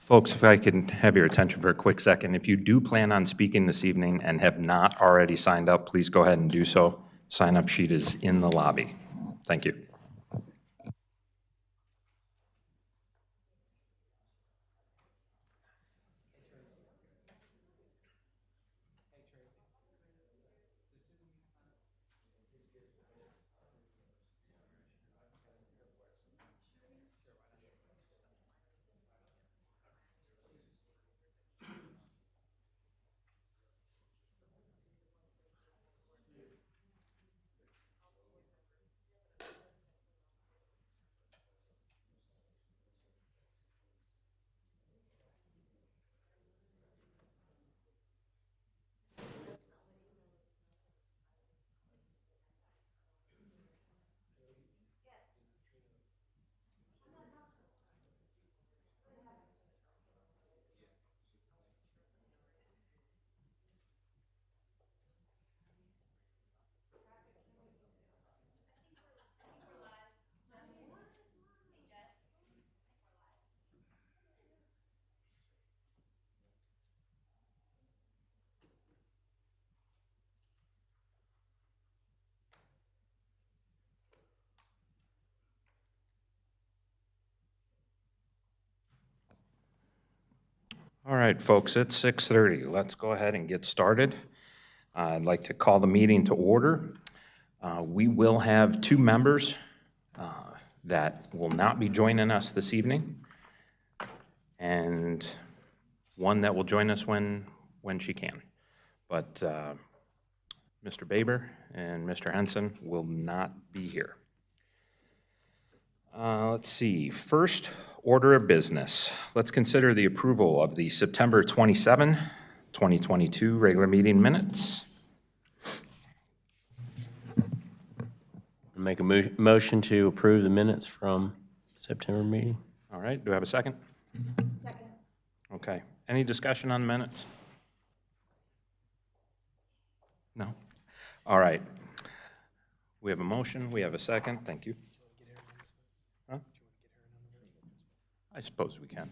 Folks, if I can have your attention for a quick second. If you do plan on speaking this evening and have not already signed up, please go ahead and do so. Sign-up sheet is in the lobby. Thank you. All right, folks, it's 6:30. Let's go ahead and get started. I'd like to call the meeting to order. We will have two members that will not be joining us this evening, and one that will join us when she can. But Mr. Baber and Mr. Henson will not be here. Let's see. First order of business. Let's consider the approval of the September 27, 2022 regular meeting minutes. Make a motion to approve the minutes from September meeting. All right, do I have a second? Second. Okay. Any discussion on the minutes? No? All right. We have a motion, we have a second, thank you. Huh? I suppose we can.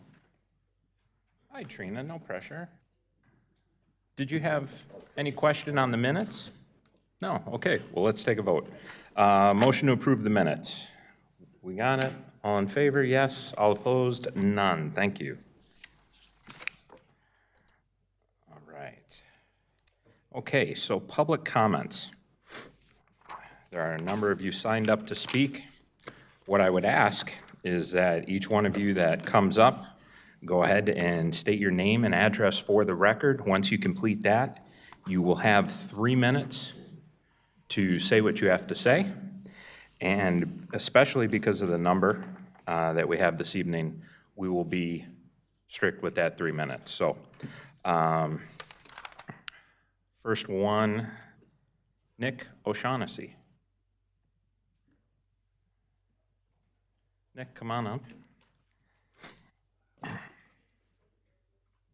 Hi, Trina, no pressure. Did you have any question on the minutes? No, okay, well, let's take a vote. Motion to approve the minutes. We got it. All in favor, yes. All opposed, none. Thank you. All right. Okay, so public comments. There are a number of you signed up to speak. What I would ask is that each one of you that comes up, go ahead and state your name and address for the record. Once you complete that, you will have 3 minutes to say what you have to say. And especially because of the number that we have this evening, we will be strict with that 3 minutes. So first one, Nick O'Shaughnessy. Nick, come on up.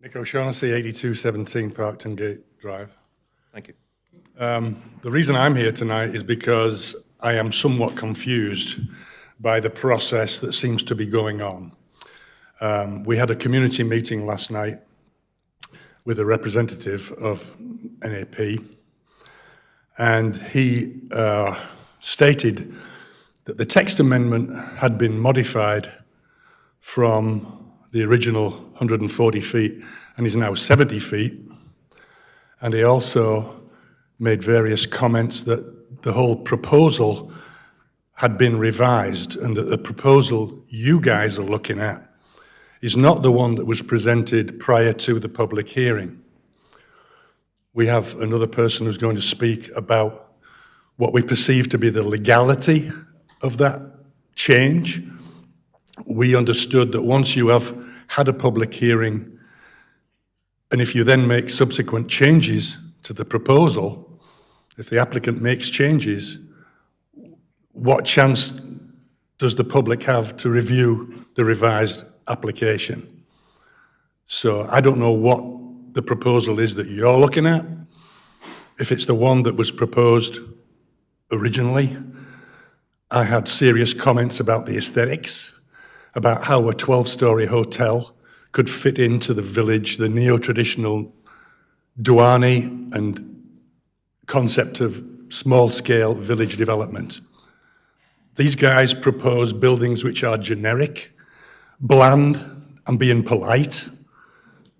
Nick O'Shaughnessy, 8217 Parkton Gate Drive. Thank you. The reason I'm here tonight is because I am somewhat confused by the process that seems to be going on. We had a community meeting last night with a representative of NAP, and he stated that the text amendment had been modified from the original 140 feet and is now 70 feet. And he also made various comments that the whole proposal had been revised and that the proposal you guys are looking at is not the one that was presented prior to the public hearing. We have another person who's going to speak about what we perceive to be the legality of that change. We understood that once you have had a public hearing, and if you then make subsequent changes to the proposal, if the applicant makes changes, what chance does the public have to review the revised application? So I don't know what the proposal is that you're looking at. If it's the one that was proposed originally, I had serious comments about the aesthetics, about how a 12-story hotel could fit into the village, the neo-traditional Duani and concept of small-scale village development. These guys propose buildings which are generic, bland, I'm being polite,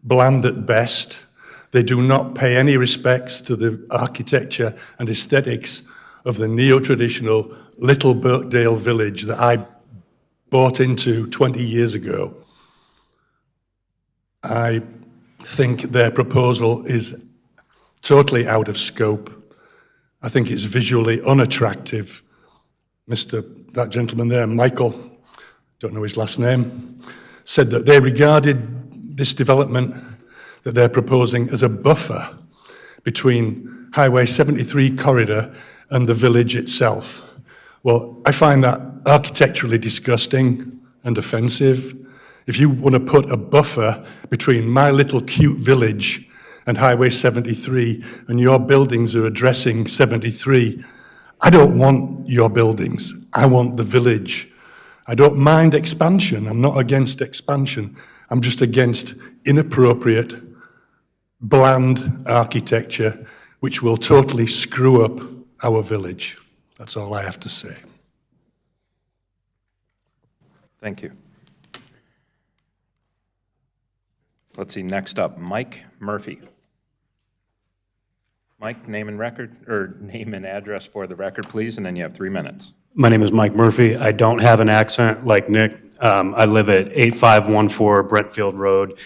bland at best. They do not pay any respects to the architecture and aesthetics of the neo-traditional Little Birkdale village that I bought into 20 years ago. I think their proposal is totally out of scope. I think it's visually unattractive. That gentleman there, Michael, don't know his last name, said that they regarded this development that they're proposing as a buffer between Highway 73 corridor and the village itself. Well, I find that architecturally disgusting and offensive. If you want to put a buffer between my little cute village and Highway 73 and your buildings are addressing 73, I don't want your buildings. I want the village. I don't mind expansion. I'm not against expansion. I'm just against inappropriate, bland architecture which will totally screw up our village. That's all I have to say. Thank you. Let's see, next up, Mike Murphy. Mike, name and address for the record, please, and then you have 3 minutes. My name is Mike Murphy. I don't have an accent like Nick. I live at 8514 Brentfield Road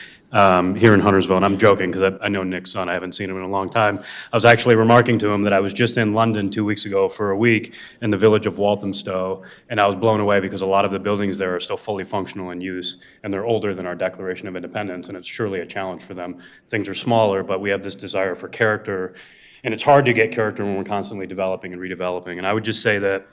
here in Huntersville, and I'm joking because I know Nick's son. I haven't seen him in a long time. I was actually remarking to him that I was just in London 2 weeks ago for a week in the village of Walthamstow, and I was blown away because a lot of the buildings there are still fully functional in use, and they're older than our Declaration of Independence, and it's surely a challenge for them. Things are smaller, but we have this desire for character, and it's hard to get character when we're constantly developing and redeveloping. And I would just say that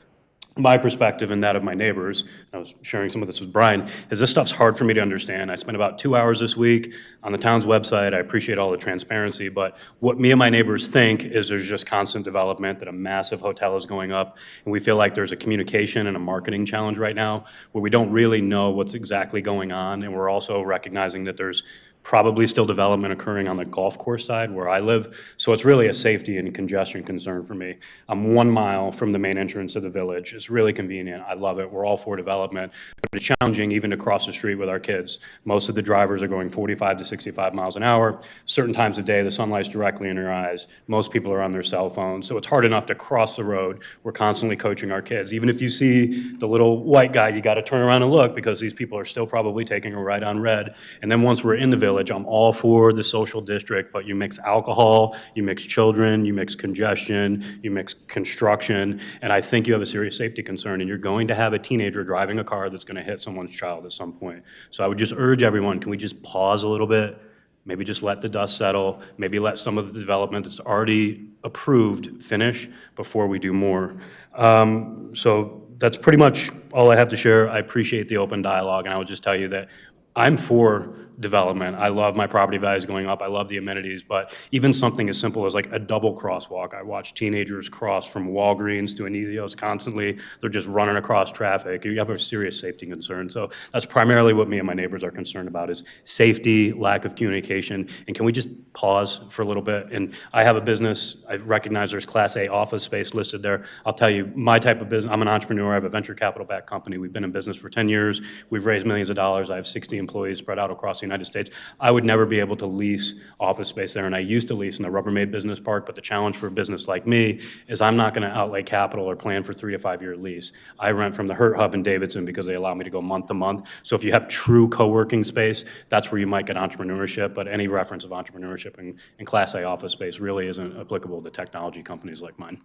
my perspective and that of my neighbors, I was sharing some of this with Brian, is this stuff's hard for me to understand. I spent about 2 hours this week on the town's website. I appreciate all the transparency, but what me and my neighbors think is there's just constant development, that a massive hotel is going up, and we feel like there's a communication and a marketing challenge right now where we don't really know what's exactly going on, and we're also recognizing that there's probably still development occurring on the golf course side where I live. So it's really a safety and congestion concern for me. I'm 1 mile from the main entrance of the village. It's really convenient. I love it. We're all for development, but it's challenging even to cross the street with our kids. Most of the drivers are going 45 to 65 miles an hour. Certain times of day, the sunlight's directly in your eyes. Most people are on their cell phones. So it's hard enough to cross the road. We're constantly coaching our kids. Even if you see the little white guy, you got to turn around and look because these people are still probably taking a right on red. And then once we're in the village, I'm all for the social district, but you mix alcohol, you mix children, you mix congestion, you mix construction, and I think you have a serious safety concern, and you're going to have a teenager driving a car that's going to hit someone's child at some point. So I would just urge everyone, can we just pause a little bit? Maybe just let the dust settle, maybe let some of the development that's already approved finish before we do more. So that's pretty much all I have to share. I appreciate the open dialogue, and I would just tell you that I'm for development. I love my property values going up. I love the amenities, but even something as simple as like a double crosswalk. I watch teenagers cross from Walgreens to Anesio's constantly. They're just running across traffic. You have a serious safety concern. So that's primarily what me and my neighbors are concerned about is safety, lack of communication. And can we just pause for a little bit? And I have a business. I recognize there's Class A office space listed there. I'll tell you, my type of business, I'm an entrepreneur. I have a venture capital backed company. We've been in business for 10 years. We've raised millions of dollars. I have 60 employees spread out across the United States. I would never be able to lease office space there, and I used to lease in the Rubbermaid Business Park, but the challenge for a business like me is I'm not going to outlay capital or plan for 3 to 5 year lease. I rent from the Hurt Hub in Davidson because they allow me to go month to month. So if you have true co-working space, that's where you might get entrepreneurship, but any reference of entrepreneurship in Class A office space really isn't applicable to technology companies like mine.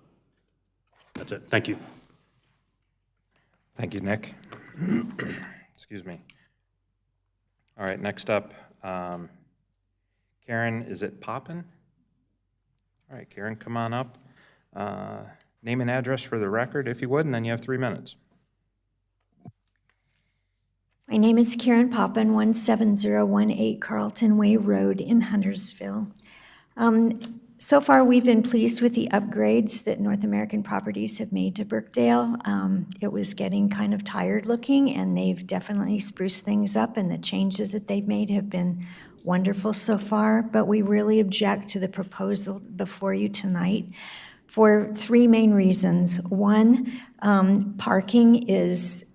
That's it. Thank you. Thank you, Nick. Excuse me. All right, next up, Karen, is it Poppin? All right, Karen, come on up. Name and address for the record, if you would, and then you have 3 minutes. My name is Karen Poppin, 17018 Carlton Way Road in Huntersville. So far, we've been pleased with the upgrades that North American Properties have made to Brookdale. It was getting kind of tired looking, and they've definitely spruced things up, and the changes that they've made have been wonderful so far. But we really object to the proposal before you tonight for three main reasons. One, parking is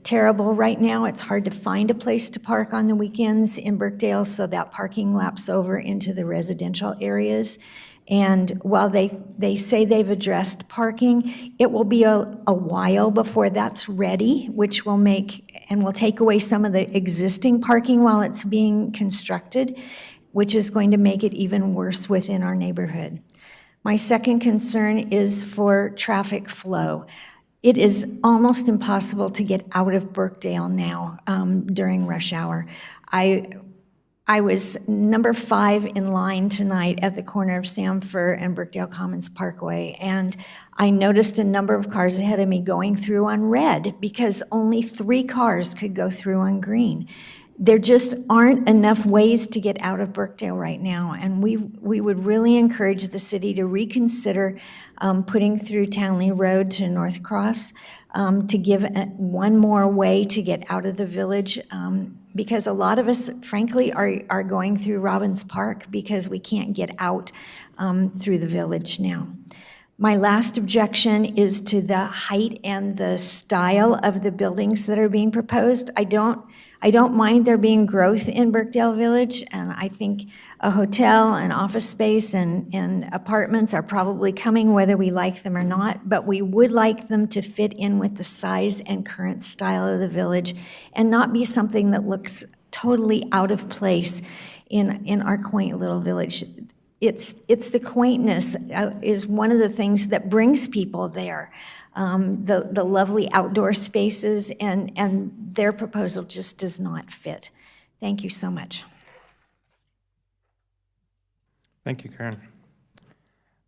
terrible right now. It's hard to find a place to park on the weekends in Brookdale, so that parking laps over into the residential areas. And while they say they've addressed parking, it will be a while before that's ready, which will take away some of the existing parking while it's being constructed, which is going to make it even worse within our neighborhood. My second concern is for traffic flow. It is almost impossible to get out of Brookdale now during rush hour. I was number 5 in line tonight at the corner of Samford and Brookdale Commons Parkway, and I noticed a number of cars ahead of me going through on red because only 3 cars could go through on green. There just aren't enough ways to get out of Brookdale right now, and we would really encourage the city to reconsider putting through Townley Road to North Cross to give one more way to get out of the village, because a lot of us, frankly, are going through Robbins Park because we can't get out through the village now. My last objection is to the height and the style of the buildings that are being proposed. I don't mind there being growth in Brookdale Village, and I think a hotel and office space and apartments are probably coming whether we like them or not, but we would like them to fit in with the size and current style of the village and not be something that looks totally out of place in our quaint little village. It's the quaintness is one of the things that brings people there. The lovely outdoor spaces, and their proposal just does not fit. Thank you so much. Thank you, Karen.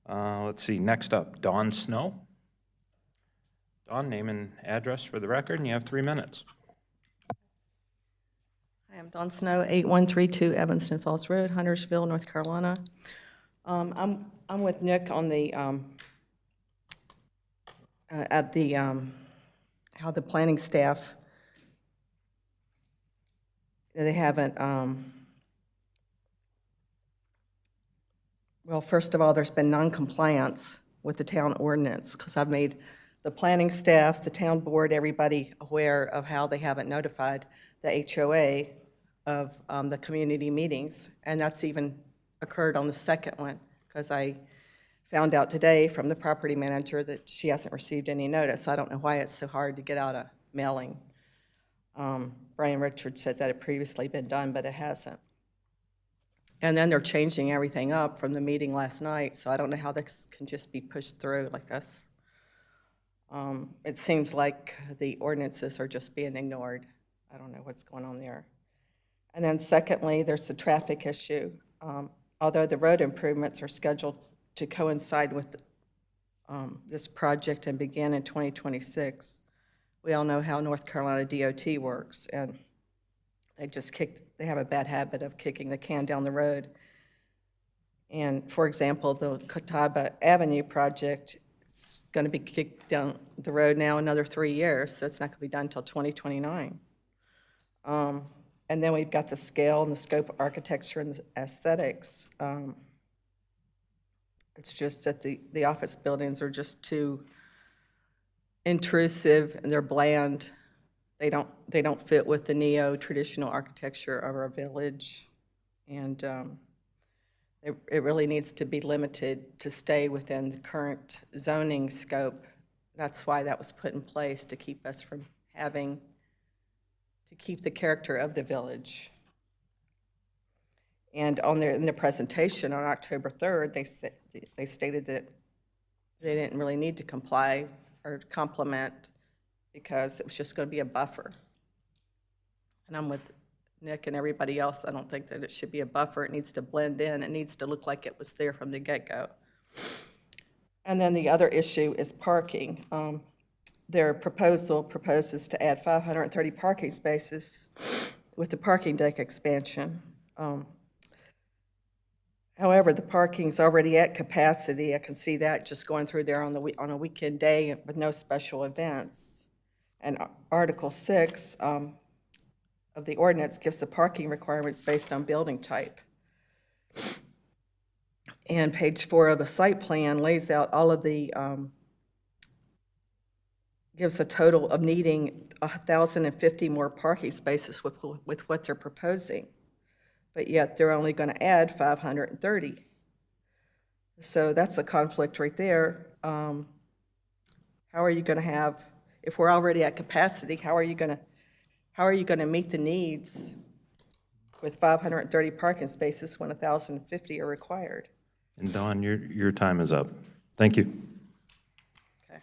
Let's see, next up, Dawn Snow. Dawn, name and address for the record, and you have 3 minutes. Hi, I'm Dawn Snow, 8132 Evanston Falls Road, Huntersville, North Carolina. I'm with Nick on the how the planning staff, they haven't, well, first of all, there's been non-compliance with the town ordinance, because I've made the planning staff, the town board, everybody aware of how they haven't notified the HOA of the community meetings, and that's even occurred on the second one, because I found out today from the property manager that she hasn't received any notice. I don't know why it's so hard to get out a mailing. Brian Richards said that had previously been done, but it hasn't. And then they're changing everything up from the meeting last night, so I don't know how this can just be pushed through like this. It seems like the ordinances are just being ignored. I don't know what's going on there. And then secondly, there's the traffic issue. Although the road improvements are scheduled to coincide with this project and begin in 2026, we all know how North Carolina DOT works, and they have a bad habit of kicking the can down the road. And for example, the Catawba Avenue project is going to be kicked down the road now another 3 years, so it's not going to be done until 2029. And then we've got the scale and the scope of architecture and the aesthetics. It's just that the office buildings are just too intrusive and they're bland. They don't fit with the neo-traditional architecture of our village, and it really needs to be limited to stay within the current zoning scope. That's why that was put in place, to keep us from having to keep the character of the village. And in their presentation on October 3rd, they stated that they didn't really need to comply or complement because it was just going to be a buffer. And I'm with Nick and everybody else. I don't think that it should be a buffer. It needs to blend in. It needs to look like it was there from the get-go. And then the other issue is parking. Their proposal proposes to add 530 parking spaces with the parking deck expansion. However, the parking's already at capacity. I can see that just going through there on a weekend day with no special events. And Article 6 of the ordinance gives the parking requirements based on building type. And page 4 of the site plan lays out all of the, gives a total of needing 1,050 more parking spaces with what they're proposing. But yet they're only going to add 530. So that's a conflict right there. How are you going to have, if we're already at capacity, how are you going to meet the needs with 530 parking spaces when 1,050 are required? And Dawn, your time is up. Thank you. Okay.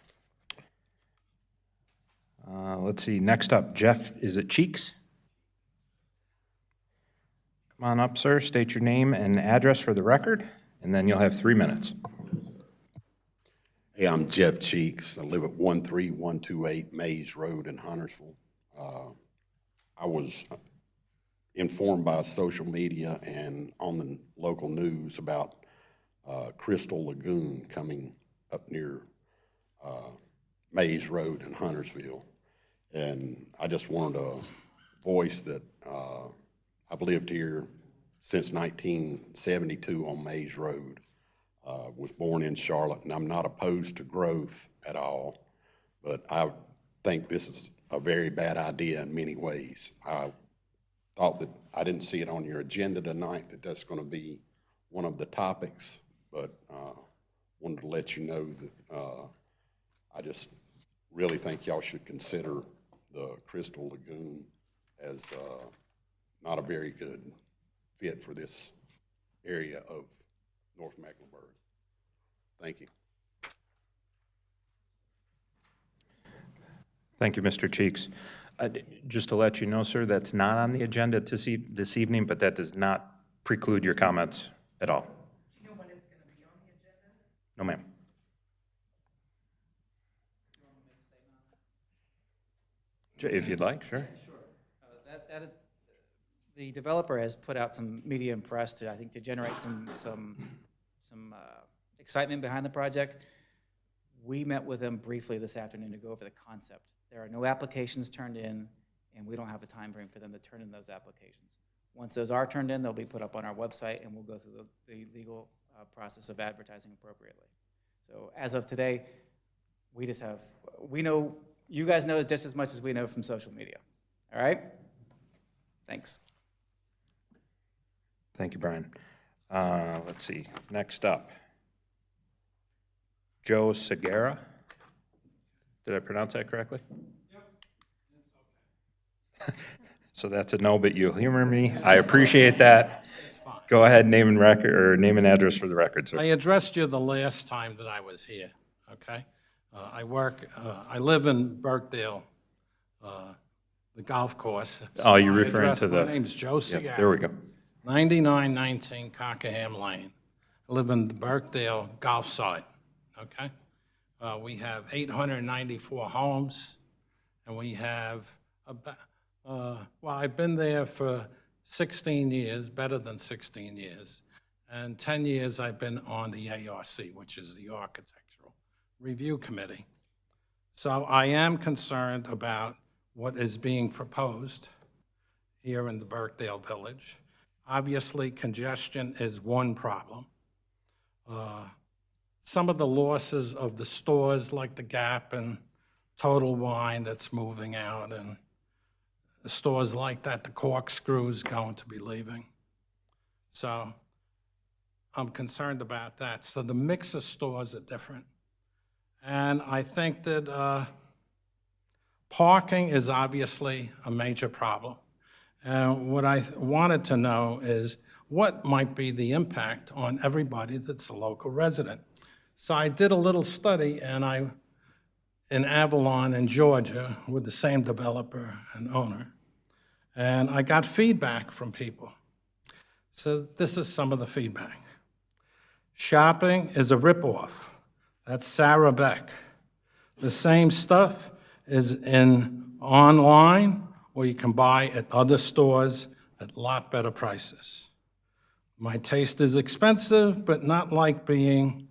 Let's see, next up, Jeff, is it Cheeks? Come on up, sir, state your name and address for the record, and then you'll have 3 minutes. Hey, I'm Jeff Cheeks. I live at 13128 Mays Road in Huntersville. I was informed by social media and on the local news about Crystal Lagoon coming up near Mays Road in Huntersville. And I just wanted to voice that I've lived here since 1972 on Mays Road. Was born in Charlotte, and I'm not opposed to growth at all, but I think this is a very bad idea in many ways. I thought that, I didn't see it on your agenda tonight, that that's going to be one of the topics, but wanted to let you know that I just really think y'all should consider the Crystal Lagoon as not a very good fit for this area of North Mecklenburg. Thank you. Thank you, Mr. Cheeks. Just to let you know, sir, that's not on the agenda this evening, but that does not preclude your comments at all. Do you know when it's going to be on the agenda? No, ma'am. If you'd like, sure. The developer has put out some media and press to, I think, to generate some excitement behind the project. We met with them briefly this afternoon to go over the concept. There are no applications turned in, and we don't have a time frame for them to turn in those applications. Once those are turned in, they'll be put up on our website, and we'll go through the legal process of advertising appropriately. So as of today, we know, you guys know just as much as we know from social media. All right? Thanks. Thank you, Brian. Let's see, next up. Joe Segura. Did I pronounce that correctly? Yep, it's okay. So that's a no, but you'll humor me. I appreciate that. It's fine. Go ahead, name and record, or name and address for the record, sir. I addressed you the last time that I was here, okay? I live in Burkdale, the golf course. Oh, you're So I referring addressed- to the- My name's Joe Yeah, Segura. there we go. 9919 Cockerham Lane. I live in the Burkdale Golf site, okay? We have 894 homes, and we have about, well, I've been there for 16 years, better than 16 years. And 10 years I've been on the ARC, which is the Architectural Review Committee. So I am concerned about what is being proposed here in the Burkdale Village. Obviously, congestion is one problem. Some of the losses of the stores like the Gap and Total Wine that's moving out, and the stores like that, the Corkscrew's going to be leaving. So I'm concerned about that. So the mix of stores are different. And I think that parking is obviously a major problem. And what I wanted to know is what might be the impact on everybody that's a local resident. So I did a little study, and in Avalon in Georgia with the same developer and owner, and I got feedback from people. So this is some of the feedback. Shopping is a ripoff. That's Sarah Beck. The same stuff is in online, or you can buy at other stores at a lot better prices. My taste is expensive, but not like being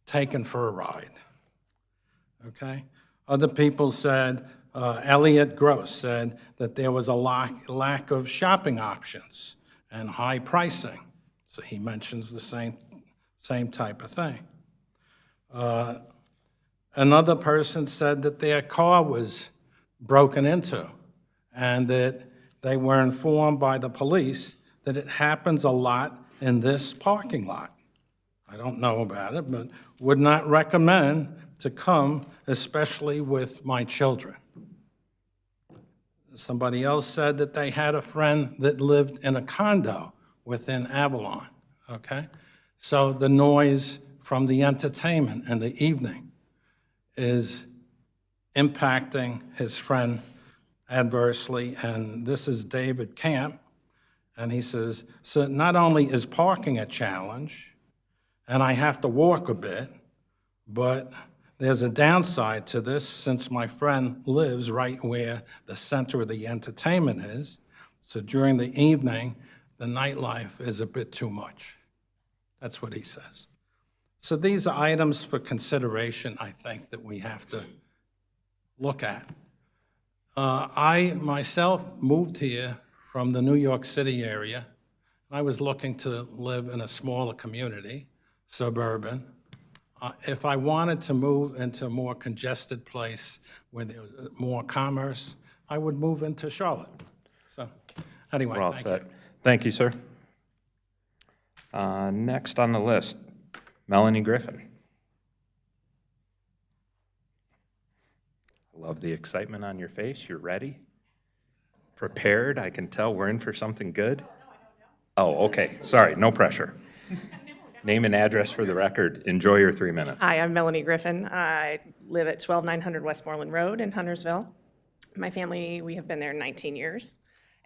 taken for a ride. Okay? Other people said, Elliot Gross said that there was a lack of shopping options and high pricing. So he mentions the same type of thing. Another person said that their car was broken into and that they were informed by the police that it happens a lot in this parking lot. I don't know about it, but would not recommend to come, especially with my children. Somebody else said that they had a friend that lived in a condo within Avalon, okay? So the noise from the entertainment in the evening is impacting his friend adversely, and this is David Camp, and he says, so not only is parking a challenge, and I have to walk a bit, but there's a downside to this since my friend lives right where the center of the entertainment is. So during the evening, the nightlife is a bit too much. That's what he says. So these are items for consideration, I think, that we have to look at. I myself moved here from the New York City area. I was looking to live in a smaller community, suburban. If I wanted to move into a more congested place where there was more commerce, I would move into Charlotte. So, anyway, We're all thank you. set. Thank you, sir. Next on the list, Melanie Griffin. Love the excitement on your face. You're ready? Prepared? I can tell we're in for something good. Oh, okay. Sorry, no pressure. Name and address for the record. Enjoy your 3 minutes. Hi, I'm Melanie Griffin. I live at 12900 Westmoreland Road in Huntersville. My family, we have been there 19 years.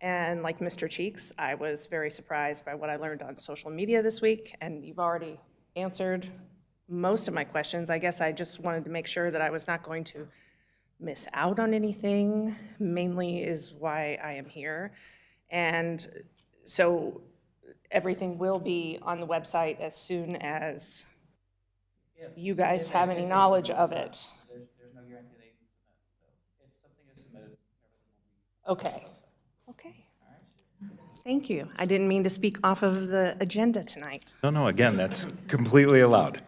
And like Mr. Cheeks, I was very surprised by what I learned on social media this week, and you've already answered most of my questions. I guess I just wanted to make sure that I was not going to miss out on anything, mainly is why I am here. And so everything will be on the website as soon as you guys have any knowledge of it. There's no guarantee they can submit. So if something is submitted, Okay, okay. Thank you. I didn't mean to speak off of the agenda tonight. No, again, that's completely allowed.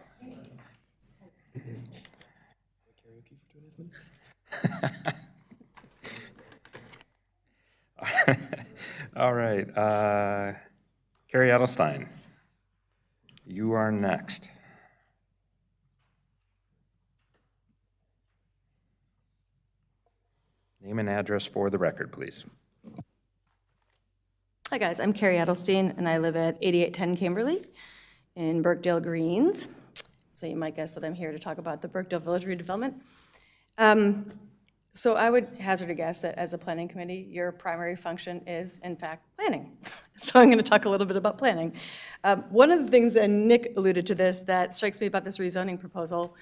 All right, Carrie Edelstein, you are next. Name and address for the record, please. Hi, guys. I'm Carrie Edelstein, and I live at 8810 Kimberly in Birkdale Greens. So you might guess that I'm here to talk about the Birkdale Village redevelopment. So I would hazard a guess that as a planning committee, your primary function is, in fact, planning. So I'm going to talk a little bit about planning. One of the things, and Nick alluded to this, that strikes me about this rezoning proposal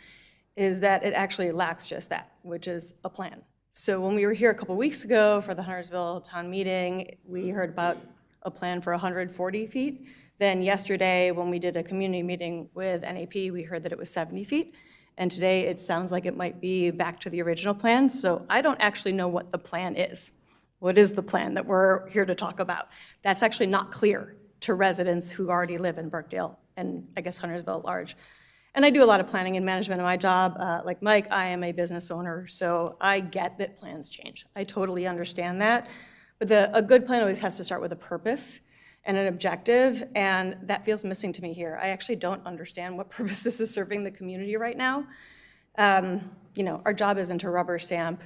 is that it actually lacks just that, which is a plan. So when we were here a couple weeks ago for the Huntersville town meeting, we heard about a plan for 140 feet. Then yesterday, when we did a community meeting with NAP, we heard that it was 70 feet. And today, it sounds like it might be back to the original plan. So I don't actually know what the plan is. What is the plan that we're here to talk about? That's actually not clear to residents who already live in Birkdale and I guess Huntersville at large. And I do a lot of planning and management in my job. Like Mike, I am a business owner, so I get that plans change. I totally understand that. But a good plan always has to start with a purpose and an objective, and that feels missing to me here. I actually don't understand what purpose this is serving the community right now. Our job isn't to rubber stamp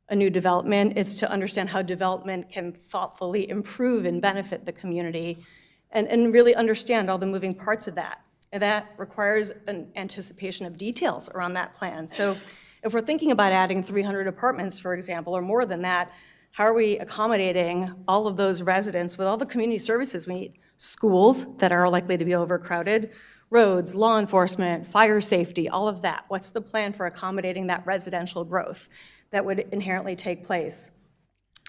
a new development. It's to understand how development can thoughtfully improve and benefit the community and really understand all the moving parts of that. And that requires an anticipation of details around that plan. So if we're thinking about adding 300 apartments, for example, or more than that, how are we accommodating all of those residents with all the community services we need? Schools that are likely to be overcrowded, roads, law enforcement, fire safety, all of that. What's the plan for accommodating that residential growth that would inherently take place?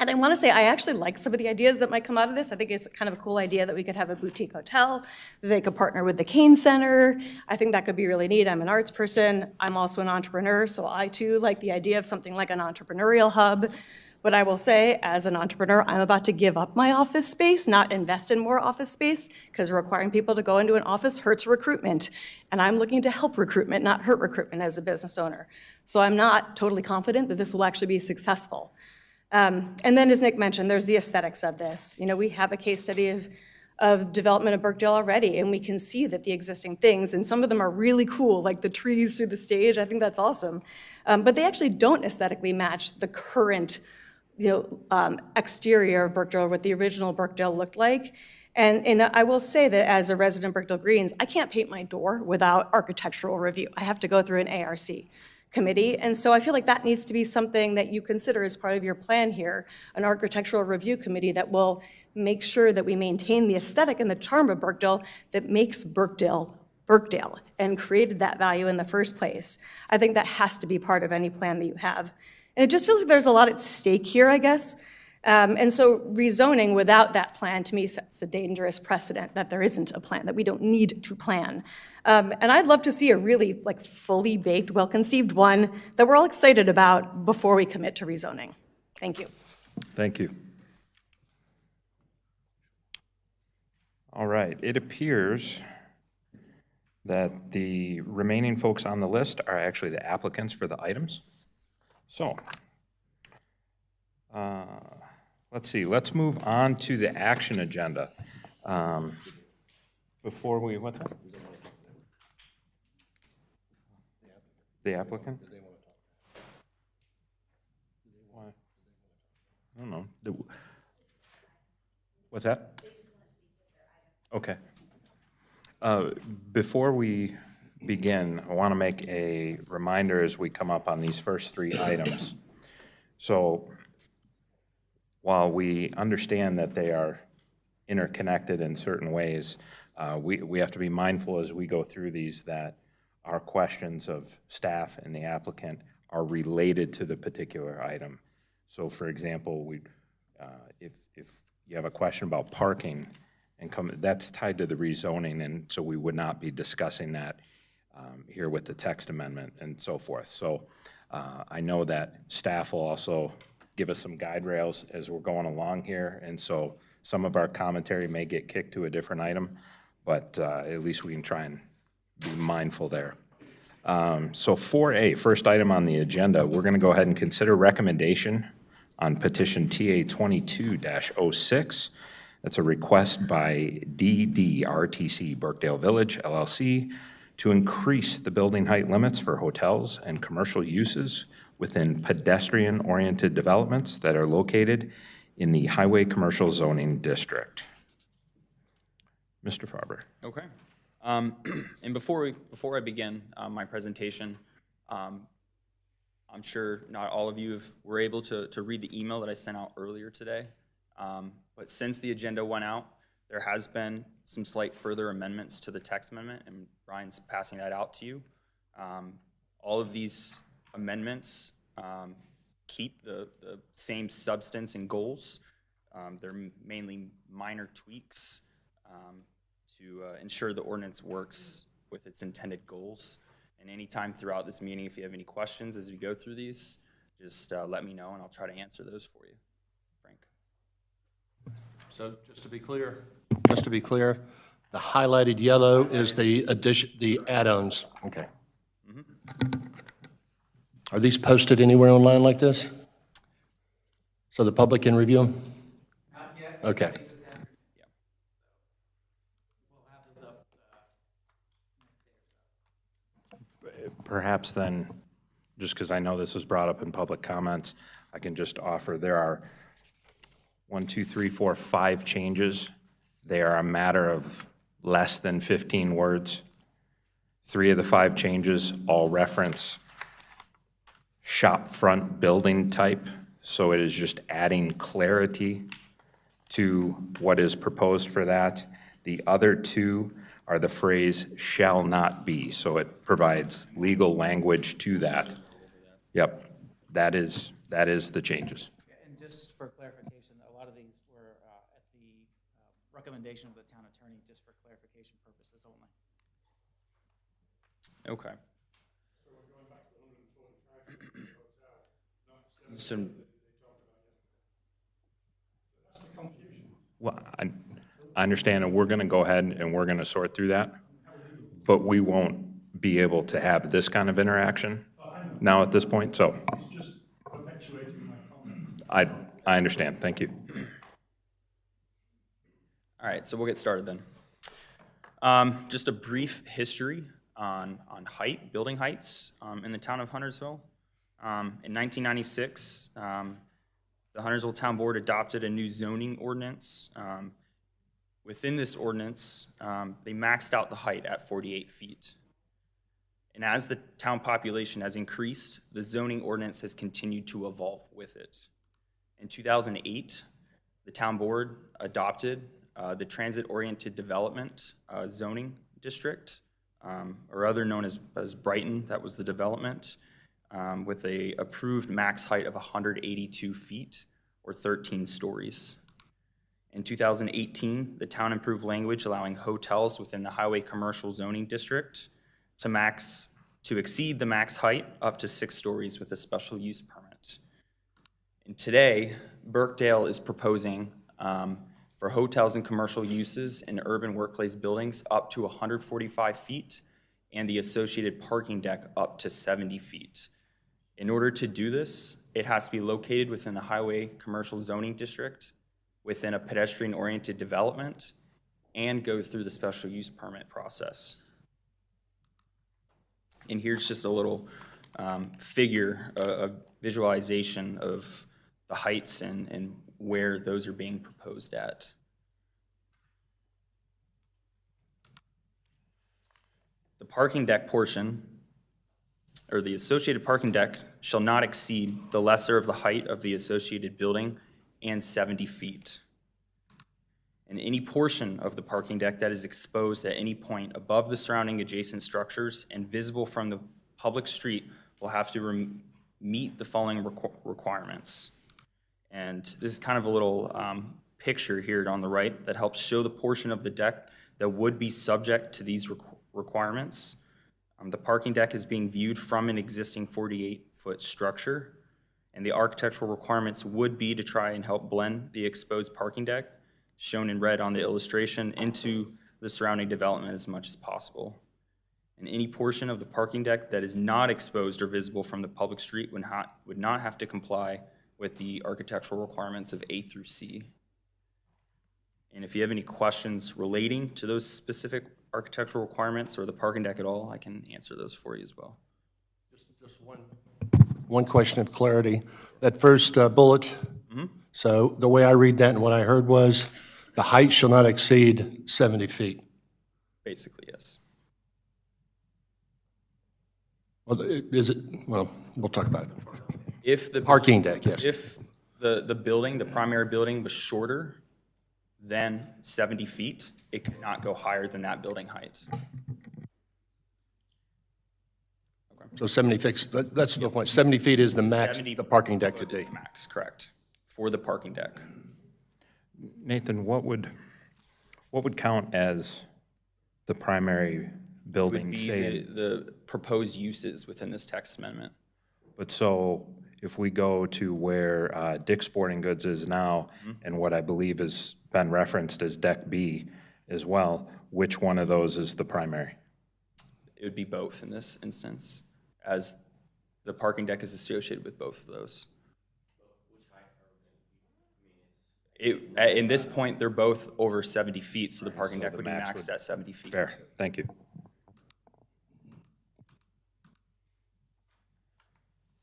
And I want to say, I actually like some of the ideas that might come out of this. I think it's kind of a cool idea that we could have a boutique hotel, that they could partner with the Kane Center. I think that could be really neat. I'm an arts person. I'm also an entrepreneur, so I too like the idea of something like an entrepreneurial hub. But I will say, as an entrepreneur, I'm about to give up my office space, not invest in more office space, because requiring people to go into an office hurts recruitment. And I'm looking to help recruitment, not hurt recruitment as a business owner. So I'm not totally confident that this will actually be successful. And then, as Nick mentioned, there's the aesthetics of this. You know, we have a case study of development of Birkdale already, and we can see that the existing things, and some of them are really cool, like the trees through the stage. I think that's awesome. But they actually don't aesthetically match the current, exterior of Birkdale, what the original Birkdale looked like. And I will say that as a resident of Birkdale Greens, I can't paint my door without architectural review. I have to go through an ARC committee. And so I feel like that needs to be something that you consider as part of your plan here, an architectural review committee that will make sure that we maintain the aesthetic and the charm of Birkdale that makes Birkdale Birkdale and created that value in the first place. I think that has to be part of any plan that you have. And it just feels like there's a lot at stake here, I guess. And so rezoning without that plan, to me, sets a dangerous precedent that there isn't a plan, that we don't need to plan. And I'd love to see a really fully baked, well-conceived one that we're all excited about before we commit to rezoning. Thank you. Thank you. All right, it appears that the remaining folks on the list are actually the applicants for the items. So, let's see, let's move on to the action agenda. Before we, what's that? The applicant? Why? I don't know. What's that? Okay. Before we begin, I want to make a reminder as we come up on these first three items. So while we understand that they are interconnected in certain ways, we have to be mindful as we go through these that our questions of staff and the applicant are related to the particular item. So for example, if you have a question about parking, that's tied to the rezoning, and so we would not be discussing that here with the text amendment and so forth. So I know that staff will also give us some guide rails as we're going along here, and so some of our commentary may get kicked to a different item, but at least we can try and be mindful there. So 4A, first item on the agenda, we're going to go ahead and consider recommendation on petition TA 22-06. That's a request by DDRTC Birkdale Village LLC to increase the building height limits for hotels and commercial uses within pedestrian-oriented developments that are located in the Highway Commercial Zoning District. Mr. Farber. Okay. And before I begin my presentation, I'm sure not all of you were able to read the email that I sent out earlier today. But since the agenda went out, there has been some slight further amendments to the text amendment, and Brian's passing that out to you. All of these amendments keep the same substance and goals. They're mainly minor tweaks to ensure the ordinance works with its intended goals. And anytime throughout this meeting, if you have any questions as we go through these, just let me know and I'll try to answer those for you. Frank. So just to be clear, the highlighted yellow is the addition, the add-ons. Okay. Are these posted anywhere online like this? So the public can review them? Not yet. Okay. Perhaps then, just because I know this was brought up in public comments, I can just offer there are 5 changes. They are a matter of less than 15 words. 3 of the 5 changes all reference shop front building type, so it is just adding clarity to what is proposed for that. The other 2 are the phrase "shall not be," so it provides legal language to that. Yep, that is the changes. And just for clarification, a lot of these were at the recommendation of the town attorney, just for clarification purposes only. Okay. So, Well, I understand, and we're going to go ahead and we're going to sort through that, but we won't be able to have this kind of interaction now at this point, so. It's just perpetuating my comments. I understand, thank you. all right, so we'll get started then. Just a brief history on height, building heights in the town of Huntersville. In 1996, the Huntersville Town Board adopted a new zoning ordinance. Within this ordinance, they maxed out the height at 48 feet. And as the town population has increased, the zoning ordinance has continued to evolve with it. In 2008, the town board adopted the transit-oriented development zoning district, or other known as Brighton. That was the development, with a approved max height of 182 feet or 13 stories. In 2018, the town improved language allowing hotels within the highway commercial zoning district to exceed the max height up to 6 stories with a special use permit. And today, Burkdale is proposing for hotels and commercial uses in urban workplace buildings up to 145 feet and the associated parking deck up to 70 feet. In order to do this, it has to be located within the highway commercial zoning district, within a pedestrian-oriented development, and go through the special use permit process. And here's just a little figure, a visualization of the heights and where those are being proposed at. The parking deck portion, or the associated parking deck, shall not exceed the lesser of the height of the associated building and 70 feet. And any portion of the parking deck that is exposed at any point above the surrounding adjacent structures and visible from the public street will have to meet the following requirements. And this is kind of a little picture here on the right that helps show the portion of the deck that would be subject to these requirements. The parking deck is being viewed from an existing 48-foot structure, and the architectural requirements would be to try and help blend the exposed parking deck, shown in red on the illustration, into the surrounding development as much as possible. And any portion of the parking deck that is not exposed or visible from the public street would not have to comply with the architectural requirements of A through C. And if you have any questions relating to those specific architectural requirements or the parking deck at all, I can answer those for you as well. Just one question of clarity. That first bullet, so the way I read that and what I heard was, the height shall not exceed 70 feet. Basically, yes. Well, is it, well, we'll talk about it. If the Parking deck, yes. If the building, the primary building, was shorter than 70 feet, it could not go higher than that building height. So 70 feet, that's the point. 70 feet is the max 70 the parking deck could foot is be. the max, correct, for the parking deck. Nathan, what would count as the primary building, Would be say? the proposed uses within this text amendment. But so if we go to where Dick's Sporting Goods is now, and what I believe has been referenced as Deck B as well, which one of those is the primary? It would be both in this instance, as the parking deck is associated with both of those. In this point, they're both over 70 feet, so the parking deck would be maxed at 70 feet. Fair, thank you.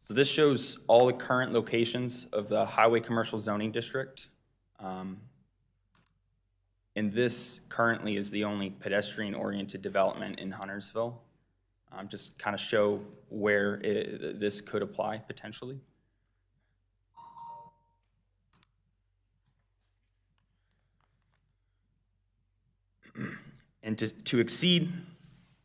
So this shows all the current locations of the highway commercial zoning district. And this currently is the only pedestrian-oriented development in Huntersville. Just kind of show where this could apply potentially. And to exceed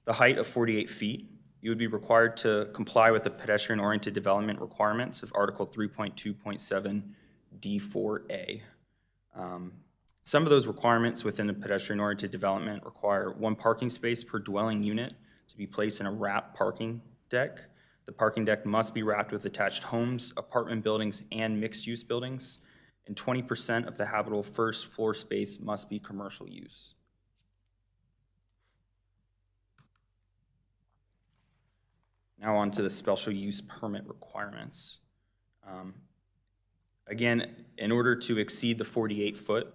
the height of 48 feet, you would be required to comply with the pedestrian-oriented development requirements of Article 3.2.7 D4A. Some of those requirements within the pedestrian-oriented development require 1 parking space per dwelling unit to be placed in a wrap parking deck. The parking deck must be wrapped with attached homes, apartment buildings, and mixed-use buildings, and 20% of the habitable first floor space must be commercial use. Now on to the special use permit requirements. Again, in order to exceed the 48-foot,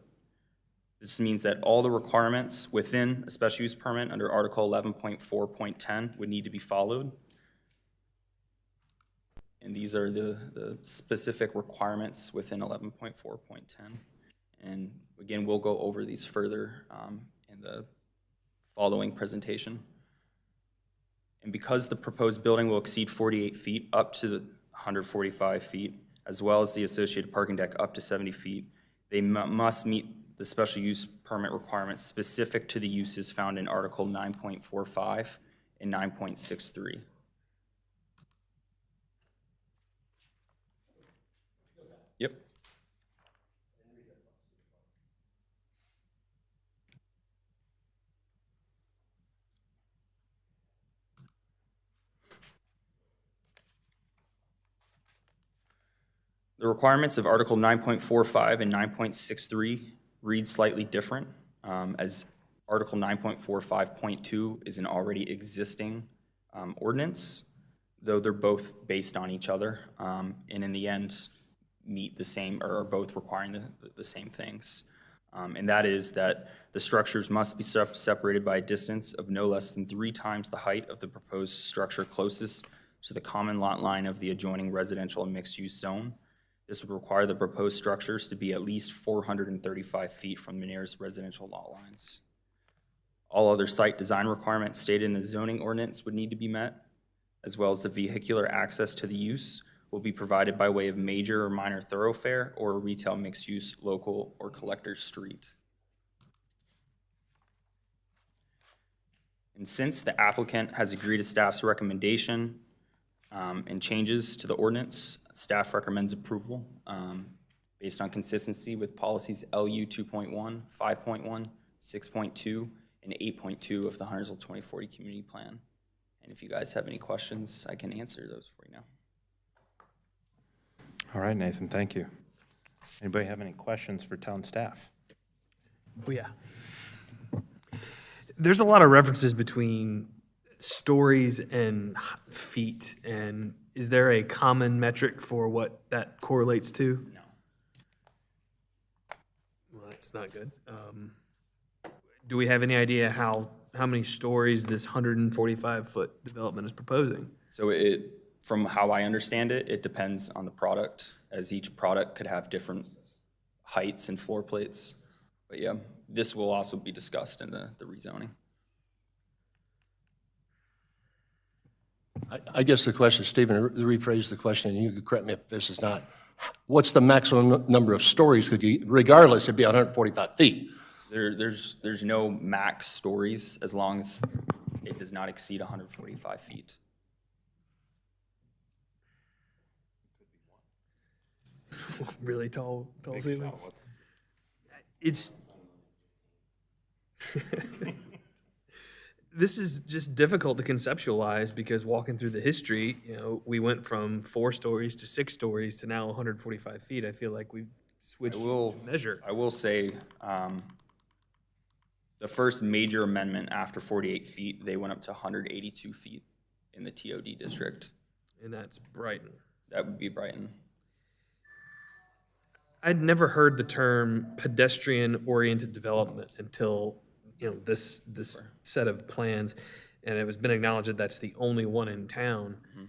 this means that all the requirements within a special use permit under Article 11.4.10 would need to be followed. And these are the specific requirements within 11.4.10. And again, we'll go over these further in the following presentation. And because the proposed building will exceed 48 feet up to 145 feet, as well as the associated parking deck up to 70 feet, they must meet the special use permit requirements specific to the uses found in Article 9.45 and 9.63. Yep. The requirements of Article 9.45 and 9.63 read slightly different, as Article 9.45.2 is an already existing ordinance, though they're both based on each other, and in the end meet the same, or are both requiring the same things. And that is that the structures must be separated by a distance of no less than 3 times the height of the proposed structure closest to the common lot line of the adjoining residential and mixed-use zone. This would require the proposed structures to be at least 435 feet from the nearest residential lot lines. All other site design requirements stated in the zoning ordinance would need to be met, as well as the vehicular access to the use will be provided by way of major or minor thoroughfare or a retail mixed-use local or collector's street. And since the applicant has agreed to staff's recommendation and changes to the ordinance, staff recommends approval based on consistency with policies LU 2.1, 5.1, 6.2, and 8.2 of the Huntersville 2040 Community Plan. And if you guys have any questions, I can answer those for you now. All right, Nathan, thank you. Anybody have any questions for town staff? Oh, yeah. There's a lot of references between stories and feet, and is there a common metric for what that correlates to? No. Well, that's not good. Do we have any idea how many stories this 145-foot development is proposing? So from how I understand it, it depends on the product, as each product could have different heights and floor plates. But yeah, this will also be discussed in the rezoning. I guess the question, Stephen, rephrase the question, and you could correct me if this is not. What's the maximum number of stories could you, regardless, it'd be 145 feet? There's no max stories as long as it does not exceed 145 feet. Really tall ceiling? It's this is just difficult to conceptualize because walking through the history, we went from 4 stories to 6 stories to now 145 feet. I feel like we switched measure. I will say, the first major amendment after 48 feet, they went up to 182 feet in the TOD district. And that's Brighton. That would be Brighton. I'd never heard the term pedestrian-oriented development until this set of plans, and it was been acknowledged that that's the only one in town. Mm-hmm.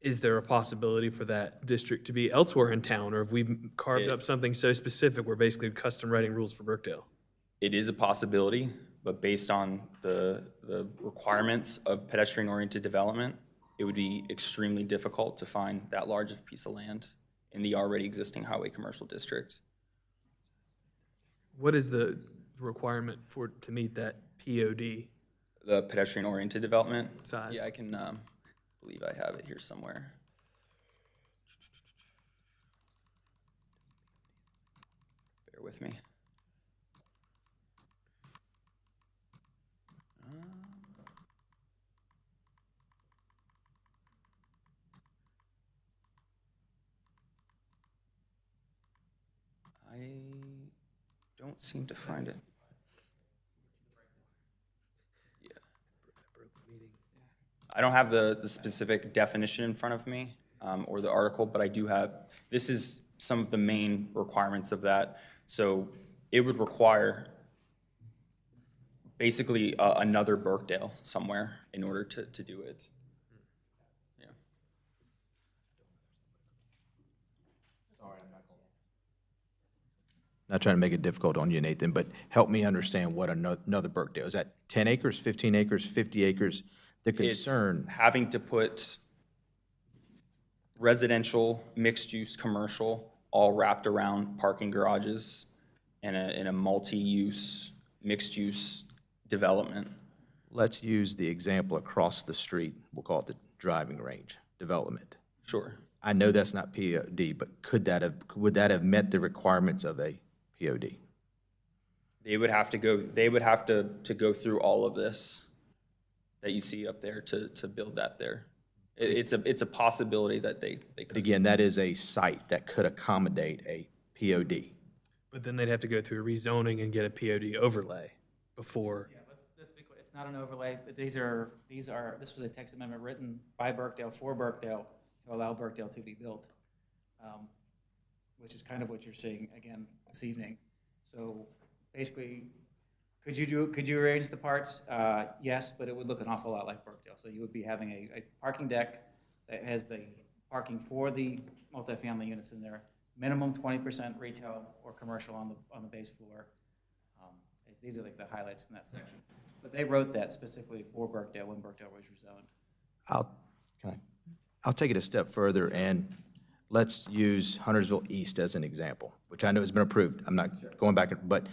Is there a possibility for that district to be elsewhere in town, or have we carved up something so specific we're basically custom writing rules for Brookdale? It is a possibility, but based on the requirements of pedestrian-oriented development, it would be extremely difficult to find that large of a piece of land in the already existing highway commercial district. What is the requirement to meet that POD? The pedestrian-oriented development? Size? Yeah, I can believe I have it here somewhere. with me. I don't seem to find it. Yeah. I don't have the specific definition in front of me, or the article, but I do have, this is some of the main requirements of that. So it would require basically another Burkdale somewhere in order to do it. Yeah. Not trying to make it difficult on you, Nathan, but help me understand what another Burkdale, is that 10 acres, 15 acres, 50 acres? The concern, It's having to put residential, mixed-use, commercial, all wrapped around parking garages in a multi-use, mixed-use development. let's use the example across the street, we'll call it the driving range development. Sure. I know that's not POD, but would that have met the requirements of a POD? They would have to go through all of this that you see up there to build that there. It's a possibility that they But could. again, that is a site that could accommodate a POD. But then they'd have to go through rezoning and get a POD overlay before. Yeah, let's be clear, it's not an overlay, but this was a text amendment written by Burkdale for Burkdale to allow Burkdale to be built, which is kind of what you're seeing again this evening. So basically, could you arrange the parts? Yes, but it would look an awful lot like Burkdale. So you would be having a parking deck that has the parking for the multifamily units in there, minimum 20% retail or commercial on the base floor. These are like the highlights from that section. But they wrote that specifically for Burkdale when Burkdale was rezoned. I'll take it a step further, and let's use Huntersville East as an example, which I know has been approved. I'm not going back, but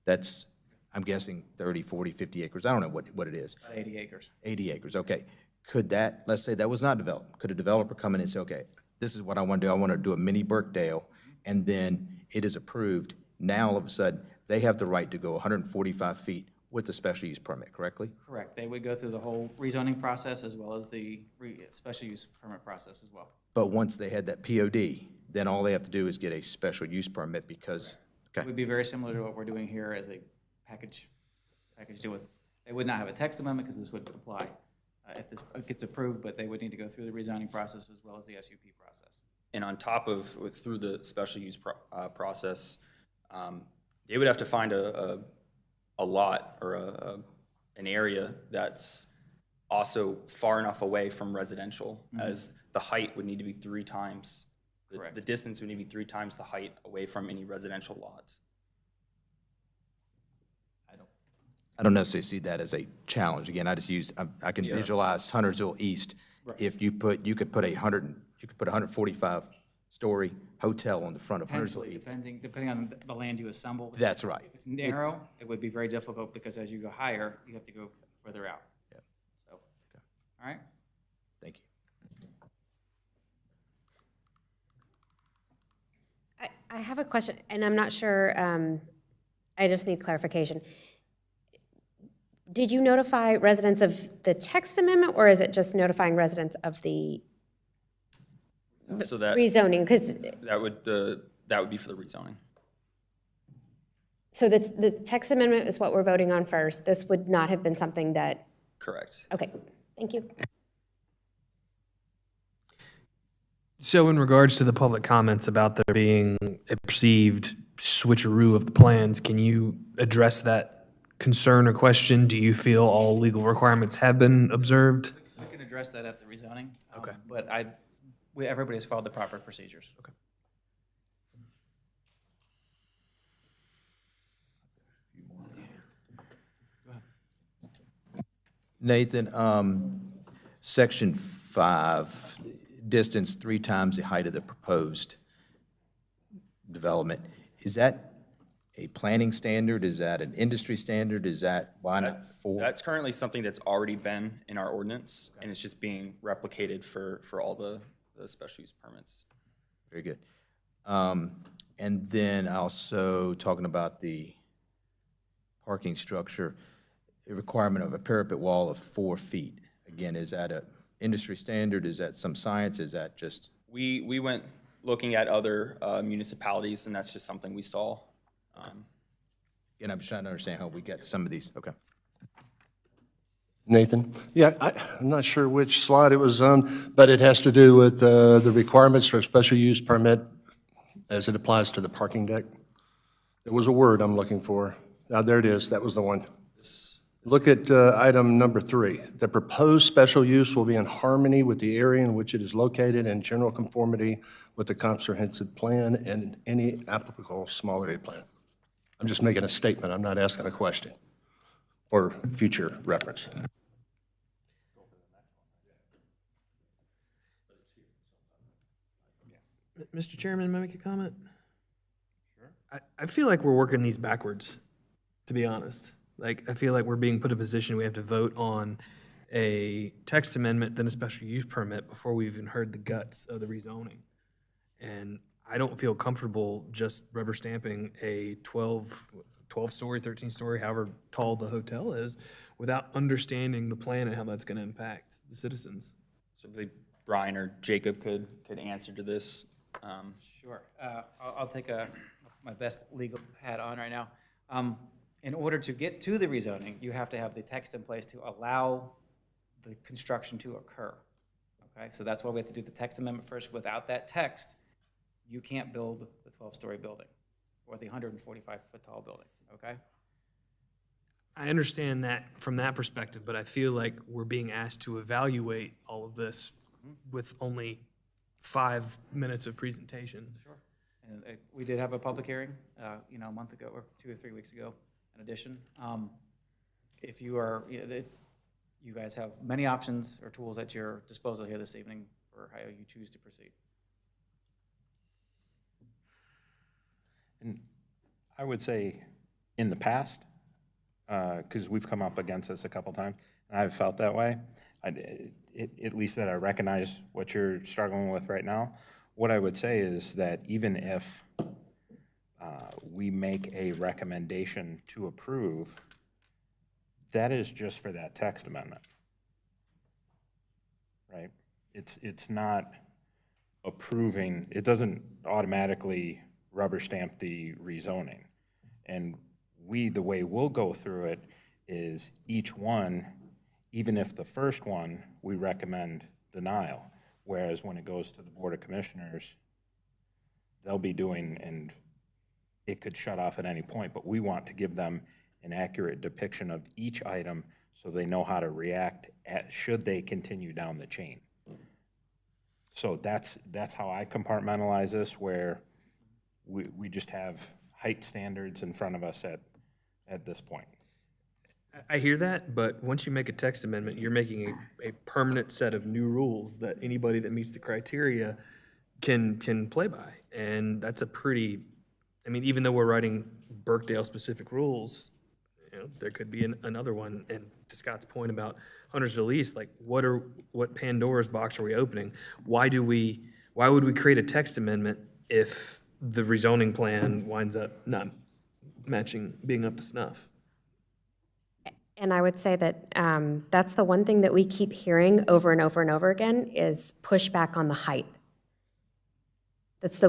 that's, I'm guessing 30, 40, 50 acres. I don't know what it is. About 80 acres. 80 acres, okay. Could that, let's say that was not developed, could a developer come in and say, okay, this is what I want to do, I want to do a mini Burkdale, and then it is approved, now all of a sudden, they have the right to go 145 feet with a special use permit, correctly? Correct. They would go through the whole rezoning process as well as the special use permit process as well. But once they had that POD, then all they have to do is get a special use permit because, It would be very similar to what we're doing here as a package deal with. They would not have a text amendment because this wouldn't apply if this gets approved, but they would need to go through the rezoning process as well as the SUP process. And on top of, through the special use process, they would have to find a lot or an area that's also far enough away from residential, as the height would need to be 3 times. Correct. The distance would need to be 3 times the height away from any residential lot. I don't necessarily see that as a challenge. Again, I can visualize Huntersville East. If you could put a 145-story hotel on the front of Huntersville East. Depending on the land you assemble. That's right. If it's narrow, it would be very difficult because as you go higher, you have to go further out. Yep. So, all right? Thank you. I have a question, and I'm not sure, I just need clarification. Did you notify residents of the text amendment, or is it just notifying residents of the So that rezoning? Because, that would be for the rezoning. so the text amendment is what we're voting on first. This would not have been something that, Correct. okay, thank you. So in regards to the public comments about there being a perceived switcheroo of the plans, can you address that concern or question? Do you feel all legal requirements have been observed? We can address that at the rezoning. Okay. But everybody has followed the proper procedures. Okay. Nathan, section 5, distance 3 times the height of the proposed development. Is that a planning standard? Is that an industry standard? Is that, why not 4? That's currently something that's already been in our ordinance, and it's just being replicated for all the special use permits. Very good. And then also talking about the parking structure, a requirement of a parapet wall of 4 feet. Again, is that a industry standard? Is that some science? Is that just? We went looking at other municipalities, and that's just something we saw. And I'm just trying to understand how we get to some of these. Okay. Nathan? Yeah, I'm not sure which slide it was on, but it has to do with the requirements for a special use permit as it applies to the parking deck. There was a word I'm looking for. Now, there it is. That was the one. Look at item number 3. The proposed special use will be in harmony with the area in which it is located and general conformity with the comprehensive plan and any applicable small area plan. I'm just making a statement. I'm not asking a question for future reference. Mr. Chairman, may I make a comment? Sure. I feel like we're working these backwards, to be honest. Like, I feel like we're being put in a position we have to vote on a text amendment, then a special use permit before we even heard the guts of the rezoning. And I don't feel comfortable just rubber stamping a 12-story, 13-story, however tall the hotel is, without understanding the plan and how that's going to impact the citizens. So maybe Brian or Jacob could answer to this. Sure. I'll take my best legal hat on right now. In order to get to the rezoning, you have to have the text in place to allow the construction to occur. Okay, so that's why we have to do the text amendment first. Without that text, you can't build the 12-story building or the 145-foot tall building, okay? I understand that from that perspective, but I feel like we're being asked to evaluate all of this with only 5 minutes of presentation. Sure. And we did have a public hearing, a month ago or 2 or 3 weeks ago, in addition. If you are, you guys have many options or tools at your disposal here this evening for how you choose to proceed. And I would say in the past, because we've come up against this a couple times, and I've felt that way, at least that I recognize what you're struggling with right now. What I would say is that even if we make a recommendation to approve, that is just for that text amendment, right? It's not approving, it doesn't automatically rubber stamp the rezoning. And the way we'll go through it is each one, even if the first one, we recommend denial, whereas when it goes to the Board of Commissioners, they'll be doing, and it could shut off at any point, but we want to give them an accurate depiction of each item so they know how to react should they continue down the chain. So that's how I compartmentalize this, where we just have height standards in front of us at this point. I hear that, but once you make a text amendment, you're making a permanent set of new rules that anybody that meets the criteria can play by. And that's a pretty, I mean, even though we're writing Burkdale-specific rules, there could be another one. And to Scott's point about Huntersville East, like what Pandora's box are we opening? Why would we create a text amendment if the rezoning plan winds up not matching, being up to snuff? And I would say that that's the one thing that we keep hearing over and over and over again is pushback on the height. That's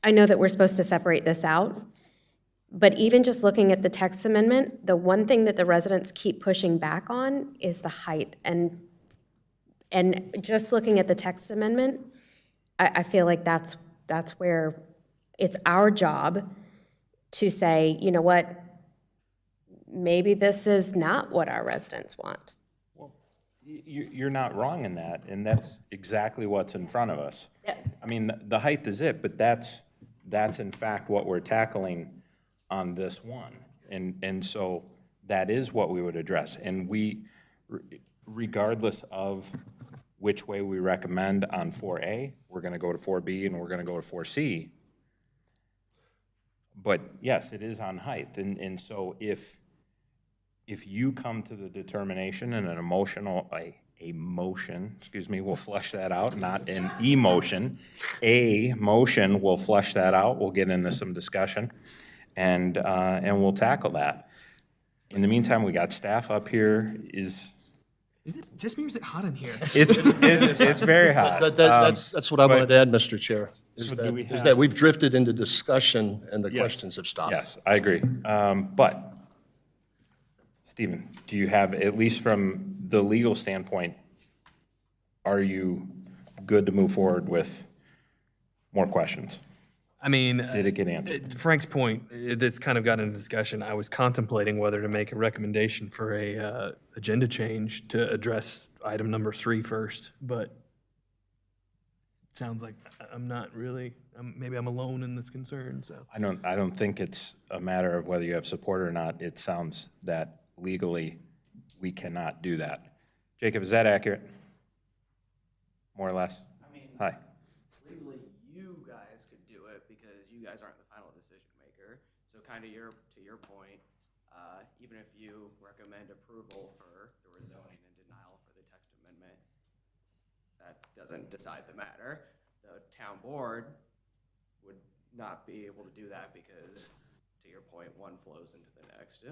I know that we're supposed to separate this out, but even just looking at the text amendment, the one thing that the residents keep pushing back on is the height. And just looking at the text amendment, I feel like that's where it's our job to say, you know what, maybe this is not what our residents want. Well, you're not wrong in that, and that's exactly what's in front of us. Yeah. I mean, the height is it, but that's in fact what we're tackling on this one. And so that is what we would address. And we, regardless of which way we recommend on 4A, we're going to go to 4B and we're going to go to 4C. But yes, it is on height. And so if you come to the determination in an emotional, a motion, excuse me, will flesh that out, not an emotion. A motion will flesh that out. We'll get into some discussion, and we'll tackle that. In the meantime, we got staff up here. Is it just me or is it hot in here? It's very hot. That's what I wanted to add, Mr. Chair, is so do we that we've drifted into discussion and the questions have stopped. Yes, I agree. But, Stephen, do you have, at least from the legal standpoint, are you good to move forward with more questions? I mean, Did it get answered? Frank's point, that's kind of got into discussion. I was contemplating whether to make a recommendation for a agenda change to address item number 3 first, but it sounds like I'm not really, maybe I'm alone in this concern, so. I don't think it's a matter of whether you have support or not. It sounds that legally we cannot do that. Jacob, is that accurate? More or less? I mean, Hi. legally, you guys could do it because you guys aren't the final decision maker. So kind of to your point, even if you recommend approval for the rezoning and denial for the text amendment, that doesn't decide the matter. The town board would not be able to do that because, to your point, one flows into the next.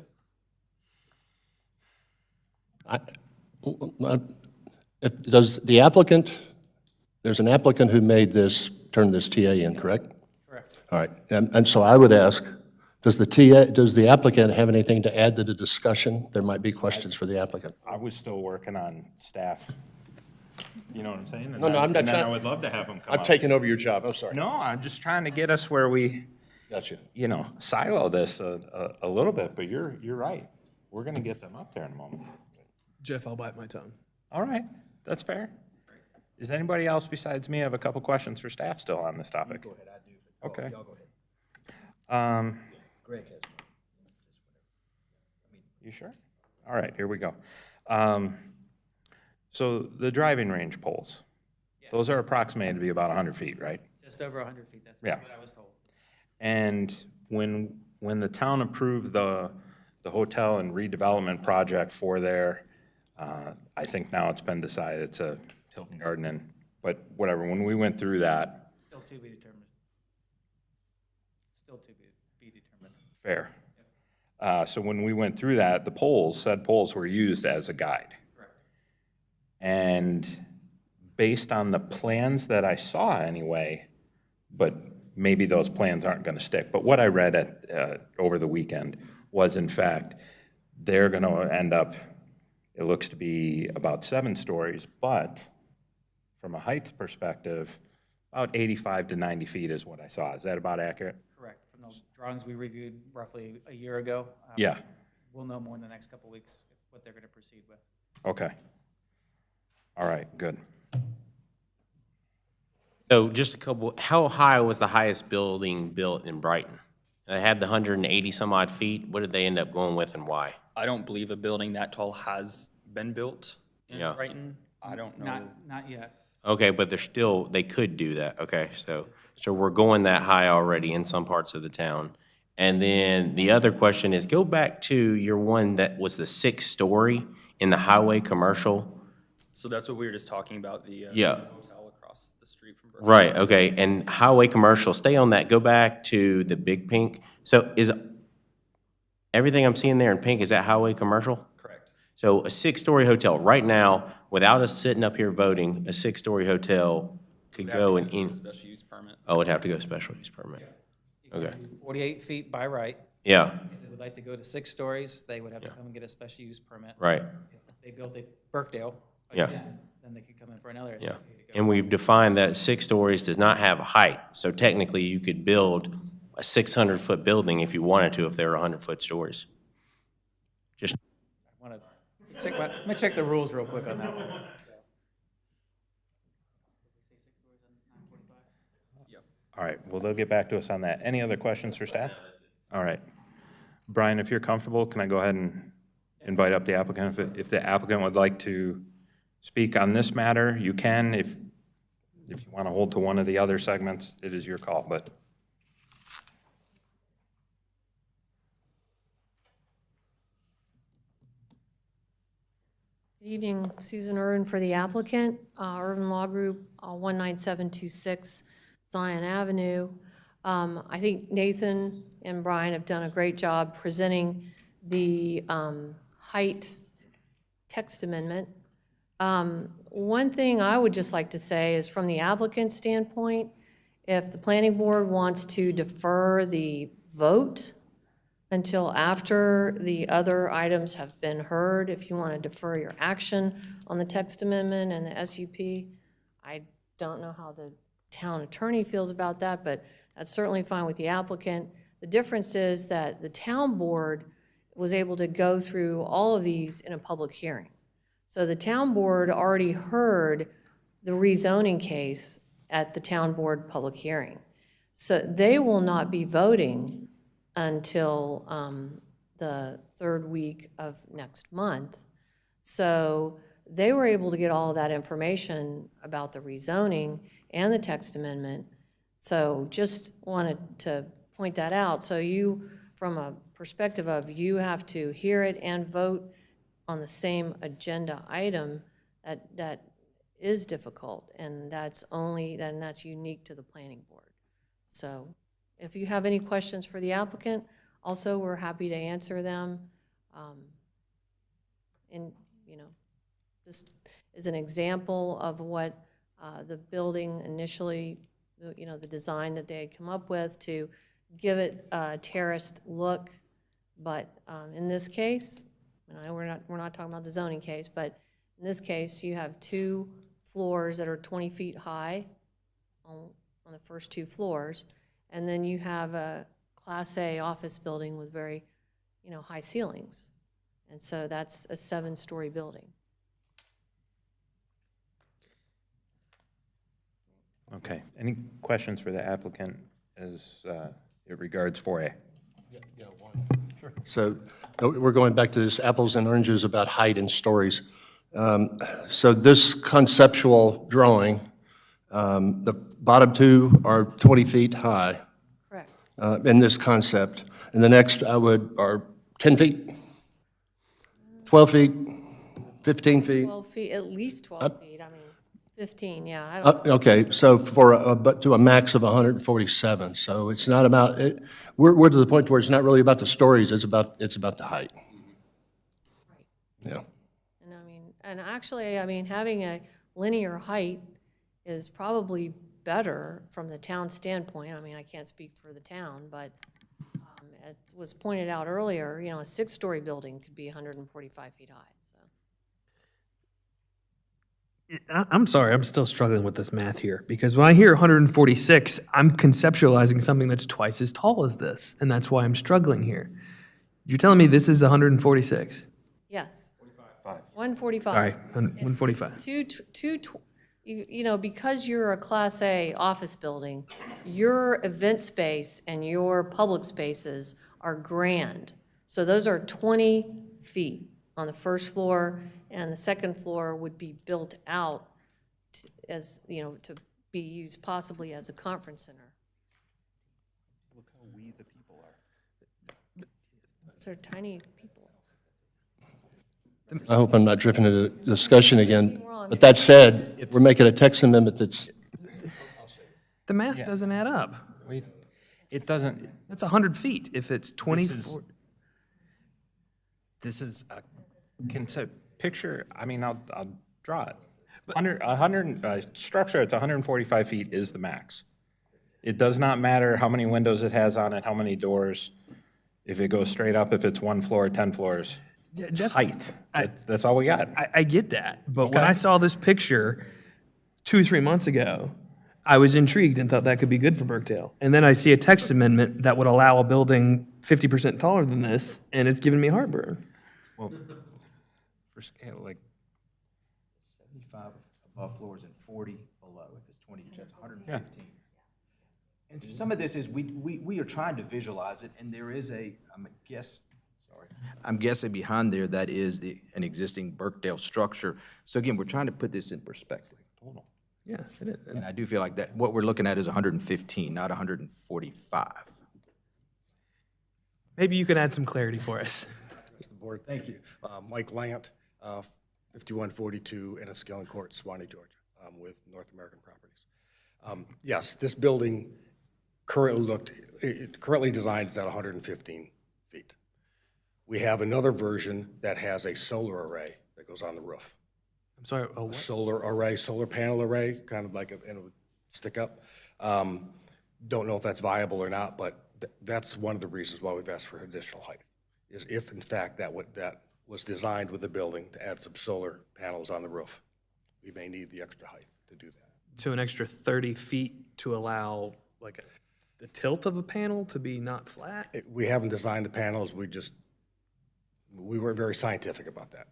Does the applicant, there's an applicant who made this, turned this TA in, correct? Correct. All right, and so I would ask, does the applicant have anything to add to the discussion? There might be questions for the applicant. I was still working on staff. You know what I'm saying? No, I'm not And then trying. I would love to have them come I'm up. taking over your job, I'm sorry. No, I'm just trying to get us where we, Gotcha. silo this a little bit, but you're right. We're gonna get them up there in a moment. Jeff, I'll bite my tongue. All right, that's fair. Does anybody else besides me have a couple questions for staff still on this topic? Go ahead, I do. Okay. Y'all go ahead. Greg has one. You sure? All right, here we go. So the driving range poles, those are approximated to be about 100 feet, right? Just over 100 feet, that's Yeah. what I was told. And when the town approved the hotel and redevelopment project for there, I think now it's been decided it's a Hilton Garden Inn, but whatever, when we went through that, Still to be determined. Still to be determined. fair. So when we went through that, said poles were used as a guide. Correct. And based on the plans that I saw anyway, but maybe those plans aren't gonna stick, but what I read over the weekend was in fact, they're gonna end up, it looks to be about 7 stories, but from a height perspective, about 85 to 90 feet is what I saw. Is that about accurate? Correct. From those drawings we reviewed roughly a year ago. Yeah. We'll know more in the next couple of weeks what they're going to proceed with. Okay. All right, good. So just a couple, how high was the highest building built in Brighton? They had the 180 some odd feet. What did they end up going with and why? I don't believe a building that tall has been built in Yeah. Brighton. I don't know. Not yet. Okay, but they could do that. Okay, so we're going that high already in some parts of the town. And then the other question is, go back to your one that was the 6-story in the highway commercial. So that's what we were just talking about, the Yeah. hotel across the street from Berkeley. Right, okay, and highway commercial, stay on that, go back to the big pink. So is everything I'm seeing there in pink, is that highway commercial? Correct. So a 6-story hotel, right now, without us sitting up here voting, a 6-story hotel could go in. Special use permit. Oh, it'd have to go special use permit. Okay, 48 feet by right. yeah, If they would like to go to 6 stories, they would have to come and get a special use permit. right, If they built at Birkdale, Yeah. again, then they could come in for another. yeah. SUP to go. And we've defined that 6 stories does not have a height. So technically, you could build a 600-foot building if you wanted to, if they were 100-foot stories. Just, Let me check the rules real quick on that one. All right, well, they'll get back to us on that. Any other questions for staff? All right. Brian, if you're comfortable, can I go ahead and invite up the applicant? If the applicant would like to speak on this matter, you can. If you want to hold to one of the other segments, it is your call, but. Good evening, Susan Irvin for the applicant, Irvin Law Group, 19726 Zion Avenue. I think Nathan and Brian have done a great job presenting the height text amendment. One thing I would just like to say is from the applicant's standpoint, if the planning board wants to defer the vote until after the other items have been heard, if you want to defer your action on the text amendment and the SUP, I don't know how the town attorney feels about that, but that's certainly fine with the applicant. The difference is that the town board was able to go through all of these in a public hearing. So the town board already heard the rezoning case at the town board public hearing. So they will not be voting until the third week of next month. So they were able to get all of that information about the rezoning and the text amendment. So just wanted to point that out. So you, from a perspective of you have to hear it and vote on the same agenda item, that is difficult, and that's unique to the planning board. So if you have any questions for the applicant, also, we're happy to answer them. And, this is an example of what the building initially, the design that they had come up with to give it a terraced look. But in this case, we're not talking about the zoning case, but in this case, you have 2 floors that are 20 feet high on the first 2 floors, and then you have a Class A office building with very, high ceilings. And so that's a 7-story building. Okay, any questions for the applicant as it regards 4A? Yeah, one. Sure. So we're going back to this apples and oranges about height and stories. So this conceptual drawing, the bottom 2 are 20 feet high. Correct. In this concept. And the next are 10 feet, 12 feet, 15 feet. 12 feet, at least 12 feet, 15, yeah, I don't. Okay, so but to a max of 147. So it's not about, we're to the point where it's not really about the stories, it's about the height. Yeah. And actually, having a linear height is probably better from the town standpoint. I can't speak for the town, but it was pointed out earlier, a 6-story building could be 145 feet high, so. I'm sorry, I'm still struggling with this math here, because when I hear 146, I'm conceptualizing something that's twice as tall as this, and that's why I'm struggling here. You're telling me this is 146? Yes. 145. Sorry, 145. It's because you're a Class A office building, your event space and your public spaces are grand. So those are 20 feet on the first floor, and the second floor would be built out as, to be used possibly as a conference center. Look how wee the people are. Those are tiny people. I hope I'm not drifting into discussion again. But that said, we're making a text amendment that's. The math doesn't add up. It doesn't. That's 100 feet if it's 24. This is a concept picture. I'll draw it. 100 structure. It's 145 feet is the max. It does not matter how many windows it has on it, how many doors. If it goes straight up, if it's 1 floor, 10 floors. Jeff, height. That's all we got. I get that, but when I saw this picture 2 or 3 months ago, I was intrigued and thought that could be good for Burkdale. And then I see a text amendment that would allow a building 50% taller than this, and it's giving me heartburn. Well, for scale, like 75 above floors and 40 below. If it's 20, that's 115. And so some of this is, we are trying to visualize it, and there is I'm guessing behind there that is an existing Burkdale structure. So again, we're trying to put this in perspective. Yeah, it is. And I do feel like that what we're looking at is 115, not 145. Maybe you can add some clarity for us. Mr. Board, thank you. Mike Lant, 5142 Enniskillen Court, Suwanee, Georgia, with North American Properties. Yes, this building currently designed is at 115 feet. We have another version that has a solar array that goes on the roof. I'm sorry, a what? Solar array, solar panel array, kind of like and it would stick up. Don't know if that's viable or not, but that's one of the reasons why we've asked for additional height, is if in fact that was designed with the building to add some solar panels on the roof. We may need the extra height to do that. So an extra 30 feet to allow like the tilt of a panel to be not flat? We haven't designed the panels, we were very scientific about that.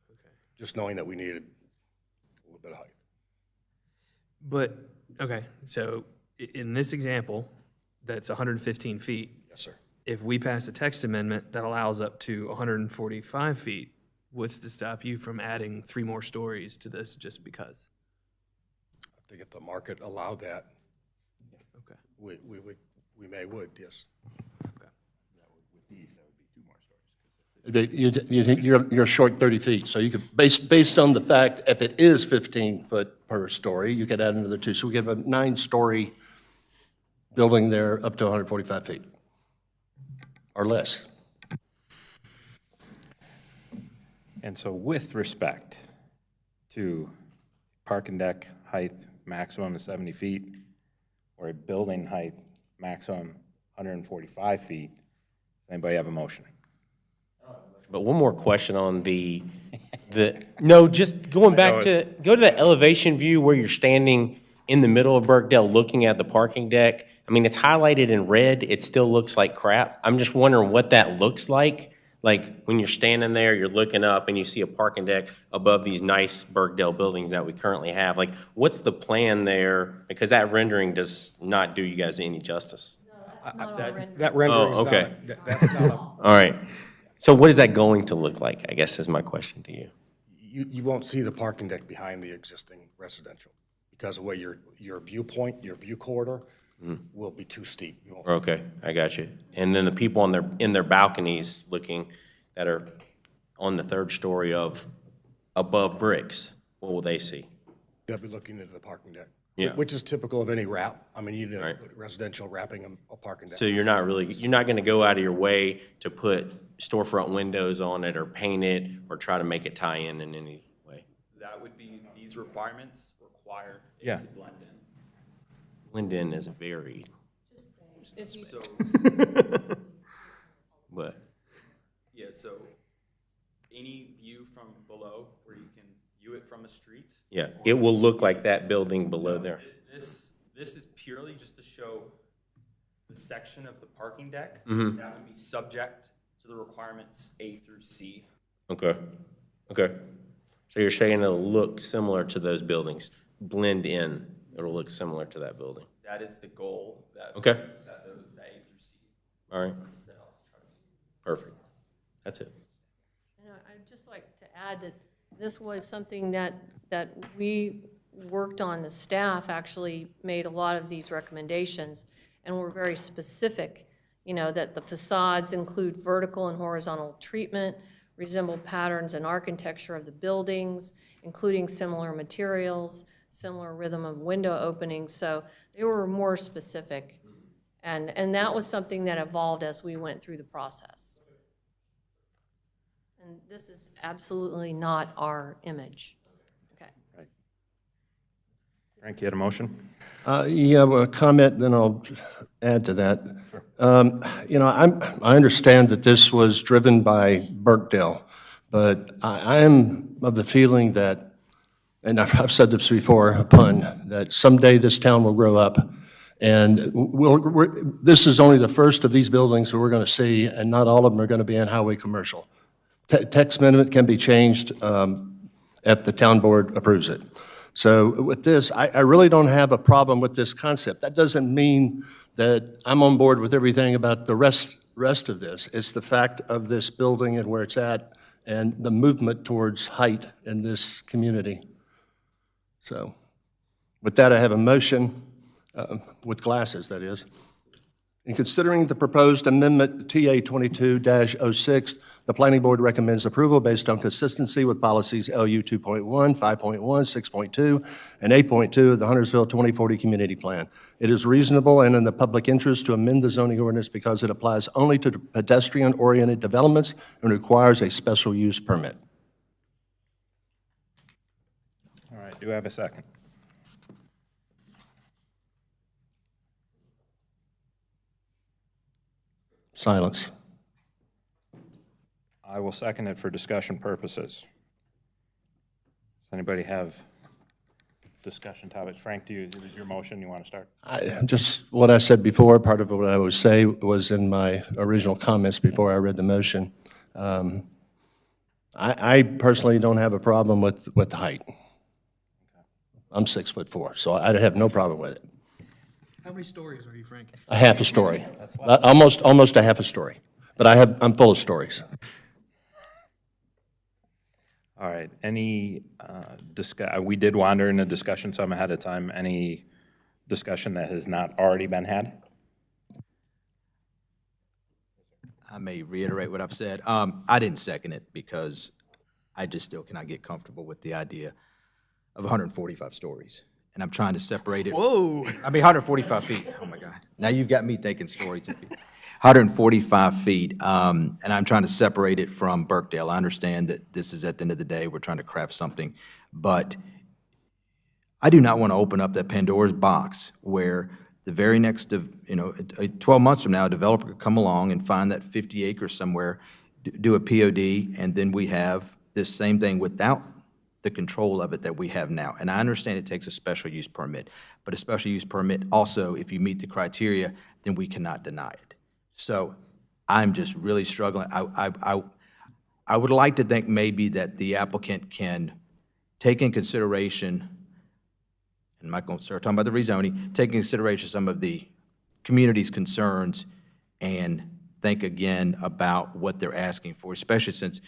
Okay. Just knowing that we needed a little bit of height. But, okay, so in this example, that's 115 feet. Yes, sir. If we pass a text amendment that allows up to 145 feet, what's to stop you from adding 3 more stories to this just because? I think if the market allowed that, Okay. we would, yes. You're short 30 feet, so you could, based on the fact, if it is 15 foot per story, you could add another 2. So we could have a 9-story building there up to 145 feet or less. And so with respect to parking deck height maximum of 70 feet, or a building height maximum 145 feet, does anybody have a motion? But one more question on no, just going back go to the elevation view where you're standing in the middle of Burkdale looking at the parking deck. I mean, it's highlighted in red. It still looks like crap. I'm just wondering what that looks like. Like when you're standing there, you're looking up and you see a parking deck above these nice Burkdale buildings that we currently have. Like, what's the plan there? Because that rendering does not do you guys any justice. That rendering is okay. that's not All right. So what is that going to look like, I guess is my question to you. you won't see the parking deck behind the existing residential because of where your viewpoint, your view corridor will be too steep. You won't- Okay, I got you. And then the people in their balconies looking that are on the 3rd story of above bricks, what will they see? They'll be looking into the parking deck. Yeah. Which is typical of any wrap. I mean, you know, Right. residential wrapping a parking deck. So you're not going to go out of your way to put storefront windows on it or paint it or try to make it tie in any way? That would be, these requirements require it Yeah. to blend in. Blend in is varied, So, but, yeah, so any view from below where you can view it from a street. yeah, it will look like that building below there. This is purely just to show the section of the parking deck Mhm. that would be subject to the requirements A through C. Okay, okay. So you're saying it'll look similar to those buildings, blend in, it'll look similar to that building. That is the goal that. Okay. That the A through C. All right, set out to try to meet. perfect. That's it. And I'd just like to add that this was something that we worked on. The staff actually made a lot of these recommendations, and were very specific, that the facades include vertical and horizontal treatment, resemble patterns and architecture of the buildings, including similar materials, similar rhythm of window openings. So they were more specific. And that was something that evolved as we went through the process. And this is absolutely not our image. Okay. Frank, you had a motion? Yeah, well, a comment, then I'll add to that. I understand that this was driven by Burkdale, but I am of the feeling that, and I've said this before, a pun, that someday this town will grow up, and this is only the first of these buildings that we're going to see, and not all of them are going to be in highway commercial. Text amendment can be changed if the town board approves it. So with this, I really don't have a problem with this concept. That doesn't mean that I'm on board with everything about the rest of this. It's the fact of this building and where it's at and the movement towards height in this community. So with that, I have a motion, with glasses, that is. In considering the proposed amendment TA 22-06, the Planning Board recommends approval based on consistency with policies LU 2.1, 5.1, 6.2, and 8.2 of the Huntersville 2040 Community Plan. It is reasonable and in the public interest to amend the zoning ordinance because it applies only to pedestrian-oriented developments and requires a special use permit. All right, do I have a second? Silence. I will second it for discussion purposes. Does anybody have discussion topics? Frank, it was your motion, you want to start? Just what I said before, part of what I would say was in my original comments before I read the motion. I personally don't have a problem with the height. I'm 6'4", so I have no problem with it. How many stories are you, Frank? A half a story, almost a half a story, but I'm full of stories. All right, any we did wander into discussion some ahead of time. Any discussion that has not already been had? I may reiterate what I've said. I didn't second it because I just still cannot get comfortable with the idea of 145 stories. And I'm trying to separate it. Whoa. I mean, 145 feet. Oh, my God. Now you've got me thinking stories. 145 feet, and I'm trying to separate it from Birkdale. I understand that this is, at the end of the day, we're trying to craft something, but I do not want to open up that Pandora's box where the very next, 12 months from now, a developer could come along and find that 50 acres somewhere, do a POD, and then we have this same thing without the control of it that we have now. And I understand it takes a special use permit, but a special use permit also, if you meet the criteria, then we cannot deny it. So I'm just really struggling. I would like to think maybe that the applicant can take in consideration, and I'm not going to start talking about the rezoning, take in consideration some of the community's concerns and think again about what they're asking for, especially since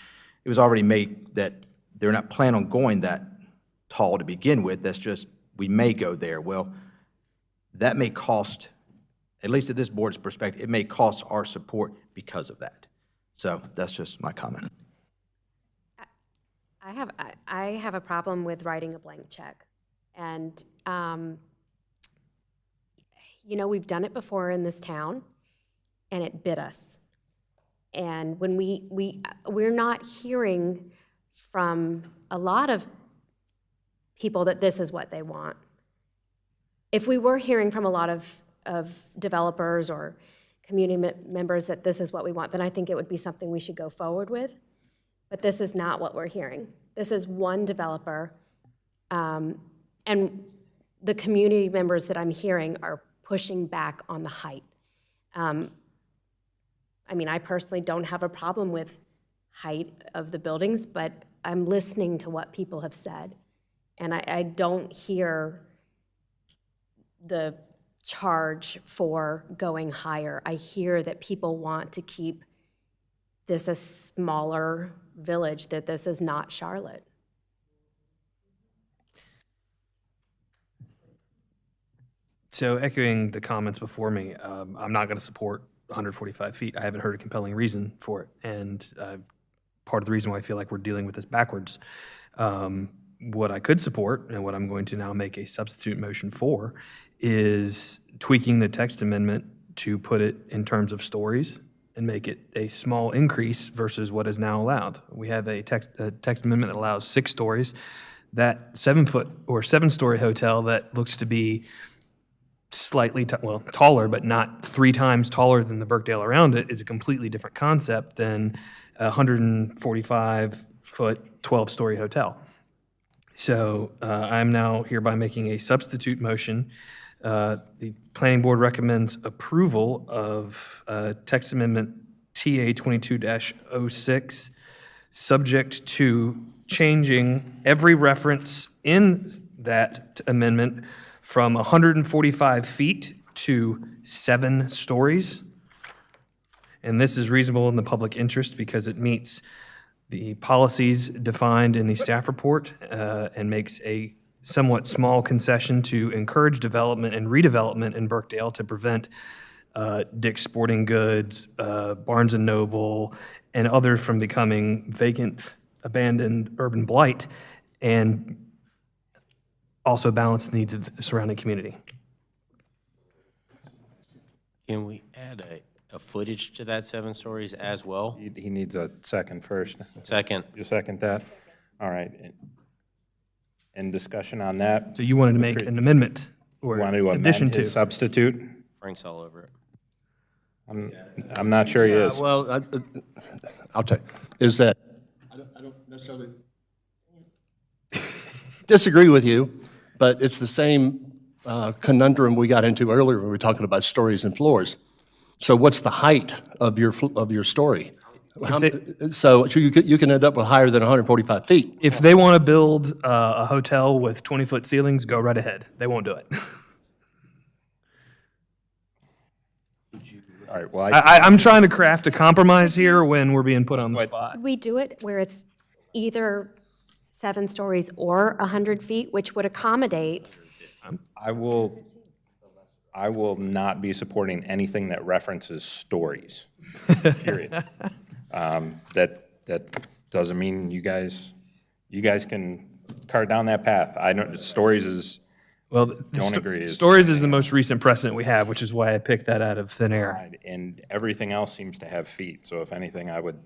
it was already made that they're not planning on going that tall to begin with. That's just, we may go there. Well, that may cost, at least at this board's perspective, it may cost our support because of that. So that's just my comment. I have a problem with writing a blank check. And, we've done it before in this town, and it bit us. And when we're not hearing from a lot of people that this is what they want. If we were hearing from a lot of developers or community members that this is what we want, then I think it would be something we should go forward with. But this is not what we're hearing. This is one developer, and the community members that I'm hearing are pushing back on the height. I personally don't have a problem with height of the buildings, but I'm listening to what people have said, and I don't hear the charge for going higher. I hear that people want to keep this a smaller village, that this is not Charlotte. So echoing the comments before me, I'm not going to support 145 feet. I haven't heard a compelling reason for it, and part of the reason why I feel like we're dealing with this backwards. What I could support, and what I'm going to now make a substitute motion for, is tweaking the text amendment to put it in terms of stories and make it a small increase versus what is now allowed. We have a text amendment that allows 6 stories. That 7-foot or 7-story hotel that looks to be slightly taller, but not 3 times taller than the Birkdale around it, is a completely different concept than a 145-foot, 12-story hotel. So I'm now hereby making a substitute motion. The Planning Board recommends approval of text amendment TA 22-06, subject to changing every reference in that amendment from 145 feet to 7 stories. And this is reasonable in the public interest because it meets the policies defined in the staff report and makes a somewhat small concession to encourage development and redevelopment in Birkdale to prevent Dick's Sporting Goods, Barnes and Noble, and others from becoming vacant, abandoned urban blight, and also balance the needs of the surrounding community. Can we add a footage to that 7 stories as well? He needs a second first. Second. You second that? All right. In discussion on that? So you wanted to make an amendment or Want to addition amend to? his substitute? Frank's all over it. I'm not sure he is. Well, I'll tell you, is that, I don't necessarily disagree with you, but it's the same conundrum we got into earlier when we were talking about stories and floors. So what's the height of your story? So you can end up with higher than 145 feet. If they want to build a hotel with 20-foot ceilings, go right ahead. They won't do it. All right, well, I'm trying to craft a compromise here when we're being put on the spot. Could we do it where it's either 7 stories or 100 feet, which would accommodate? I will not be supporting anything that references stories, period. That doesn't mean you guys can cart down that path. I know, stories is, Well, don't agree. Stories is the most recent precedent we have, which is why I picked that out of thin air. And everything else seems to have feet, so if anything, I would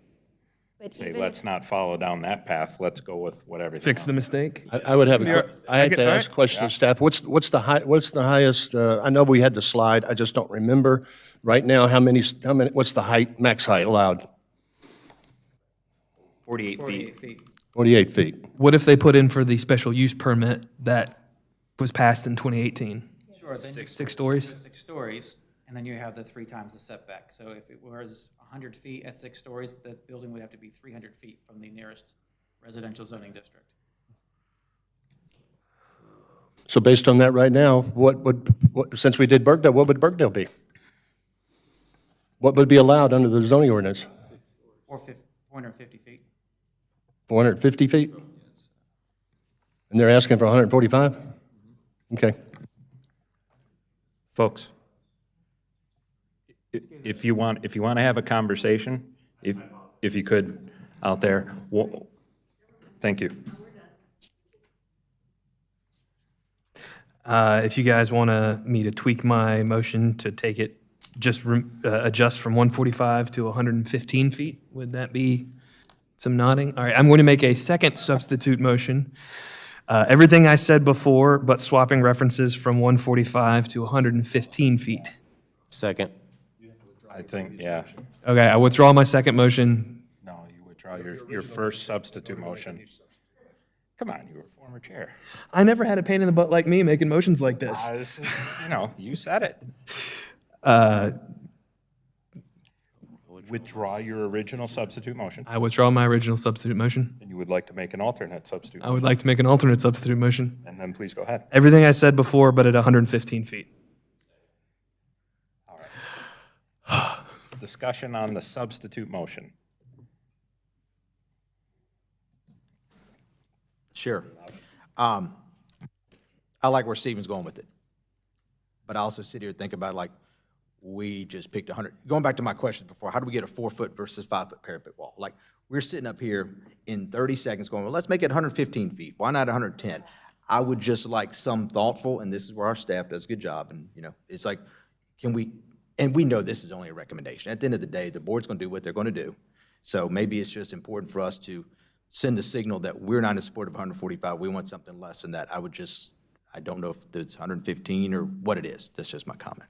But say, even let's not follow down that path, let's go with what everything Fix else. the mistake? I would have, I had to all ask a right. question of staff, what's the highest, I know we had the slide, I just don't remember. Right now, how many, what's the height, max height allowed? 48 feet. 48 feet. What if they put in for the special use permit that was passed in 2018? Sure, then Six stories? 6 stories, and then you have the 3 times the setback. So if it was 100 feet at 6 stories, the building would have to be 300 feet from the nearest residential zoning district. So based on that right now, since we did Burkdale, what would Burkdale be? What would be allowed under the zoning ordinance? 450 feet. 450 feet? And they're asking for 145? Okay. Folks, if you want to have a conversation, if you could, out there, thank you. If you guys want me to tweak my motion to take it, just adjust from 145 to 115 feet, would that be some nodding? All right, I'm going to make a second substitute motion. Everything I said before, but swapping references from 145 to 115 feet. Second. I think, yeah. Okay, I withdraw my second motion. No, you withdraw your first substitute motion. Come on, you were former chair. I never had a pain in the butt like me making motions like this. You said it. Withdraw your original substitute motion, I withdraw my original substitute motion. and you would like to make an alternate substitute. I would like to make an alternate substitute motion. And then please go ahead. Everything I said before, but at 115 feet. Discussion on the substitute motion. Sure. I like where Stephen's going with it. But I also sit here and think about, like, we just picked 100. Going back to my question before, how do we get a 4-foot versus 5-foot parapet wall? Like, we're sitting up here in 30 seconds going, well, let's make it 115 feet. Why not 110? I would just like some thoughtful, and this is where our staff does a good job, and, it's like, can we, and we know this is only a recommendation. At the end of the day, the board's going to do what they're going to do. So maybe it's just important for us to send the signal that we're not in support of 145. We want something less than that. I don't know if it's 115 or what it is. That's just my comment.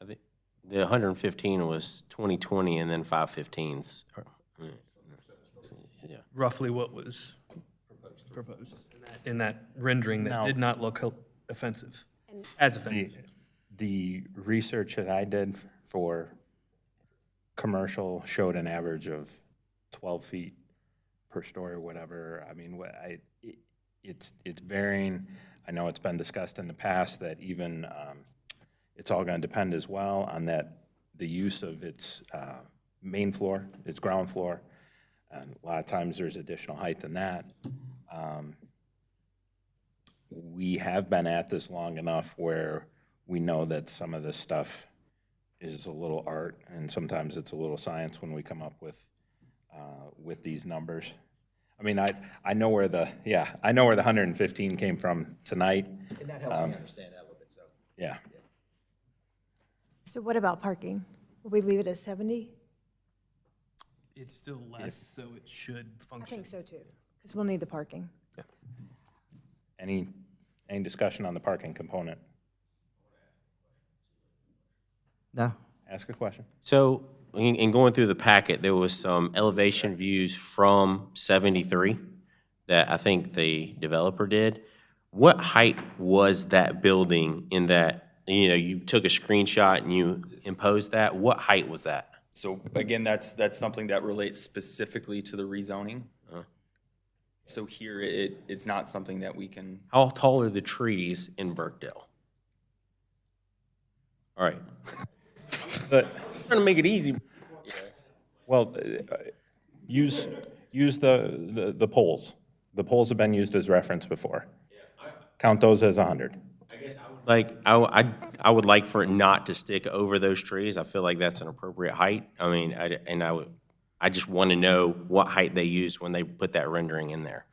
I think the 115 was 2020 and then 515s. Yeah. Roughly what was proposed in that rendering that No. did not look offensive, as offensive. The research that I did for commercial showed an average of 12 feet per story or whatever. I mean, it's varying. I know it's been discussed in the past that even it's all going to depend as well on the use of its main floor, its ground floor. And a lot of times there's additional height than that. We have been at this long enough where we know that some of this stuff is a little art, and sometimes it's a little science when we come up with these numbers. I mean, I know where the 115 came from tonight. And that helps me understand that a little bit, so. Yeah. So what about parking? Will we leave it at 70? It's still less, so it should I function. think so too, because we'll need the parking. Any discussion on the parking component? No. Ask a question. So, in going through the packet, there was some elevation views from 73 that I think the developer did. What height was that building in that, you took a screenshot and you imposed that? What height was that? So again, that's something that relates specifically to the rezoning. So here, it's not something that we can, How tall are the trees in Burkdale? All right. But, Trying to make it easy. well, use the poles. The poles have been used as reference before. Count those as 100. Like, I would like for it not to stick over those trees. I feel like that's an appropriate height. I mean, I just want to know what height they used when they put that rendering in there.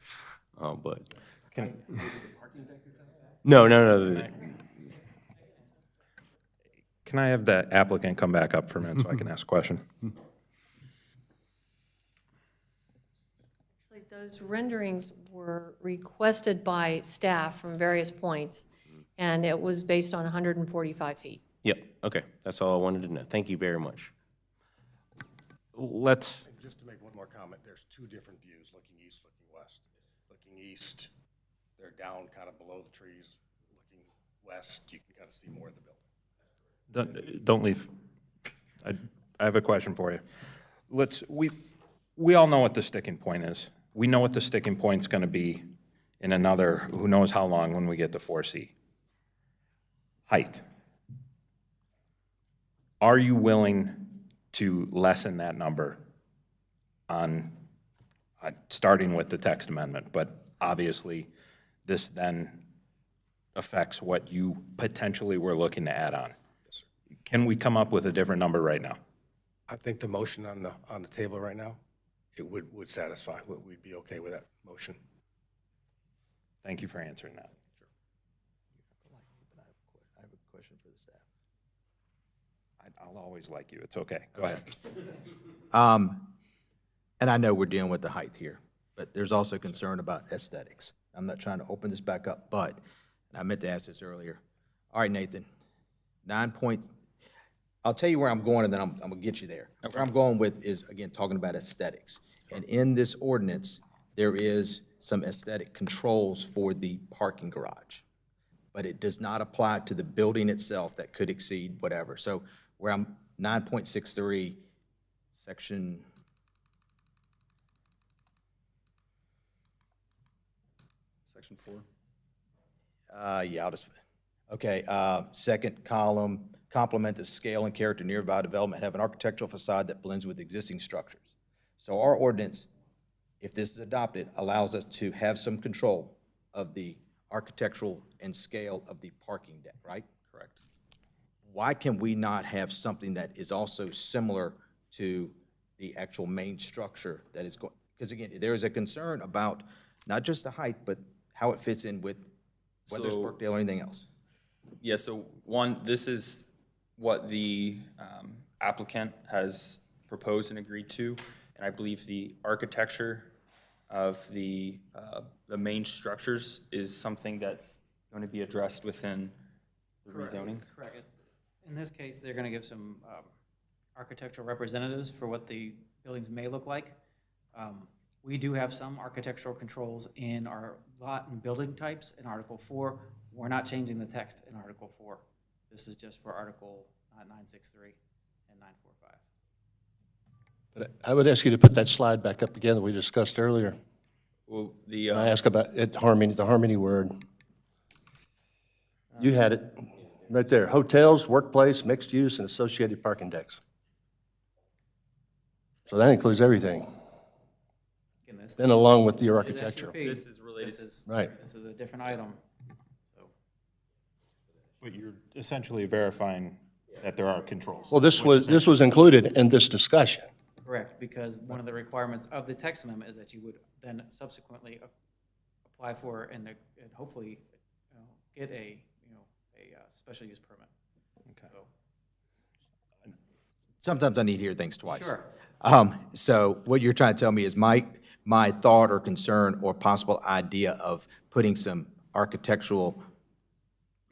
But. No. Can I have the applicant come back up for a minute so I can ask a question? Like, those renderings were requested by staff from various points, and it was based on 145 feet. Yep, okay, that's all I wanted to know. Thank you very much. Let's, Just to make one more comment, there's two different views, looking east, looking west. Looking east, they're down kind of below the trees. Looking west, you can kind of see more of the building. don't leave. I have a question for you. We all know what the sticking point is. We know what the sticking point's going to be in another, who knows how long, when we get to 4C. Height. Are you willing to lessen that number on, starting with the text amendment? But obviously, this then affects what you potentially were looking to add on. Can we come up with a different number right now? I think the motion on the table right now, it would satisfy. We'd be okay with that motion. Thank you for answering that. I have a question for the staff. I'll always like you. It's okay. Go ahead. And I know we're dealing with the height here, but there's also concern about aesthetics. I'm not trying to open this back up, but, and I meant to ask this earlier. All right, Nathan, I'll tell you where I'm going, and then I'm gonna get you there. Where I'm going with is, again, talking about aesthetics. And in this ordinance, there is some aesthetic controls for the parking garage, but it does not apply to the building itself that could exceed whatever. So where I'm 9.63, section, section 4. yeah, I'll just, okay, second column, complement the scale and character of nearby development, have an architectural facade that blends with existing structures. So our ordinance, if this is adopted, allows us to have some control of the architectural and scale of the parking deck, right? Correct. Why can we not have something that is also similar to the actual main structure that is going, because again, there is a concern about not just the height, but how it fits in with whether it's So- Brookdale or anything else. Yeah, so one, this is what the applicant has proposed and agreed to, and I believe the architecture of the main structures is something that's going to be addressed within the rezoning. Correct. In this case, they're going to give some architectural representatives for what the buildings may look like. We do have some architectural controls in our lot and building types in Article 4. We're not changing the text in Article 4. This is just for Article 963 and 945. But I would ask you to put that slide back up again that we discussed earlier. Well, the, And I asked about it, harmony, the harmony word. You had it, right there. Hotels, workplace, mixed use, and associated parking decks. So that includes everything. Again, this- Then along with your this is architecture. SUP. This is related This is- Right. This is a different item. So But you're essentially verifying that there are controls. Well, this was included in this discussion. Correct, because one of the requirements of the text amendment is that you would then subsequently apply for and hopefully, get a special use permit. Okay. Sometimes I need to hear things twice. Sure. So what you're trying to tell me is my thought or concern or possible idea of putting some architectural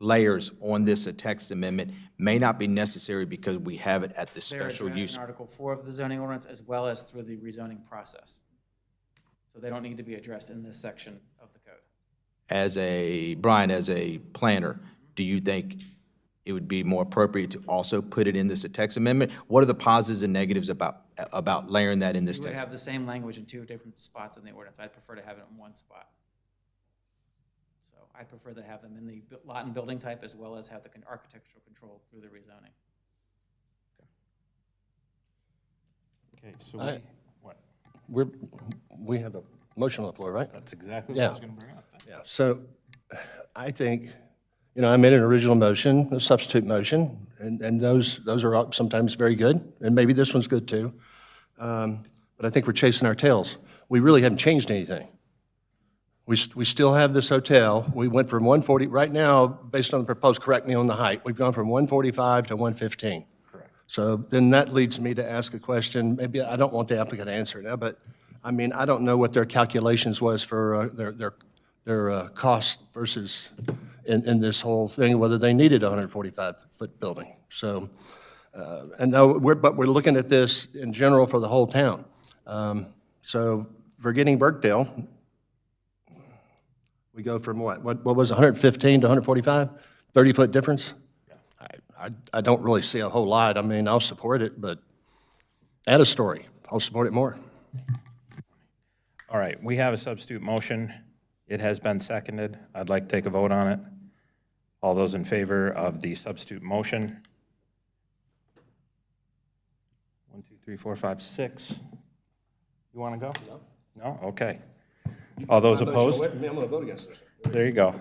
layers on this text amendment may not be necessary because we have it at the They're special addressed use. in Article 4 of the zoning ordinance as well as through the rezoning process. So they don't need to be addressed in this section of the code. Brian, as a planner, do you think it would be more appropriate to also put it in this text amendment? What are the positives and negatives about layering that in this You would text? have the same language in 2 different spots in the ordinance. I'd prefer to have it in one spot. So I'd prefer to have them in the lot and building type as well as have the architectural control through the rezoning. Okay, so what? We have a motion on the floor, right? That's exactly what I Yeah. was going to bring up. Yeah, so I think, I made an original motion, a substitute motion, and those are sometimes very good, and maybe this one's good too. But I think we're chasing our tails. We really haven't changed anything. We still have this hotel. We went from 140, right now, based on the proposed, correct me on the height, we've gone from 145 to 115. Correct. So then that leads me to ask a question, maybe I don't want the applicant to answer now, but, I mean, I don't know what their calculations was for their cost versus in this whole thing, whether they needed a 145-foot building. So, and now but we're looking at this in general for the whole town. So forgetting Burkdale, we go from what was it, 115 to 145? 30-foot difference? I don't really see a whole lot. I mean, I'll support it, but add a story. I'll support it more. All right, we have a substitute motion. It has been seconded. I'd like to take a vote on it. All those in favor of the substitute motion? 1, 2, 3, 4, 5, 6. You want to go? No. No? Okay. All those opposed? I'm going to vote against it. There you go.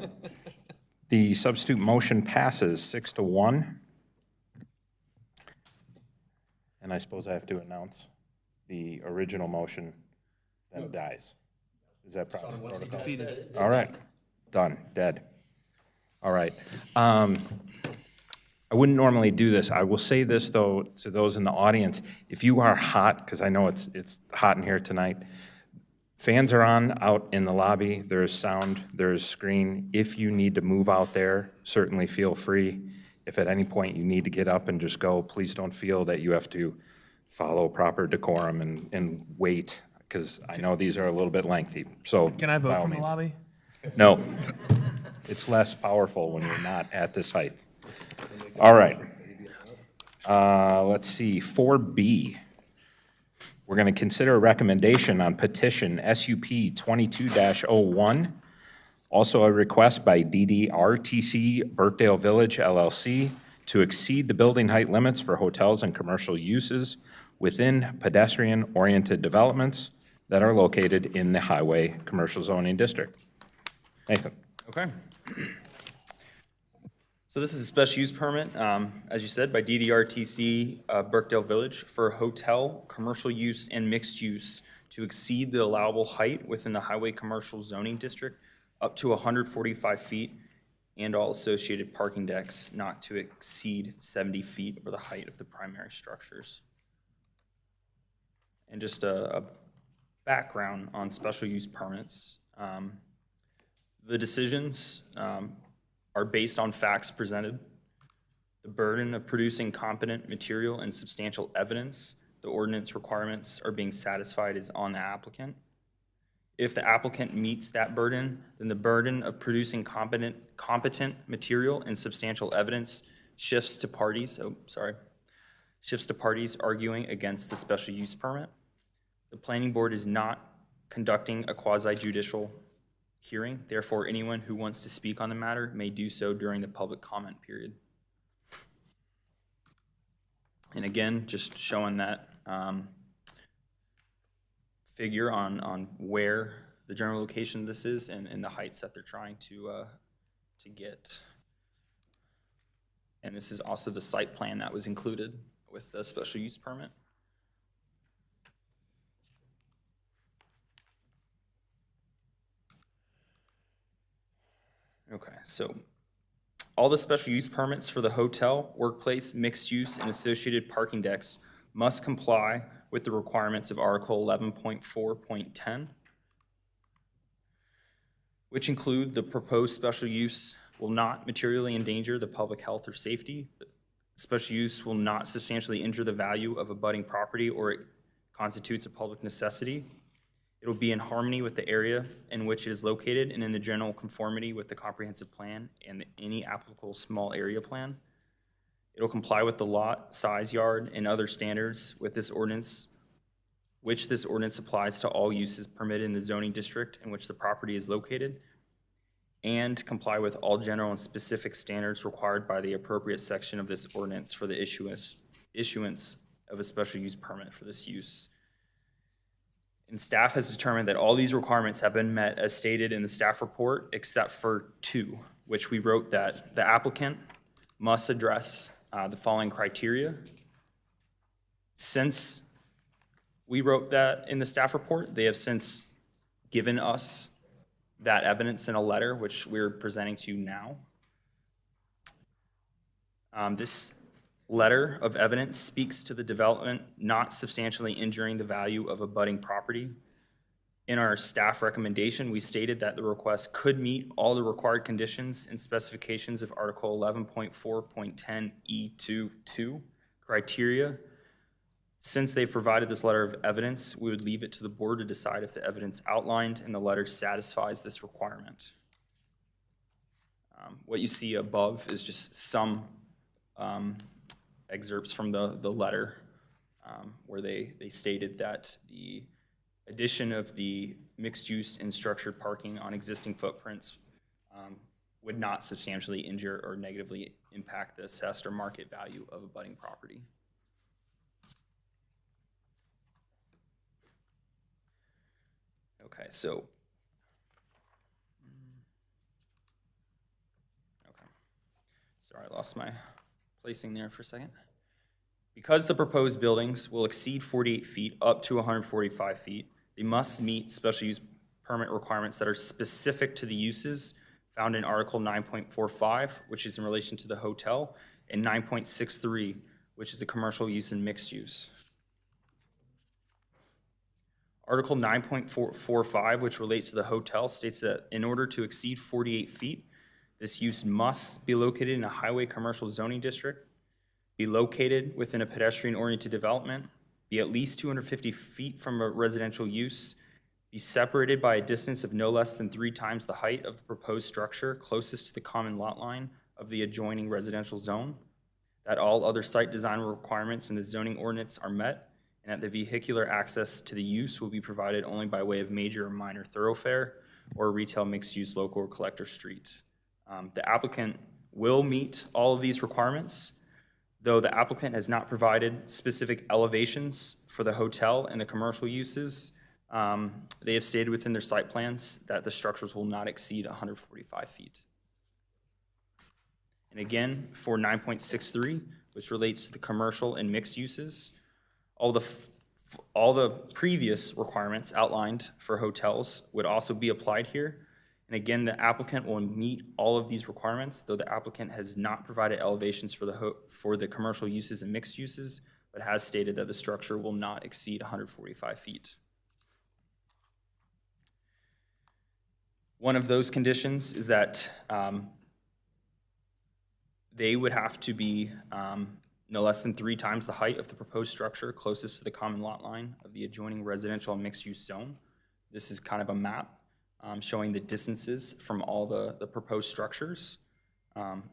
The substitute motion passes 6-1. And I suppose I have to announce the original motion then dies. Is that proper protocol? All right, done, dead. All right. I wouldn't normally do this. I will say this, though, to those in the audience. If you are hot, because I know it's hot in here tonight, fans are on out in the lobby. There's sound, there's screen. If you need to move out there, certainly feel free. If at any point you need to get up and just go, please don't feel that you have to follow proper decorum and wait, because I know these are a little bit lengthy. So Can I by vote all from the means. lobby? No. It's less powerful when you're not at this height. All right. Let's see, 4B. We're going to consider a recommendation on petition SUP 22-01. Also a request by DDRTC Burkdale Village LLC to exceed the building height limits for hotels and commercial uses within pedestrian-oriented developments that are located in the highway commercial zoning district. Nathan. Okay. So this is a special use permit, as you said, by DDRTC Burkdale Village for hotel, commercial use, and mixed use to exceed the allowable height within the highway commercial zoning district up to 145 feet and all associated parking decks not to exceed 70 feet over the height of the primary structures. And just a background on special use permits. The decisions are based on facts presented. The burden of producing competent material and substantial evidence the ordinance requirements are being satisfied is on the applicant. If the applicant meets that burden, then the burden of producing competent material and substantial evidence shifts to parties arguing against the special use permit. The planning board is not conducting a quasi-judicial hearing. Therefore, anyone who wants to speak on the matter may do so during the public comment period. And again, just showing that figure on where the general location of this is and the heights that they're trying to get. And this is also the site plan that was included with the special use permit. Okay, so all the special use permits for the hotel, workplace, mixed use, and associated parking decks must comply with the requirements of Article 11.4.10, which include the proposed special use will not materially endanger the public health or safety. Special use will not substantially injure the value of abutting property or it constitutes a public necessity. It will be in harmony with the area in which it is located and in the general conformity with the comprehensive plan and any applicable small area plan. It will comply with the lot, size, yard, and other standards with this ordinance, which this ordinance applies to all uses permitted in the zoning district in which the property is located, and comply with all general and specific standards required by the appropriate section of this ordinance for the issuance of a special use permit for this use. And staff has determined that all these requirements have been met as stated in the staff report, except for two, which we wrote that the applicant must address the following criteria. Since we wrote that in the staff report, they have since given us that evidence in a letter, which we're presenting to you now. This letter of evidence speaks to the development not substantially injuring the value of abutting property. In our staff recommendation, we stated that the request could meet all the required conditions and specifications of Article 11.4.10E22 criteria. Since they've provided this letter of evidence, we would leave it to the board to decide if the evidence outlined in the letter satisfies this requirement. What you see above is just some excerpts from the letter where they stated that the addition of the mixed-use and structured parking on existing footprints would not substantially injure or negatively impact the assessed or market value of abutting property. Okay, so, sorry, I lost my placing there for a second. Because the proposed buildings will exceed 48 feet up to 145 feet, they must meet special use permit requirements that are specific to the uses found in Article 9.45, which is in relation to the hotel, and 9.63, which is the commercial use and mixed use. Article 9.45, which relates to the hotel, states that in order to exceed 48 feet, this use must be located in a highway commercial zoning district, be located within a pedestrian-oriented development, be at least 250 feet from a residential use, be separated by a distance of no less than 3 times the height of the proposed structure closest to the common lot line of the adjoining residential zone, that all other site design requirements in the zoning ordinance are met, and that the vehicular access to the use will be provided only by way of major or minor thoroughfare or retail mixed-use local or collector street. The applicant will meet all of these requirements, though the applicant has not provided specific elevations for the hotel and the commercial uses. They have stated within their site plans that the structures will not exceed 145 feet. And again, for 9.63, which relates to the commercial and mixed uses, all the previous requirements outlined for hotels would also be applied here. And again, the applicant will meet all of these requirements, though the applicant has not provided elevations for the commercial uses and mixed uses, but has stated that the structure will not exceed 145 feet. One of those conditions is that they would have to be no less than 3 times the height of the proposed structure closest to the common lot line of the adjoining residential and mixed-use zone. This is kind of a map showing the distances from all the proposed structures.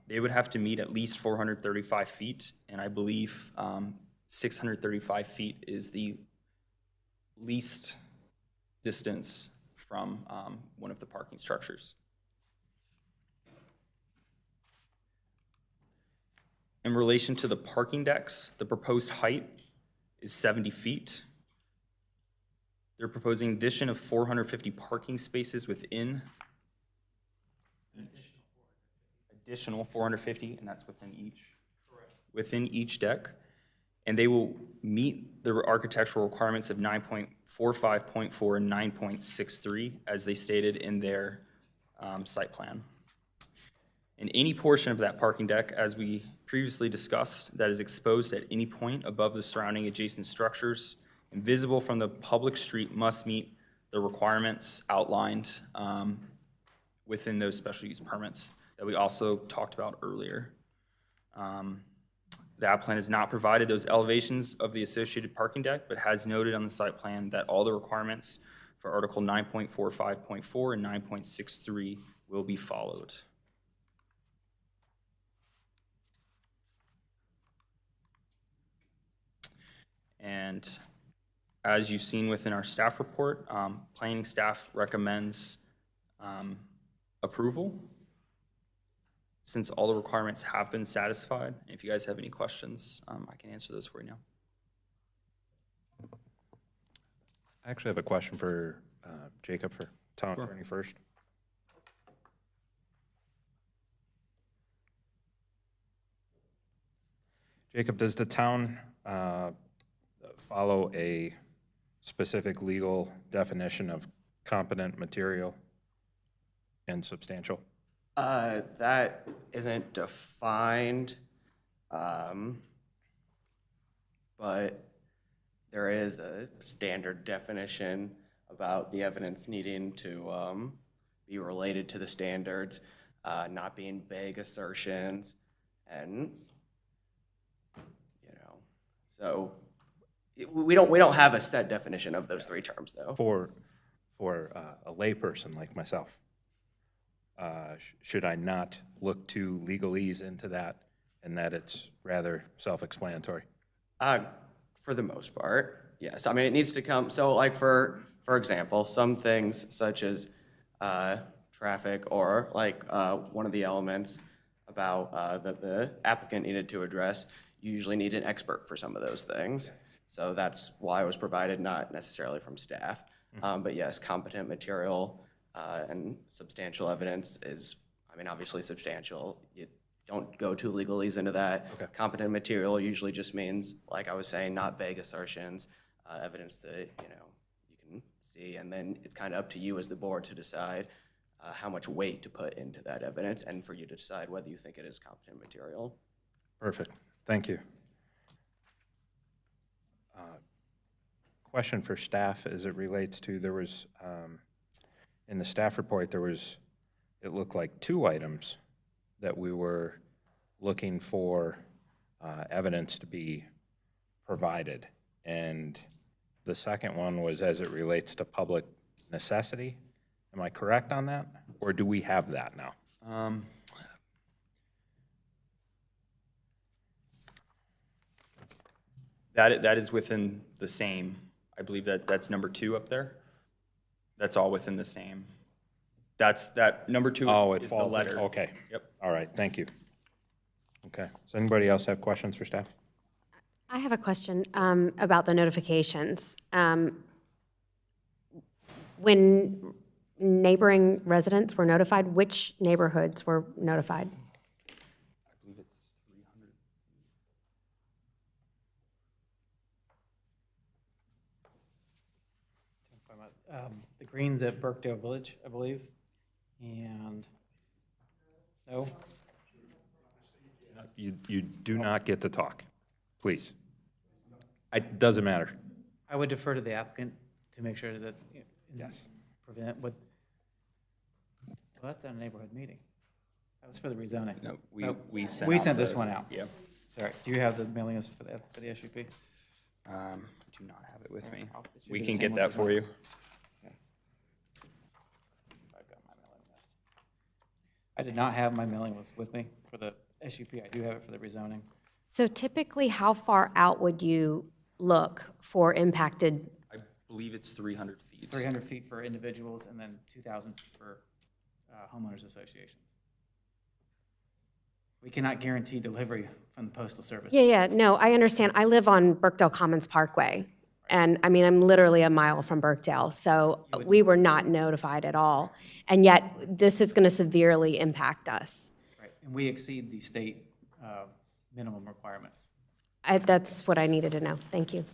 They would have to meet at least 435 feet, and I believe 635 feet is the least distance from one of the parking structures. In relation to the parking decks, the proposed height is 70 feet. They're proposing an addition of 450 parking spaces within. Additional 450, and that's within each. within each deck, and they will meet the architectural requirements of 9.45.4 and 9.63 as they stated in their site plan. And any portion of that parking deck, as we previously discussed, that is exposed at any point above the surrounding adjacent structures and visible from the public street must meet the requirements outlined within those special use permits that we also talked about earlier. The app plan has not provided those elevations of the associated parking deck, but has noted on the site plan that all the requirements for Article 9.45.4 and 9.63 will be followed. And as you've seen within our staff report, planning staff recommends approval since all the requirements have been satisfied. If you guys have any questions, I can answer those for you now. I actually have a question for Jacob, for town attorney first. Jacob, does the town follow a specific legal definition of competent material and substantial? That isn't defined, but there is a standard definition about the evidence needing to be related to the standards, not being vague assertions, and so we don't have a set definition of those three terms, though. For a layperson like myself, should I not look to legalese into that and that it's rather self-explanatory? For the most part, yes. I mean, it needs to come, so like for example, some things such as traffic or like one of the elements about that the applicant needed to address, you usually need an expert for some of those things. So that's why it was provided, not necessarily from staff. But yes, competent material and substantial evidence is, I mean, obviously substantial. You don't go too legalese into that. Okay. Competent material usually just means, like I was saying, not vague assertions, evidence that, you can see, and then it's kind of up to you as the board to decide how much weight to put into that evidence and for you to decide whether you think it is competent material. Perfect. Thank you. Question for staff as it relates to, there was, in the staff report, there was, it looked like 2 items that we were looking for evidence to be provided. And the second one was as it relates to public necessity. Am I correct on that? Or do we have that now? That is within the same, I believe that's number 2 up there. That's all within the same. That number 2 is the letter. Okay. Yep. All right, thank you. Okay. Does anybody else have questions for staff? I have a question about the notifications. When neighboring residents were notified, which neighborhoods were notified? I believe it's 300. The Greens at Burkdale Village, I believe, and, no? You do not get to talk, please. It doesn't matter. I would defer to the applicant to make sure that, Yes. prevent what, well, that's not a neighborhood meeting. That was for the rezoning. No, Nope. we sent We out sent this the- one out. Yeah. Sorry, do you have the mailing list for the SUP? Do not have it with me. It should We be the can same get ones that as for well. you. I've got my mailing list. I did not have my mailing list with me for the SUP. I do have it for the rezoning. So typically, how far out would you look for impacted? I believe it's 300 feet. It's 300 feet for individuals and then 2,000 for homeowners associations. We cannot guarantee delivery from the postal service. Yeah, no, I understand. I live on Burkdale Commons Parkway. And I mean, I'm literally a mile from Burkdale, so we were not notified at all. And yet, this is going to severely impact us. Right, and we exceed the state minimum requirements. That's what I needed to know. Thank you.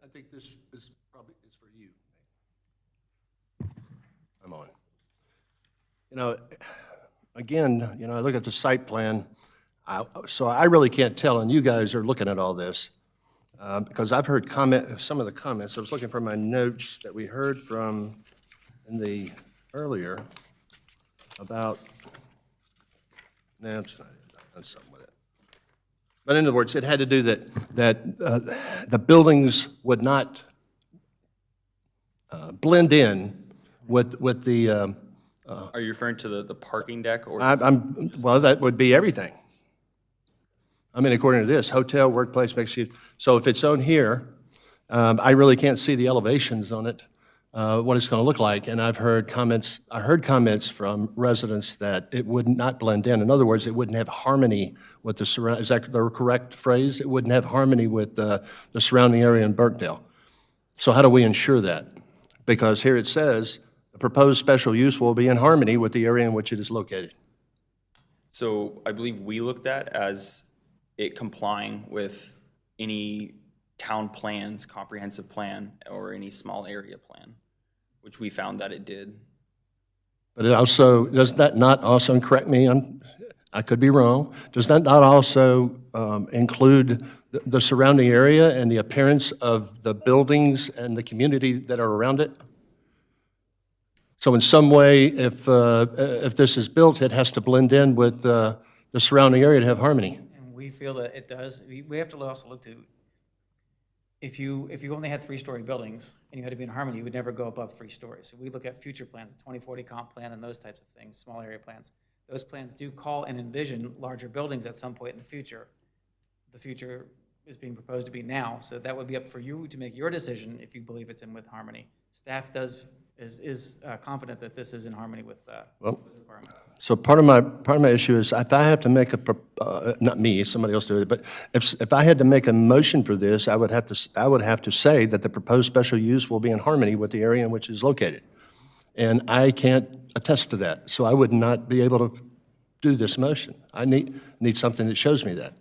I think this is probably is for you. I'm on. You know, again, you know, I look at the site plan, so I really can't tell, and you guys are looking at all this, because I've heard some of the comments. I was looking for my notes that we heard from in the earlier about, no, it's not, I've done something with it. But in other words, it had to do that the buildings would not blend in with the, Are you referring to the parking deck or? well, that would be everything. I mean, according to this, hotel, workplace, mixed use. So if it's on here, I really can't see the elevations on it, what it's going to look like. And I heard comments from residents that it would not blend in. In other words, it wouldn't have harmony with the surround, is that the correct phrase? It wouldn't have harmony with the surrounding area in Burkdale. So how do we ensure that? Because here it says, the proposed special use will be in harmony with the area in which it is located. So I believe we looked at as it complying with any town plans, comprehensive plan, or any small area plan, which we found that it did. But it also, does that not also, and correct me, I could be wrong, does that not also include the surrounding area and the appearance of the buildings and the community that are around it? So in some way, if this is built, it has to blend in with the surrounding area to have harmony. And we feel that it does. We have to also look to, if you only had 3-story buildings and you had to be in harmony, you would never go above 3 stories. So we look at future plans, the 2040 comp plan and those types of things, small area plans. Those plans do call and envision larger buildings at some point in the future. The future is being proposed to be now, so that would be up for you to make your decision if you believe it's in with harmony. Staff is confident that this is in harmony with with requirements. So part of my issue is if I have to make not me, somebody else do it, but if I had to make a motion for this, I would have to say that the proposed special use will be in harmony with the area in which it is located. And I can't attest to that, so I would not be able to do this motion. I need something that shows me that.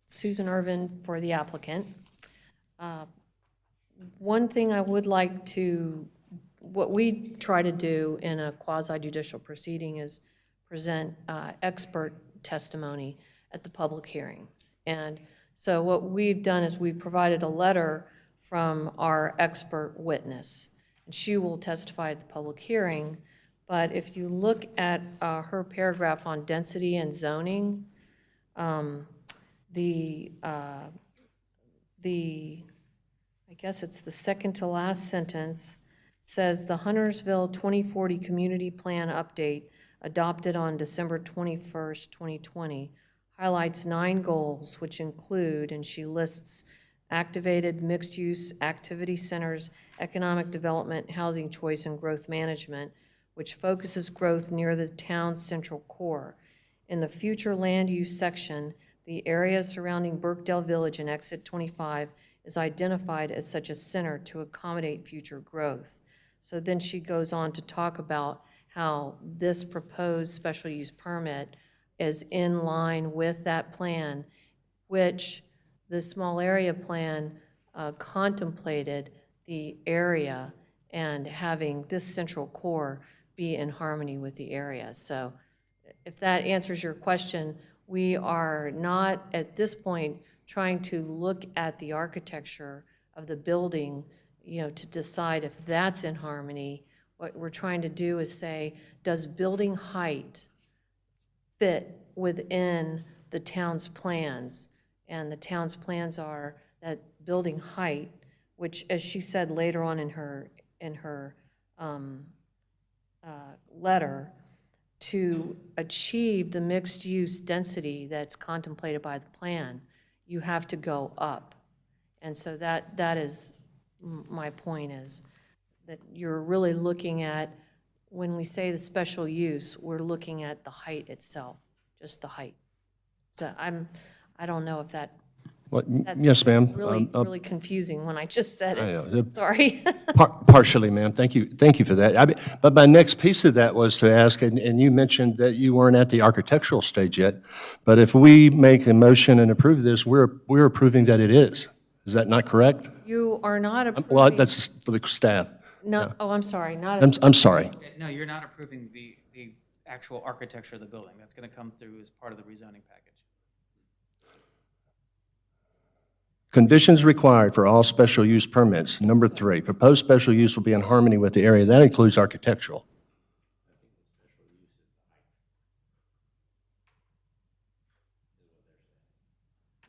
Susan Irvin for the applicant. One thing I would like to, what we try to do in a quasi-judicial proceeding is present expert testimony at the public hearing. And so what we've done is we provided a letter from our expert witness. And she will testify at the public hearing. But if you look at her paragraph on density and zoning, I guess it's the second to last sentence, says the Huntersville 2040 Community Plan Update adopted on December 21st, 2020 highlights 9 goals, which include, and she lists activated mixed-use activity centers, economic development, housing choice, and growth management, which focuses growth near the town's central core. In the future land use section, the area surrounding Burkdale Village and Exit 25 is identified as such a center to accommodate future growth. So then she goes on to talk about how this proposed special use permit is in line with that plan, which the small area plan contemplated the area and having this central core be in harmony with the area. So if that answers your question, we are not at this point trying to look at the architecture of the building, you know, to decide if that's in harmony. What we're trying to do is say, does building height fit within the town's plans? And the town's plans are that building height, which, as she said later on in her letter, to achieve the mixed-use density that's contemplated by the plan, you have to go up. And so that is my point, is that you're really looking at, when we say the special use, we're looking at the height itself, just the height. So I don't know if that That's Yes, ma'am. Really, really confusing when I just said I know. it. Sorry. Partially, ma'am. Thank you for that. But my next piece of that was to ask, and you mentioned that you weren't at the architectural stage yet, but if we make a motion and approve this, we're approving that it is. Is that not correct? You are not Well, approving, that's for the staff. oh, I'm sorry, not, I'm sorry. No, you're not approving the actual architecture of the building. That's going to come through as part of the rezoning package. Conditions required for all special use permits. Number 3, proposed special use will be in harmony with the area. That includes architectural.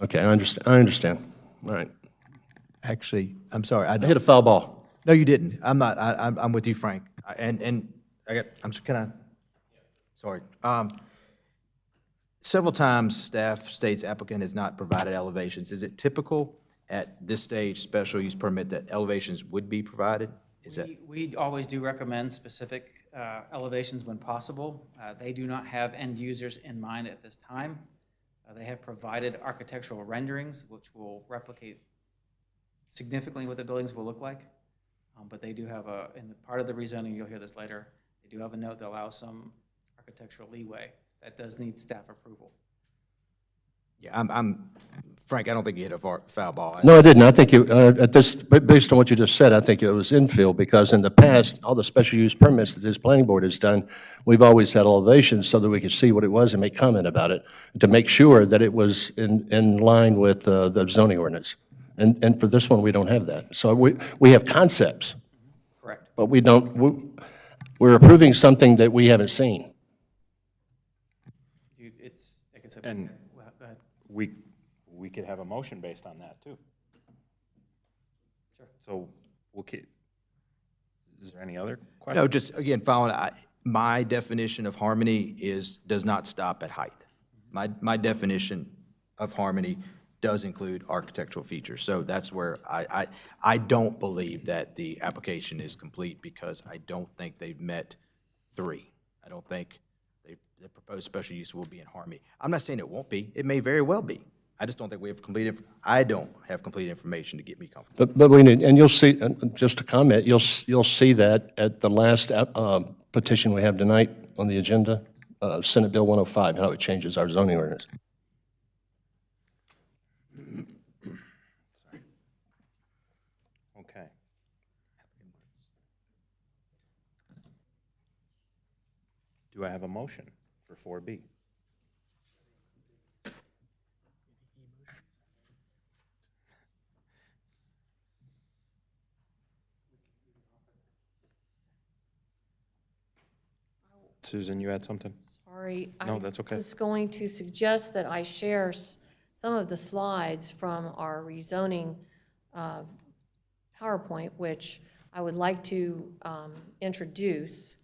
Okay, I understand. All right. Actually, I'm sorry, I hit a foul ball. No, you didn't. I'm not, I'm with you, Frank. And can I? Sorry. Several times, staff states applicant has not provided elevations. Is it typical at this stage, special use permit, that elevations would be provided? Is that? We always do recommend specific elevations when possible. They do not have end users in mind at this time. They have provided architectural renderings, which will replicate significantly what the buildings will look like. But they do have in the part of the rezoning, you'll hear this later, they do have a note that allows some architectural leeway. That does need staff approval. Yeah, Frank, I don't think you hit a foul ball. No, I didn't. I think based on what you just said, I think it was infill, because in the past, all the special use permits that this planning board has done, we've always had elevations so that we could see what it was and make comment about it, to make sure that it was in line with the zoning ordinance. And for this one, we don't have that. So we have concepts. Correct. But we're approving something that we haven't seen. It's, like I said, And go ahead. we could have a motion based on that, too. Sure. So we'll keep, is there any other questions? No, just, again, following, my definition of harmony does not stop at height. My definition of harmony does include architectural features. So that's where I don't believe that the application is complete, because I don't think they've met 3. I don't think the proposed special use will be in harmony. I'm not saying it won't be. It may very well be. I just don't think we have I don't have complete information to get me comfortable. But we need, and you'll see, just a comment, you'll see that at the last petition we have tonight on the agenda, Senate Bill 105, how it changes our zoning ordinance. Okay. Do I have a motion for 4B? Susan, you had something? sorry. No, that's okay. I was going to suggest that I share some of the slides from our rezoning PowerPoint, which I would like to introduce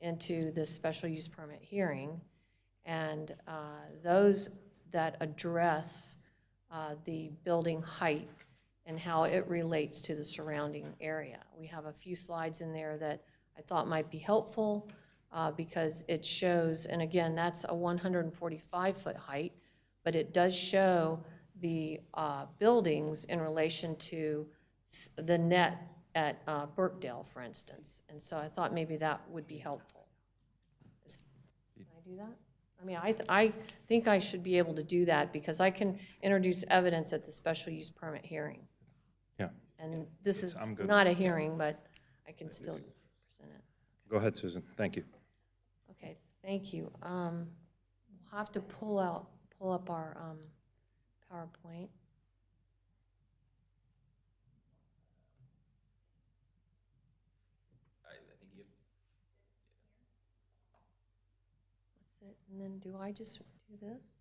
into this special use permit hearing, and those that address the building height and how it relates to the surrounding area. We have a few slides in there that I thought might be helpful because it shows, and again, that's a 145-foot height, but it does show the buildings in relation to the net at Burkdale, for instance. And so I thought maybe that would be helpful. Can I do that? I mean, I think I should be able to do that because I can introduce evidence at the special use permit hearing. Yeah. And this is I'm good. not a hearing, but I can still present it. Go ahead, Susan. Thank you. Okay, thank you. We'll have to pull up our PowerPoint. That's it. And then do I just do this?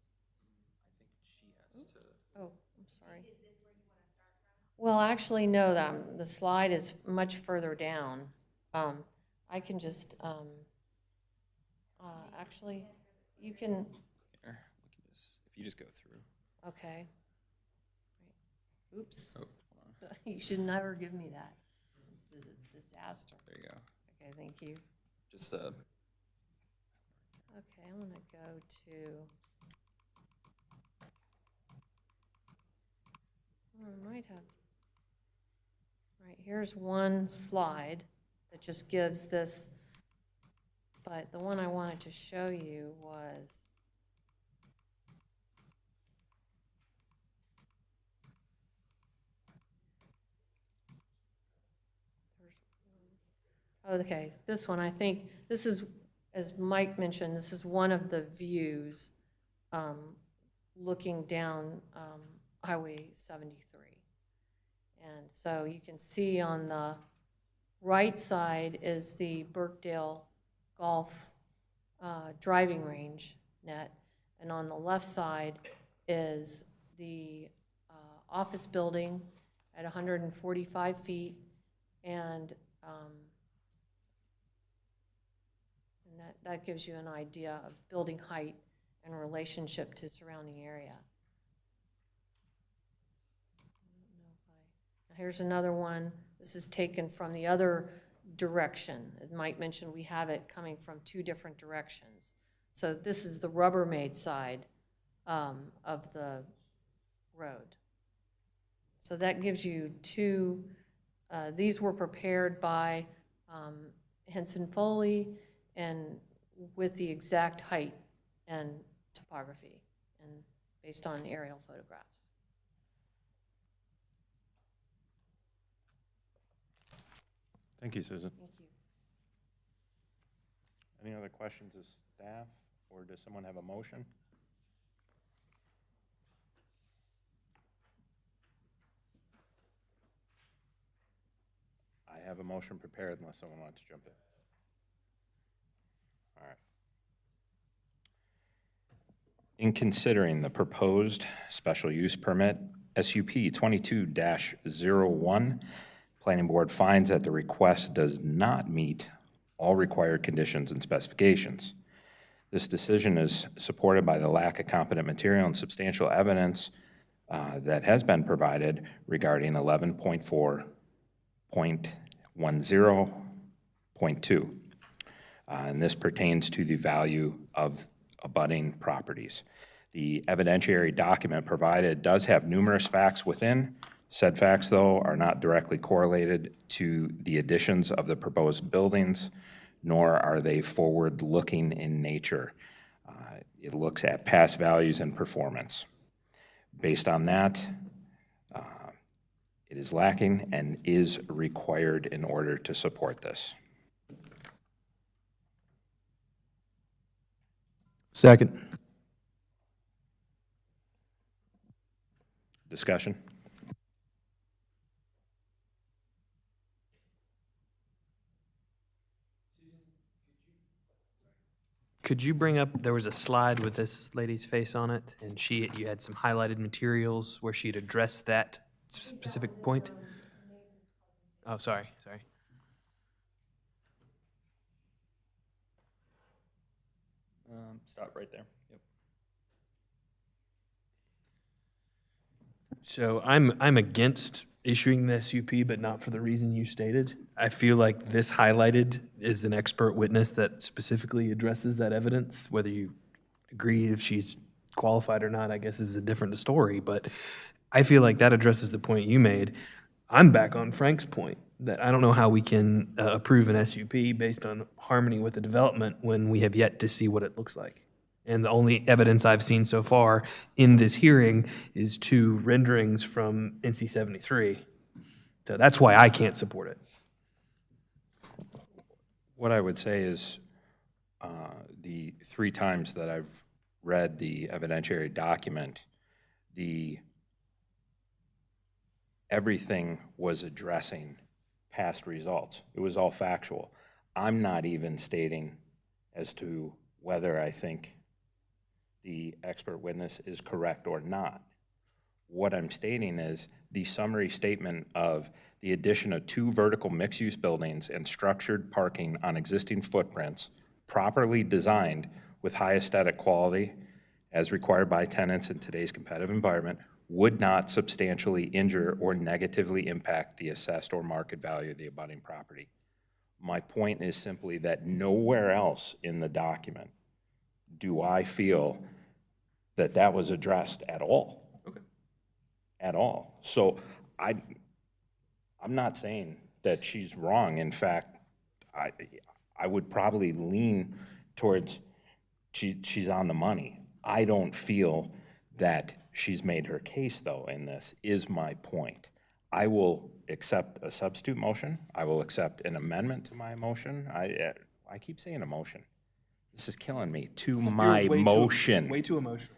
Oh, I'm sorry. Well, actually, no, the slide is much further down. I can just, actually, you can, Here, look at this. If you just go through. okay. Oops. Oh, You should never give me that. This is a disaster. there you go. Okay, thank you. Just Okay, I'm gonna go to, I might have. Right, here's one slide that just gives this, but the one I wanted to show you was, okay, this one, I think, this is, as Mike mentioned, this is one of the views looking down Highway 73. And so you can see on the right side is the Birkdale Golf driving range net, and on the left side is the office building at 145 feet, and that gives you an idea of building height in relationship to surrounding area. Here's another one. This is taken from the other direction. As Mike mentioned, we have it coming from two different directions. So this is the Rubbermaid side of the road. So that gives you two, these were prepared by Henson Foley and with the exact height and topography and based on aerial photographs. Thank you, Susan. Thank you. Any other questions of staff, or does someone have a motion? I have a motion prepared unless someone wants to jump in. All right. In considering the proposed special use permit, SUP 22-01, Planning Board finds that the request does not meet all required conditions and specifications. This decision is supported by the lack of competent material and substantial evidence that has been provided regarding 11.4.10.2. And this pertains to the value of abutting properties. The evidentiary document provided does have numerous facts within. Said facts, though, are not directly correlated to the additions of the proposed buildings, nor are they forward-looking in nature. It looks at past values and performance. Based on that, it is lacking and is required in order to support this. Second. Discussion? Could you bring up, there was a slide with this lady's face on it, and you had some highlighted materials where she'd addressed that specific point? Oh, sorry. Stop right there. Yep. So I'm against issuing the SUP, but not for the reason you stated. I feel like this highlighted is an expert witness that specifically addresses that evidence. Whether you agree if she's qualified or not, I guess is a different story, but I feel like that addresses the point you made. I'm back on Frank's point, that I don't know how we can approve an SUP based on harmony with the development when we have yet to see what it looks like. And the only evidence I've seen so far in this hearing is 2 renderings from NC 73. So that's why I can't support it. What I would say is the 3 times that I've read the evidentiary document, everything was addressing past results. It was all factual. I'm not even stating as to whether I think the expert witness is correct or not. What I'm stating is the summary statement of the addition of 2 vertical mixed-use buildings and structured parking on existing footprints, properly designed with high aesthetic quality as required by tenants in today's competitive environment, would not substantially injure or negatively impact the assessed or market value of the abutting property. My point is simply that nowhere else in the document do I feel that that was addressed at all. Okay. at all. So I'm not saying that she's wrong. In fact, I would probably lean towards she's on the money. I don't feel that she's made her case, though, in this, is my point. I will accept a substitute motion. I will accept an amendment to my motion. I keep saying a motion. This is killing me. To my motion. Way too emotional.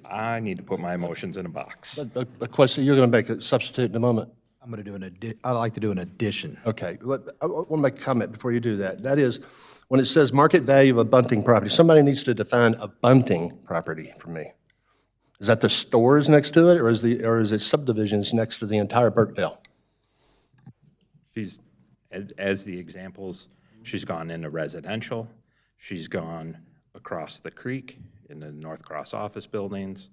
I need to put my emotions in a box. But question, you're going to make a substitute in a moment? I'm going to do I'd like to do an addition. Okay, I want to make a comment before you do that. That is, when it says market value of a bunting property, somebody needs to define a bunting property for me. Is that the stores next to it, or is it subdivisions next to the entire Burkdale? She's, as the examples, she's gone into residential, she's gone across the creek in the North Cross office buildings,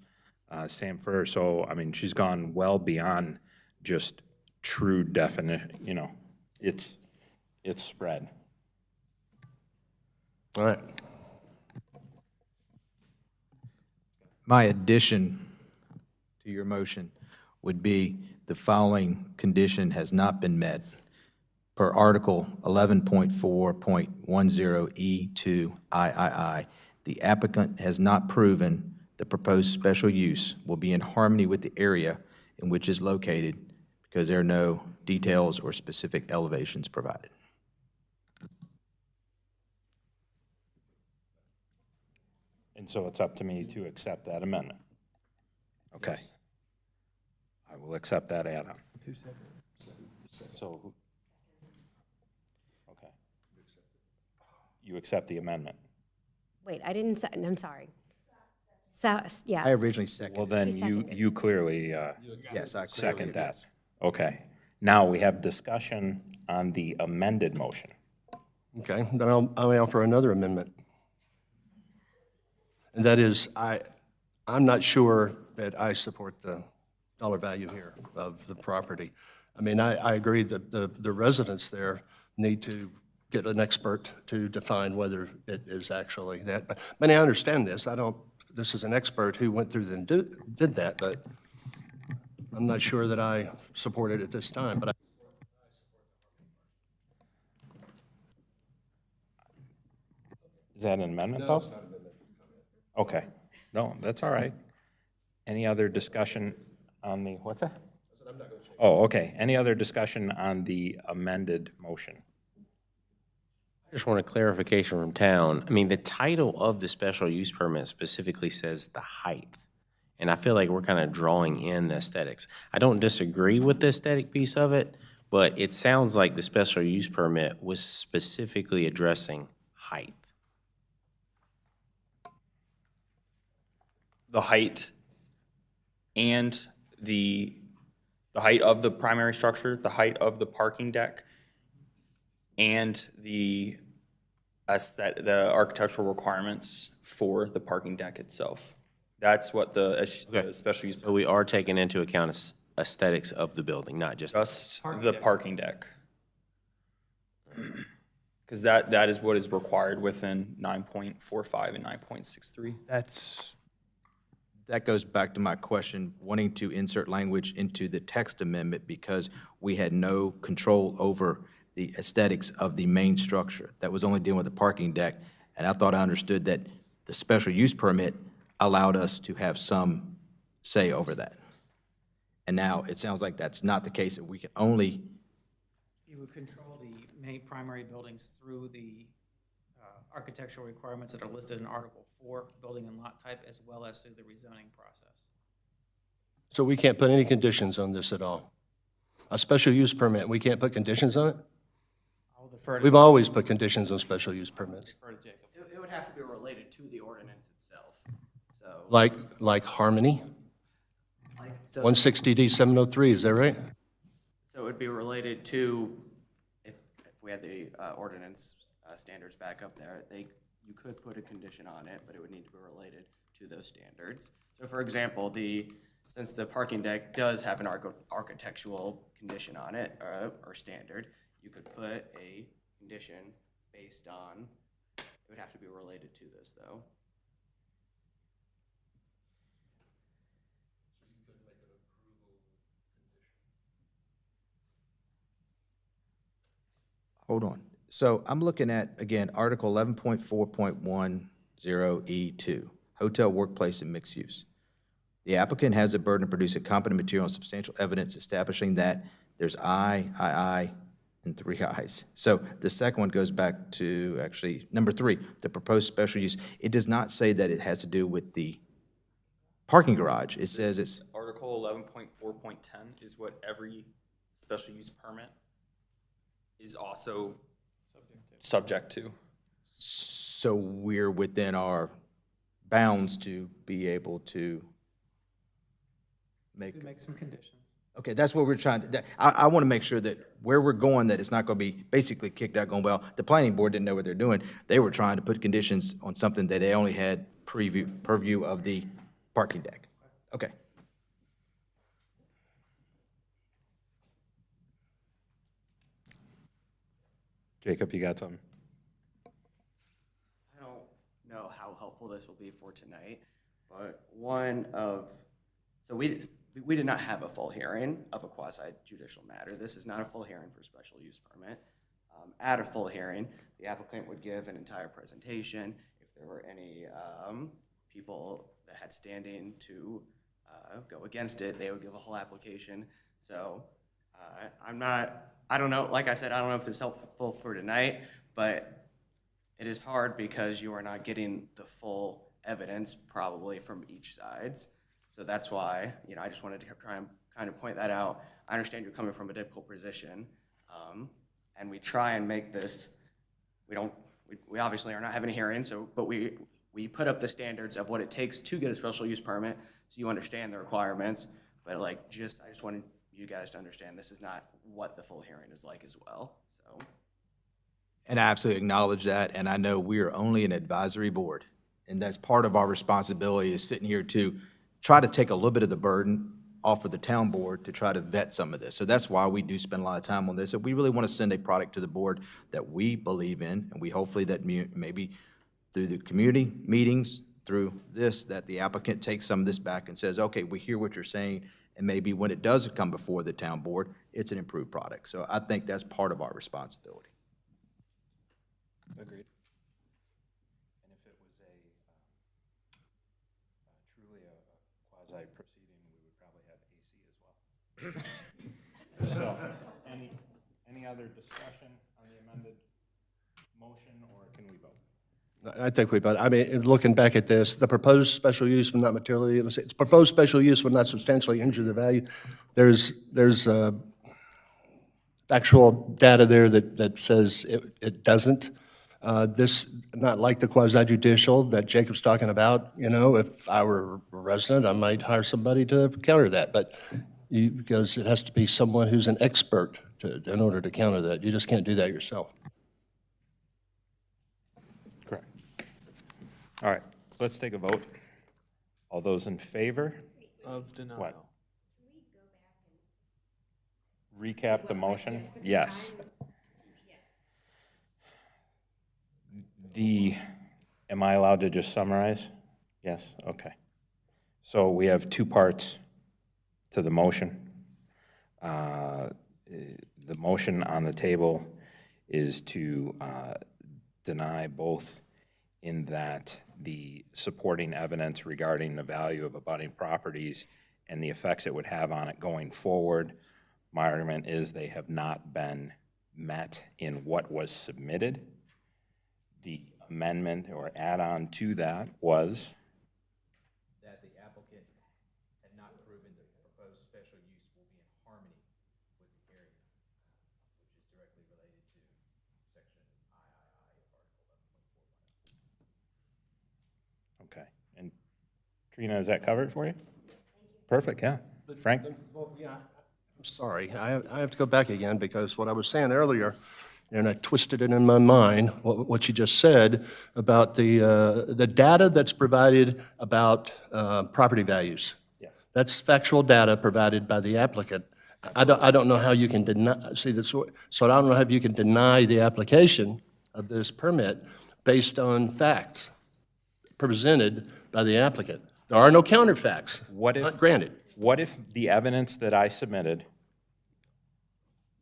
Sanford. So, I mean, she's gone well beyond just true definition, you know, it's spread. All right. My addition to your motion would be the following condition has not been met. Per Article 11.4.10E2 III, the applicant has not proven the proposed special use will be in harmony with the area in which is located because there are no details or specific elevations provided. And so it's up to me to accept that amendment. Okay. I will accept that add-on. So, okay. You accept the amendment? Wait, I didn't, I'm sorry. So, yeah. I originally seconded. Well, then you clearly Yes, I clearly second that. Okay. Now we have discussion on the amended motion. Okay, then I'll offer another amendment. And that is, I'm not sure that I support the dollar value here of the property. I mean, I agree that the residents there need to get an expert to define whether it is actually that. But I mean, I understand this. This is an expert who went through and did that, but I'm not sure that I support it at this time. But Is that an amendment, though? Okay. No, that's all right. Any other discussion on the, what's that? Oh, okay. Any other discussion on the amended motion? I just want a clarification from town. I mean, the title of the special use permit specifically says the height. And I feel like we're kind of drawing in the aesthetics. I don't disagree with the aesthetic piece of it, but it sounds like the special use permit was specifically addressing height. The height and the height of the primary structure, the height of the parking deck, and the architectural requirements for the parking deck itself. That's what the special use. So we are taking into account aesthetics of the building, not just the parking deck. Because that is what is required within 9.45 and 9.63. That goes back to my question, wanting to insert language into the text amendment because we had no control over the aesthetics of the main structure. That was only dealing with the parking deck, and I thought I understood that the special use permit allowed us to have some say over that. And now it sounds like that's not the case, that we can only. You would control the main primary buildings through the architectural requirements that are listed in Article 4, building and lot type, as well as through the rezoning process. so we can't put any conditions on this at all? A special use permit, we can't put conditions on it? I'll defer to. We've always put conditions on special use permits. Defer to Jacob. It would have to be related to the ordinance itself, so. Like Harmony? So- 160D 703, is that right? So it would be related to, if we had the ordinance standards back up there, you could put a condition on it, but it would need to be related to those standards. So for example, since the parking deck does have an architectural condition on it, or standard, you could put a condition based on, it would have to be related to this, though. hold on. So I'm looking at, again, Article 11.4.10E2, hotel, workplace, and mixed use. The applicant has a burden to produce a competent material and substantial evidence establishing that there's I, and 3 I's. So the second one goes back to, actually, number 3, the proposed special use. It does not say that it has to do with the parking garage. It says it's, Article 11.4.10 is what every special use permit is also subject to. so we're within our bounds to be able to make. Make some conditions. Okay, that's what we're trying to, I want to make sure that where we're going, that it's not going to be basically kicked out going, well, the planning board didn't know what they're doing. They were trying to put conditions on something that they only had purview of the parking deck. Okay. Jacob, you got something? I don't know how helpful this will be for tonight, but so we did not have a full hearing of a quasi-judicial matter. This is not a full hearing for special use permit. At a full hearing, the applicant would give an entire presentation. If there were any people that had standing to go against it, they would give a whole application. So I don't know, like I said, I don't know if it's helpful for tonight, but it is hard because you are not getting the full evidence probably from each sides. So that's why, I just wanted to try and kind of point that out. I understand you're coming from a difficult position, and we try and make this, we obviously are not having a hearing, but we put up the standards of what it takes to get a special use permit, so you understand the requirements, but I just wanted you guys to understand this is not what the full hearing is like as well, so. And I absolutely acknowledge that, and I know we are only an advisory board, and that's part of our responsibility is sitting here to try to take a little bit of the burden off of the town board to try to vet some of this. So that's why we do spend a lot of time on this. And we really want to send a product to the board that we believe in, and we hopefully that maybe through the community meetings, through this, that the applicant takes some of this back and says, okay, we hear what you're saying, and maybe when it does come before the town board, it's an improved product. So I think that's part of our responsibility. Agreed. And if it was truly a quasi proceeding, we would probably have AC as well. So, any other discussion on the amended motion, or can we vote? I think we, but I mean, looking back at this, the proposed special use will not materially, it's proposed special use will not substantially injure the value. There's actual data there that says it doesn't. This, not like the quasi-judicial that Jacob's talking about, if I were a resident, I might hire somebody to counter that, but because it has to be someone who's an expert in order to counter that. You just can't do that yourself. Correct. All right, let's take a vote. All those in favor? Of denial. What? Recap the motion? Yes. Am I allowed to just summarize? Yes, okay. So we have two parts to the motion. The motion on the table is to deny both in that the supporting evidence regarding the value of abutting properties and the effects it would have on it going forward. My argument is they have not been met in what was submitted. The amendment or add-on to that was That the applicant had not proven that the proposed special use will be in harmony with the area, which is directly related to section III of Article 11.4. okay. And Trina, does that cover it for you? Perfect, yeah. Frank? Well, yeah, I'm sorry. I have to go back again because what I was saying earlier, and I twisted it in my mind, what you just said about the data that's provided about property values. Yes. That's factual data provided by the applicant. I don't know how you can deny, so I don't know how you can deny the application of this permit based on facts presented by the applicant. There are no counterfacts, not granted. What if the evidence that I submitted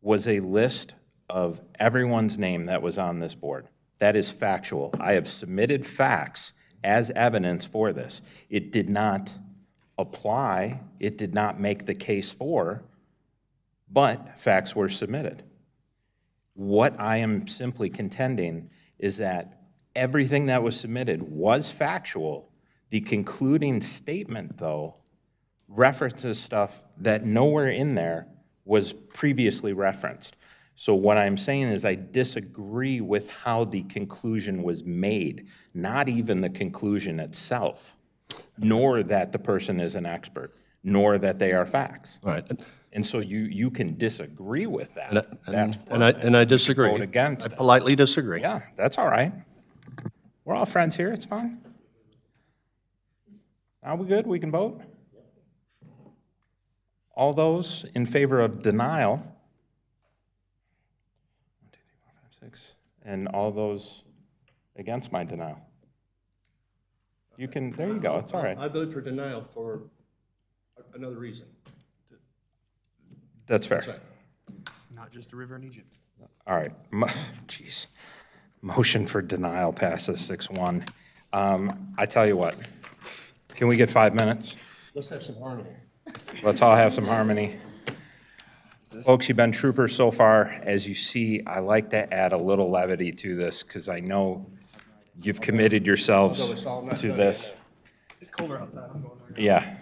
was a list of everyone's name that was on this board. That is factual. I have submitted facts as evidence for this. It did not apply, it did not make the case for, but facts were submitted. What I am simply contending is that everything that was submitted was factual. The concluding statement, though, references stuff that nowhere in there was previously referenced. So what I'm saying is I disagree with how the conclusion was made, not even the conclusion itself, nor that the person is an expert, nor that they are facts. All right. And so you can disagree with that. That's And I perfect. disagree. Vote against I it. politely disagree. Yeah, that's all right. We're all friends here, it's fine. Are we good? We can vote? All those in favor of denial? 1, 2, 3, 4, 5, 6. And all those against my denial? You can, there you go, it's all right. I vote for denial for another reason. That's fair. It's not just a river in Egypt. All right, jeez. Motion for denial passes 6-1. I tell you what, can we get 5 minutes? Let's have some harmony. Let's all have some harmony. Folks, you've been troopers so far. As you see, I like to add a little levity to this because I know you've committed yourselves to this. It's colder outside, I'm going there. Yeah.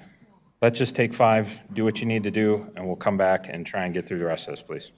Let's just take 5, do what you need to do, and we'll come back and try and get through the rest of this, please.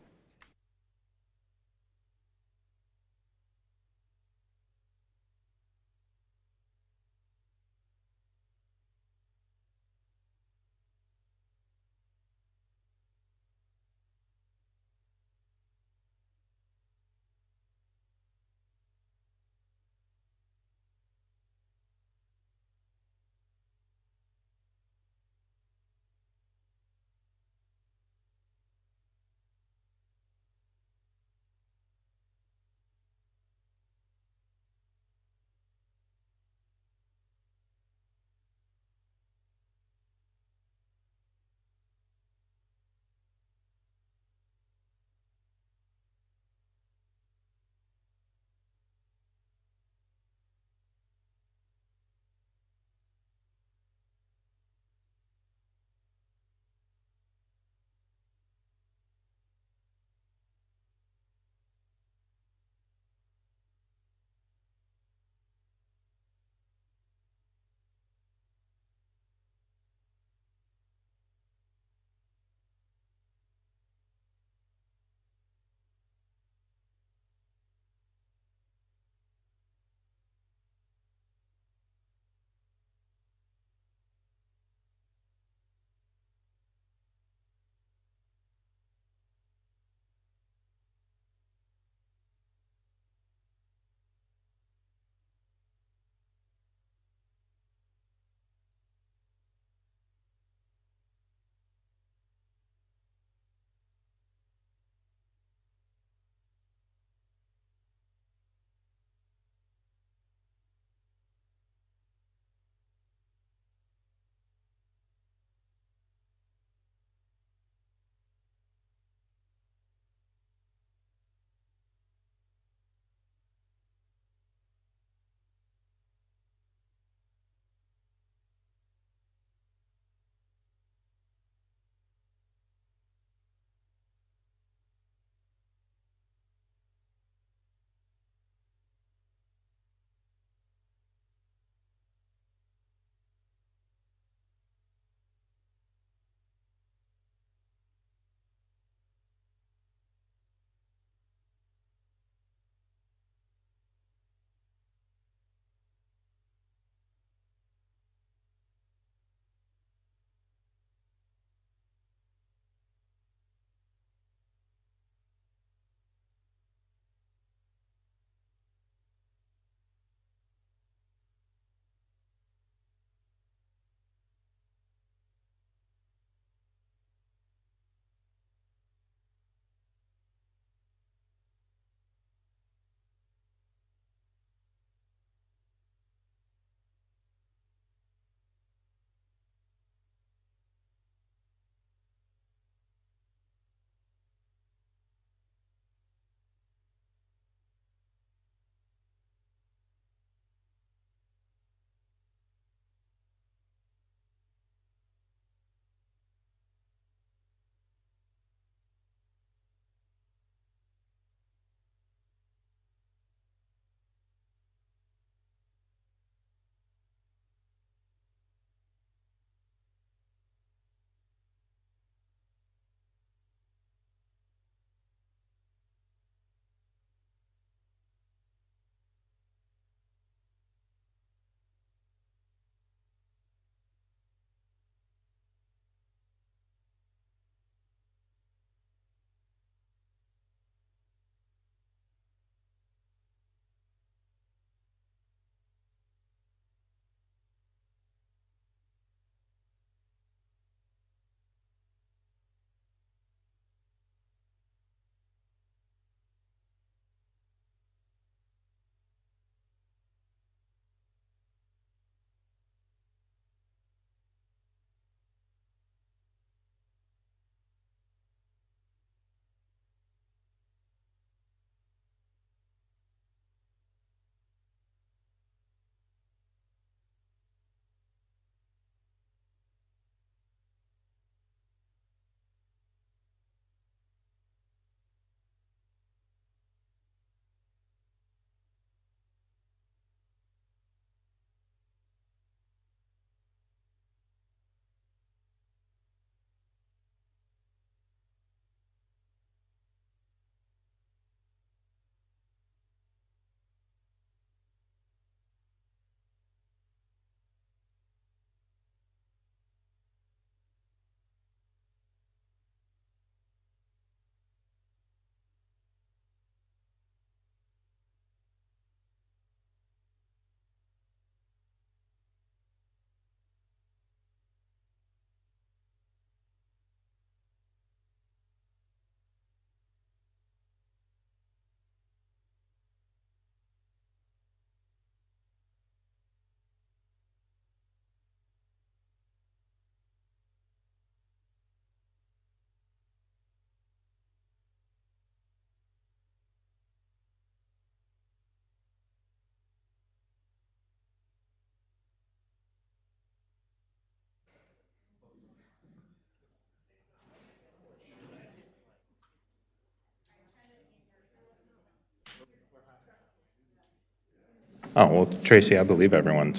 Oh, well, Tracy, I believe everyone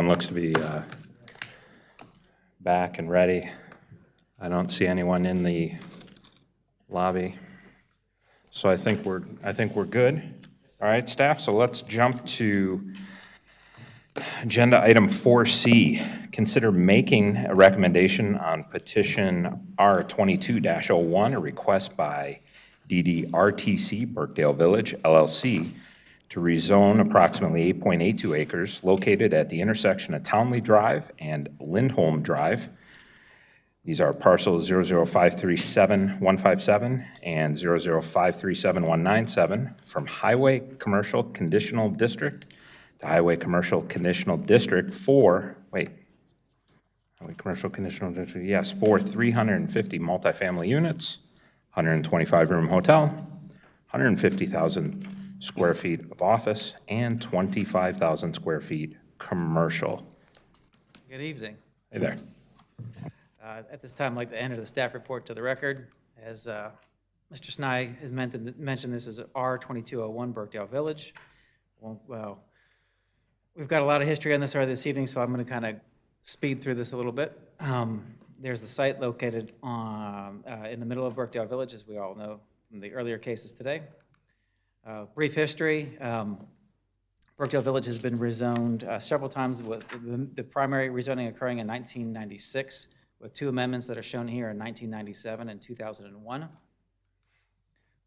looks to be back and ready. I don't see anyone in the lobby. So I think we're good. All right, staff, so let's jump to agenda item 4C. Consider making a recommendation on petition R22-01, a request by DDRTC Burkdale Village LLC to rezone approximately 8.82 acres located at the intersection of Townley Drive and Lindholm Drive. These are parcels 00537-157 and 00537-197 from Highway Commercial Conditional District to Highway Commercial Conditional District for 350 multifamily units, 125-room hotel, 150,000 square feet of office, and 25,000 square feet commercial. Good evening. Hey there. At this time, I'd like to enter the staff report to the record. As Mr. Snide has mentioned, this is R2201 Burkdale Village. Well, we've got a lot of history on this already this evening, so I'm going to kind of speed through this a little bit. There's the site located in the middle of Burkdale Village, as we all know from the earlier cases today. Brief history. Burkdale Village has been rezoned several times, with the primary rezoning occurring in 1996, with two amendments that are shown here in 1997 and 2001.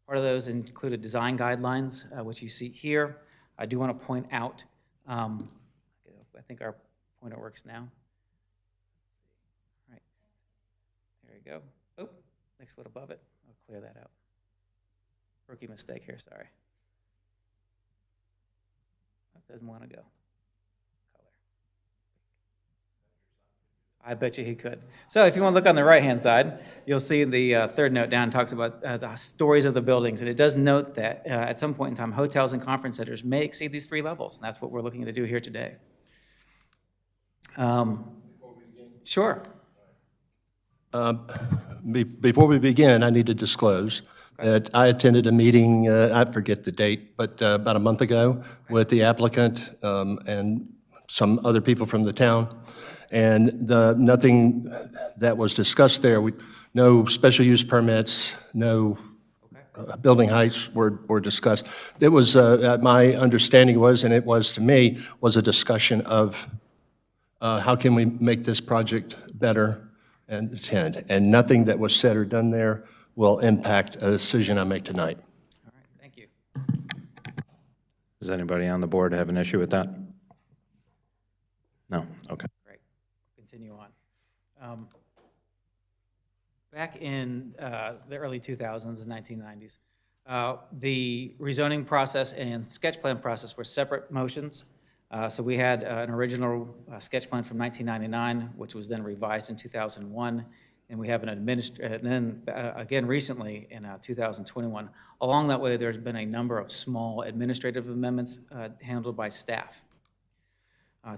Part of those included design guidelines, which you see here. I do want to point out, I think our pointer works now. All right, there you go. Oh, next one above it. I'll clear that out. Rookie mistake here, sorry. That doesn't want to go. Color. I bet you he could. So if you want to look on the right-hand side, you'll see the third note down talks about the stories of the buildings. And it does note that at some point in time, hotels and conference centers may exceed these 3 levels. And that's what we're looking to do here today. Sure. Before we begin, I need to disclose that I attended a meeting, I forget the date, but about a month ago with the applicant and some other people from the town. And nothing that was discussed there, no special use permits, no building heights were discussed. It was, my understanding was, and it was to me, was a discussion of how can we make this project better and attend. And nothing that was said or done there will impact a decision I make tonight. All right, thank you. Does anybody on the board have an issue with that? No? Okay. Great. Continue on. Back in the early 2000s and 1990s, the rezoning process and sketch plan process were separate motions. So we had an original sketch plan from 1999, which was then revised in 2001, and we have again recently in 2021. Along that way, there's been a number of small administrative amendments handled by staff.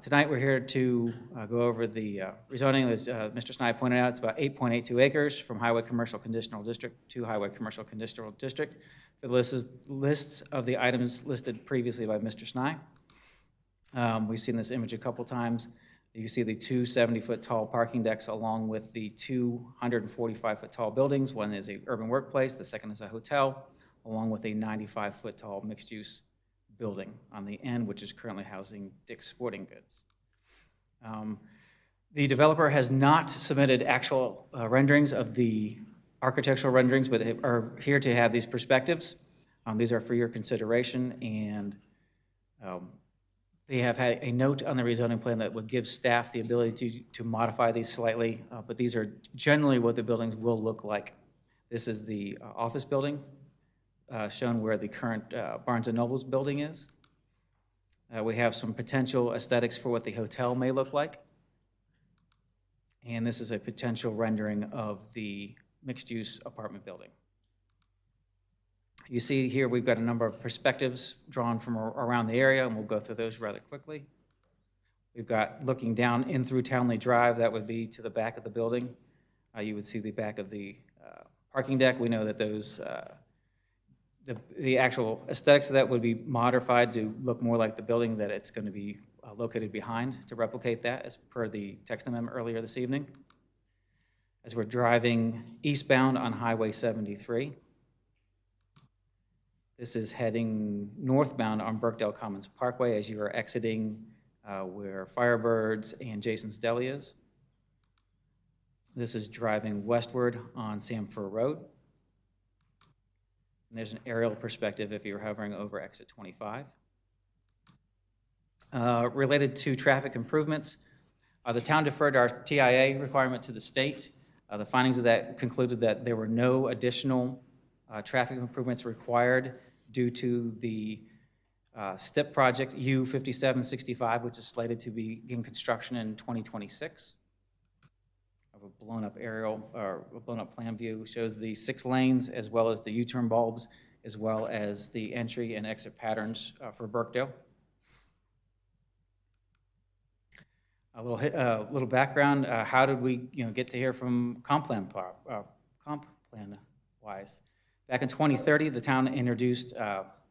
Tonight, we're here to go over the rezoning. As Mr. Snide pointed out, it's about 8.82 acres from Highway Commercial Conditional District to Highway Commercial Conditional District. The lists of the items listed previously by Mr. Snide. We've seen this image a couple times. You can see the 2 70-foot tall parking decks along with the 2 145-foot tall buildings. One is an urban workplace, the second is a hotel, along with a 95-foot tall mixed-use building on the end, which is currently housing Dick's Sporting Goods. The developer has not submitted actual renderings of the architectural renderings, but they are here to have these perspectives. These are for your consideration, and they have had a note on the rezoning plan that would give staff the ability to modify these slightly, but these are generally what the buildings will look like. This is the office building, shown where the current Barnes & Noble's building is. We have some potential aesthetics for what the hotel may look like. And this is a potential rendering of the mixed-use apartment building. You see here we've got a number of perspectives drawn from around the area, and we'll go through those rather quickly. We've got looking down in through Townley Drive, that would be to the back of the building. You would see the back of the parking deck. We know that those the actual aesthetics of that would be modified to look more like the building that it's going to be located behind, to replicate that as per the text amendment earlier this evening. As we're driving eastbound on Highway 73, this is heading northbound on Birkdale Commons Parkway as you are exiting where Firebirds and Jason's Deli is. This is driving westward on Sam Fur Road. And there's an aerial perspective if you're hovering over exit 25. Related to traffic improvements, the town deferred our TIA requirement to the state. The findings of that concluded that there were no additional traffic improvements required due to the STIP project U5765, which is slated to begin construction in 2026. Of a blown-up aerial, or a blown-up plan view, shows the 6 lanes as well as the U-turn bulbs, as well as the entry and exit patterns for Birkdale. A little background. How did we, get to here from comp plan wise? Back in 2030, the town introduced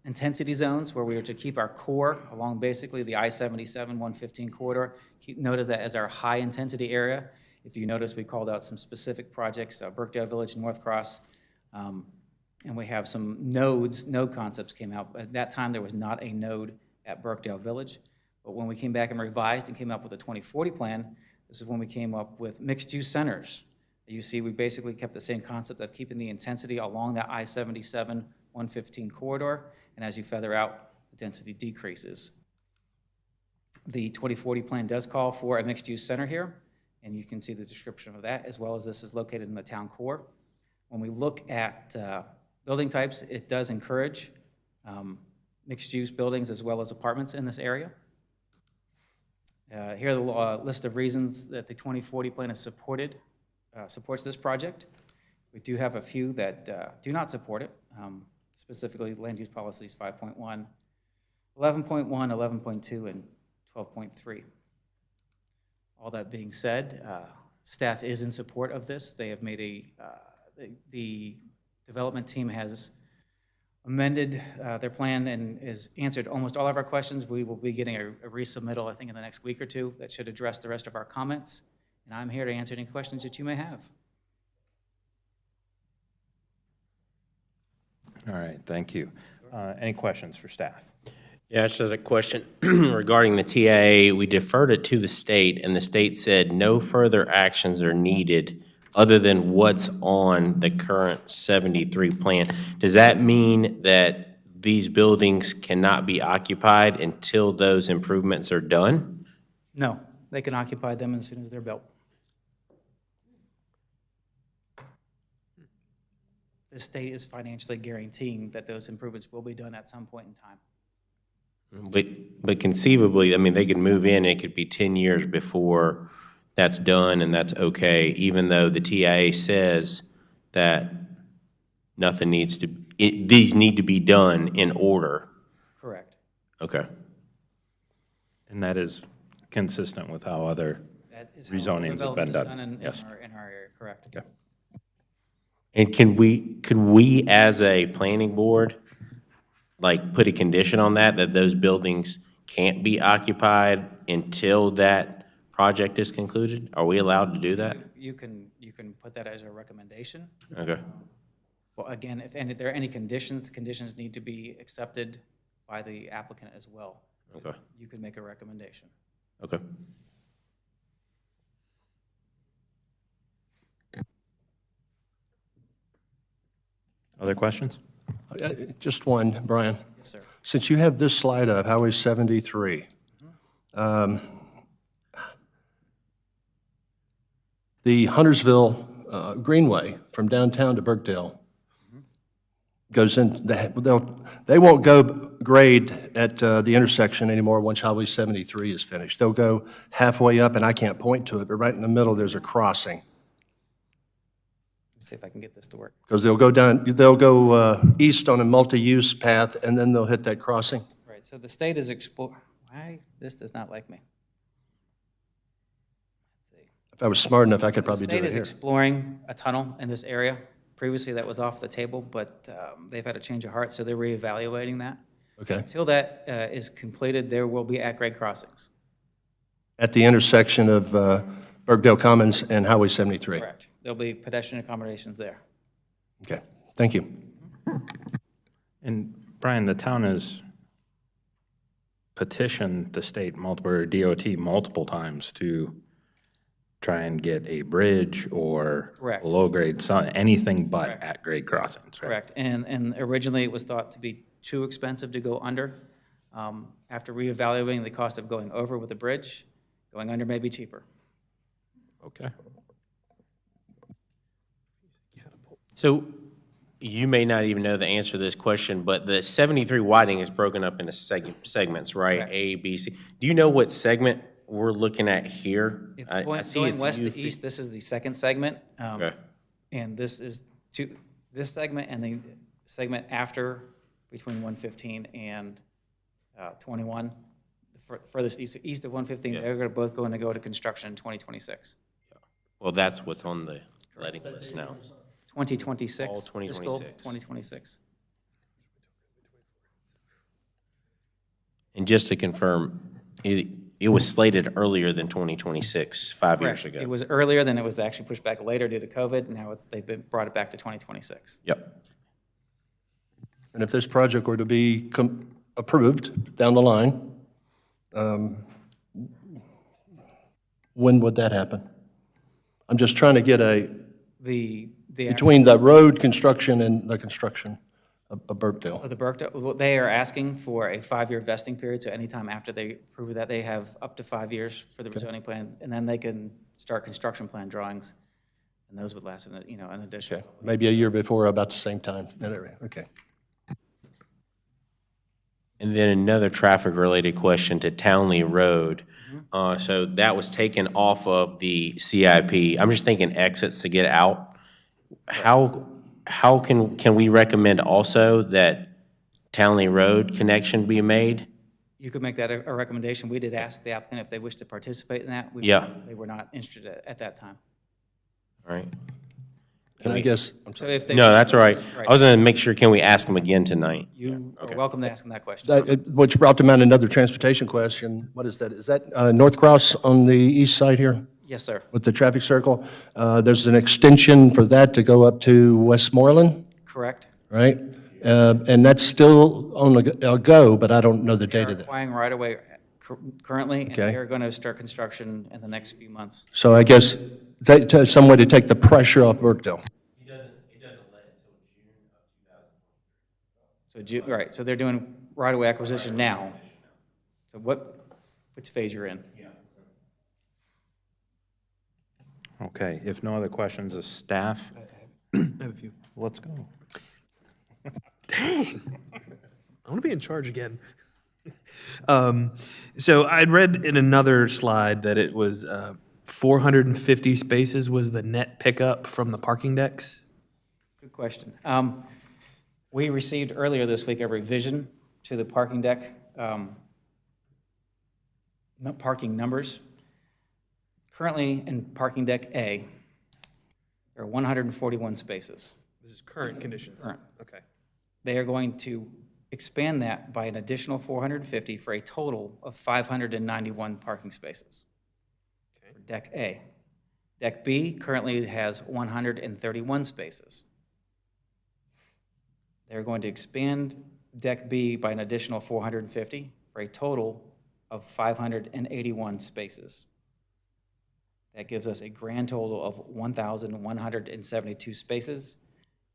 intensity zones where we were to keep our core along basically the I-77-115 corridor. Note that as our high intensity area. If you notice, we called out some specific projects, Birkdale Village, North Cross, and we have some node concepts came out. At that time, there was not a node at Birkdale Village, but when we came back and revised and came up with a 2040 plan, this is when we came up with mixed-use centers. You see, we basically kept the same concept of keeping the intensity along that I-77-115 corridor, and as you feather out, the density decreases. The 2040 plan does call for a mixed-use center here, and you can see the description of that, as well as this is located in the town core. When we look at building types, it does encourage mixed-use buildings as well as apartments in this area. Here are the list of reasons that the 2040 plan is supports this project. We do have a few that do not support it, specifically land use policies 5.1, 11.1, 11.2, and 12.3. All that being said, staff is in support of this. They have made the development team has amended their plan and has answered almost all of our questions. We will be getting a resubmittal, I think, in the next week or two that should address the rest of our comments. And I'm here to answer any questions that you may have. All right, thank you. Any questions for staff? Yeah, just a question regarding the TIA. We deferred it to the state, and the state said no further actions are needed other than what's on the current 73 plan. Does that mean that these buildings cannot be occupied until those improvements are done? No, they can occupy them as soon as they're built. The state is financially guaranteeing that those improvements will be done at some point in time. But conceivably, I mean, they could move in, it could be 10 years before that's done, and that's okay, even though the TIA says that nothing needs to, these need to be done in order. Correct. Okay. And that is consistent with how other That is how rezonings have been development is done? done in Yes. in our area, correct. Okay. And could we, as a planning board, like, put a condition on that those buildings can't be occupied until that project is concluded? Are we allowed to do that? You can put that as a recommendation. Okay. Well, again, if there are any conditions, the conditions need to be accepted by the applicant as well. Okay. You can make a recommendation. Okay. Other questions? Just one, Brian. Yes, sir. Since you have this slide up, Highway 73, the Huntersville Greenway from downtown to Birkdale goes in, they won't go grade at the intersection anymore once Highway 73 is finished. They'll go halfway up, and I can't point to it, but right in the middle, there's a crossing. Let's see if I can get this to work. Because they'll go east on a multi-use path, and then they'll hit that crossing. Right, so the state is why, this does not like me. If I was smart enough, I could probably do The it state is here. exploring a tunnel in this area. Previously, that was off the table, but they've had a change of heart, so they're reevaluating that. Okay. Until that is completed, there will be at-grade crossings. At the intersection of Burkdale Commons and Highway 73? Correct. There'll be pedestrian accommodations there. Okay, thank you. And Brian, the town has petitioned the state multiple, or DOT multiple times to try and get a bridge or Correct. low-grade, anything but at-grade crossings, right? Correct. And originally, it was thought to be too expensive to go under. After reevaluating the cost of going over with a bridge, going under may be cheaper. Okay. So you may not even know the answer to this question, but the 73 widening is broken up into segments, right? Correct. A, B, C. Do you know what segment we're looking at here? If I Going see going it's west to UV. east, this is the second segment. Okay. And this is this segment and the segment after, between 115 and 21, the furthest east of 115, they're going to both going to go to construction in 2026. Well, that's what's on the letting list now. 2026. All fiscal 2026. 2026. And just to confirm, it was slated earlier than 2026, 5 years Correct. ago. It was earlier, then it was actually pushed back later due to COVID. Now they've brought it back to 2026. Yep. And if this project were to be approved down the line, when would that happen? I'm just trying to get between the road construction and the construction of Burkdale. Of the Burkdale, well, they are asking for a 5-year vesting period, so anytime after they approve that, they have up to 5 years for the zoning plan, and then they can start construction plan drawings, and those would last, an additional. Okay, maybe a year before, about the same time, that area, okay. And then another traffic-related question to Townley Road. So that was taken off of the CIP. I'm just thinking exits to get out. How can we recommend also that Townley Road connection be made? You could make that a recommendation. We did ask the applicant if they wish to participate in that. Yeah. They were not interested at that time. All right. And I guess, I'm So sorry. if they. No, that's all right. I was going to make sure, can we ask them again tonight? You are welcome to ask them that question. Which brought to mind another transportation question. What is that? Is that North Cross on the east side here Yes, sir. with the traffic circle? There's an extension for that to go up to Westmoreland, Correct. right? And that's still on a go, but I don't know the date They're of that. acquiring right away currently, and Okay. they're going to start construction in the next few months. So I guess some way to take the pressure off Burkdale. So, right, so they're doing right-of-way acquisition now. So which phase you're in? Okay, if no other questions of staff, I have a few. let's go. Dang. I want to be in charge again. So I'd read in another slide that it was 450 spaces was the net pickup from the parking decks. Good question. We received earlier this week a revision to the parking deck, parking numbers. Currently, in parking deck A, there are 141 spaces. This is current conditions. Current. Okay. They are going to expand that by an additional 450 for a total of 591 parking spaces. For Deck A. Deck B currently has 131 spaces. They're going to expand Deck B by an additional 450 for a total of 581 spaces. That gives us a grand total of 1,172 spaces.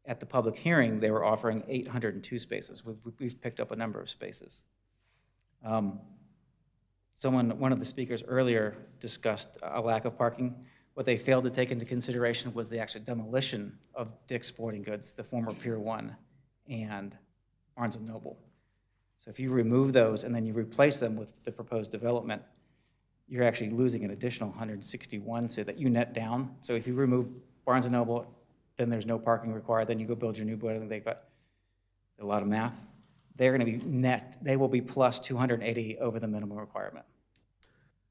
At the public hearing, they were offering 802 spaces. We've picked up a number of spaces. One of the speakers earlier discussed a lack of parking. What they failed to take into consideration was the actual demolition of Dick's Sporting Goods, the former Pier 1, and Barnes & Noble. So if you remove those and then you replace them with the proposed development, you're actually losing an additional 161 so that you net down. So if you remove Barnes & Noble, then there's no parking required, then you go build your new building, they've got a lot of math. They're gonna be net, they will be plus 280 over the minimum requirement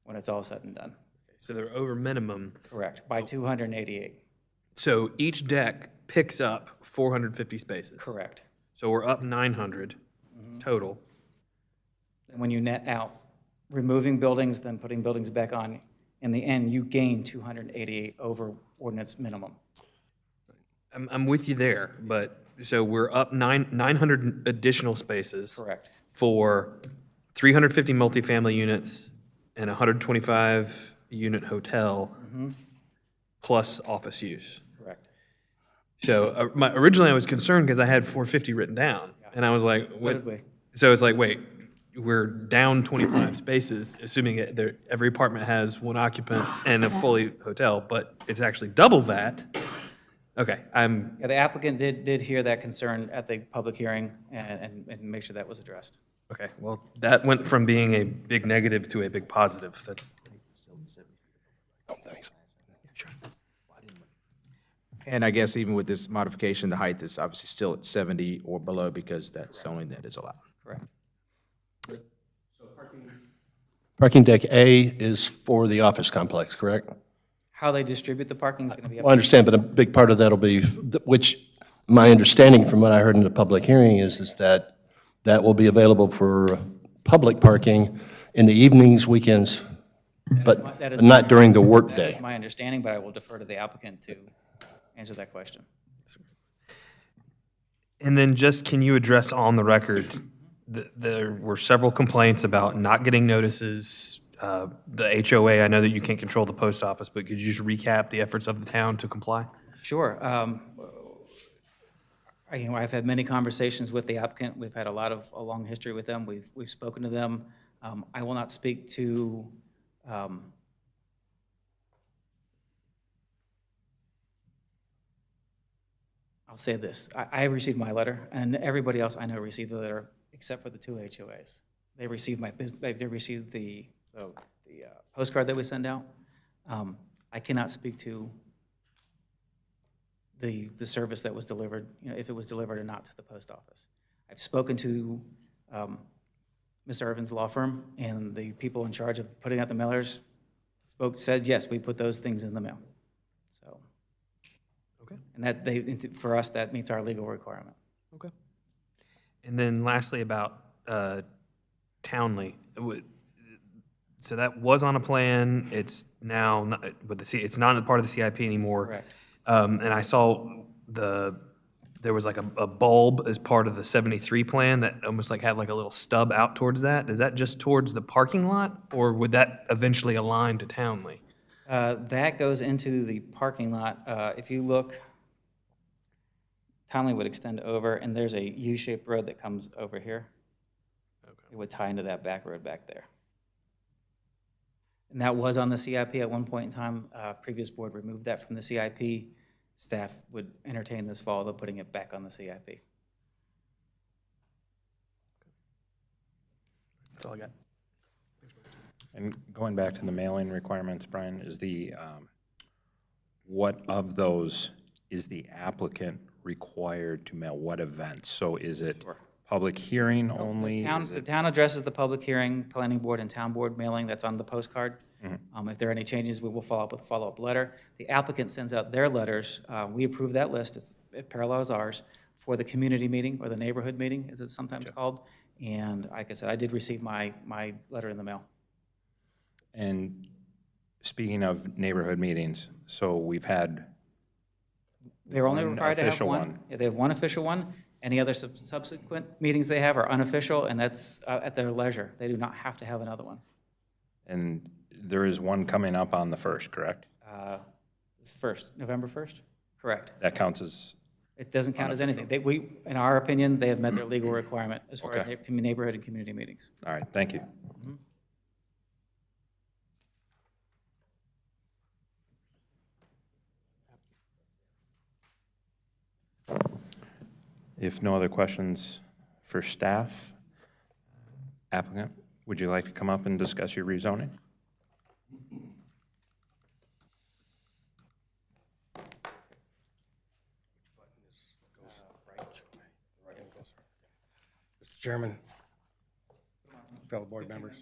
when it's all said and done. So they're over minimum. Correct, by 288. So each deck picks up 450 spaces. Correct. So we're up 900 total. And when you net out removing buildings, then putting buildings back on, in the end, you gain 288 over ordinance minimum. I'm with you there, but, so we're up 900 additional spaces. Correct. For 350 multifamily units and a 125-unit hotel, plus office use. Correct. So originally I was concerned because I had 450 written down, and I was like, So what? did we. So it's like, wait, we're down 25 spaces, assuming every apartment has one occupant and a fully hotel, but it's actually double that. Okay, Yeah, the applicant did hear that concern at the public hearing and make sure that was addressed. okay, well, that went from being a big negative to a big positive. That's, And I guess even with this modification, the height is obviously still at 70 or below because that's only that is allowed. Correct. Parking deck A is for the office complex, correct? How they distribute the parking is going to be up. Well, I understand, but a big part of that will be, which my understanding from what I heard in the public hearing is that that will be available for public parking in the evenings, weekends, but That is not my- during the That workday. is my understanding, but I will defer to the applicant to answer that question. and then just, can you address on the record, there were several complaints about not getting notices, the HOA, I know that you can't control the post office, but could you just recap the efforts of the town to comply? Sure. I've had many conversations with the applicant. We've had a long history with them. We've spoken to them. I will not speak to I'll say this. I received my letter, and everybody else I know received the letter, except for the two HOAs. They received they received the postcard that we send out. I cannot speak to the service that was delivered, if it was delivered or not to the post office. I've spoken to Mr. Irvin's law firm, and the people in charge of putting out the mailers said, yes, we put those things in the mail. So, Okay. and that for us, that meets our legal requirement. Okay. And then lastly about Townley, so that was on a plan, it's now, it's not a part of the CIP anymore. Correct. And I saw there was like a bulb as part of the 73 plan that almost like had like a little stub out towards that. Is that just towards the parking lot, or would that eventually align to Townley? That goes into the parking lot. If you look, Townley would extend over, and there's a U-shaped road that comes over here. It would tie into that back road back there. And that was on the CIP at one point in time. Previous board removed that from the CIP. Staff would entertain this fall, though, putting it back on the CIP. That's all I got. And going back to the mailing requirements, Brian, is what of those is the applicant required to mail? What events? So is it public hearing only? The town addresses the public hearing, planning board and town board mailing that's on the postcard. If there are any changes, we will follow up with a follow-up letter. The applicant sends out their letters. We approve that list, it parallels ours, for the community meeting, or the neighborhood meeting, as it's sometimes called. And like I said, I did receive my letter in the mail. And speaking of neighborhood meetings, so we've had They're only one required to have official one. Yeah, they have one official one. Any other subsequent meetings they have are unofficial, and that's at their leisure. They do not have to have another one. And there is one coming up on the 1st, correct? It's November 1st? Correct. That counts as, It doesn't count as anything. In our opinion, they have met their legal requirement as far as Okay. neighborhood and community meetings. all right, thank you. If no other questions for staff, applicant, would you like to come up and discuss your rezoning? Mr. Chairman, fellow board members,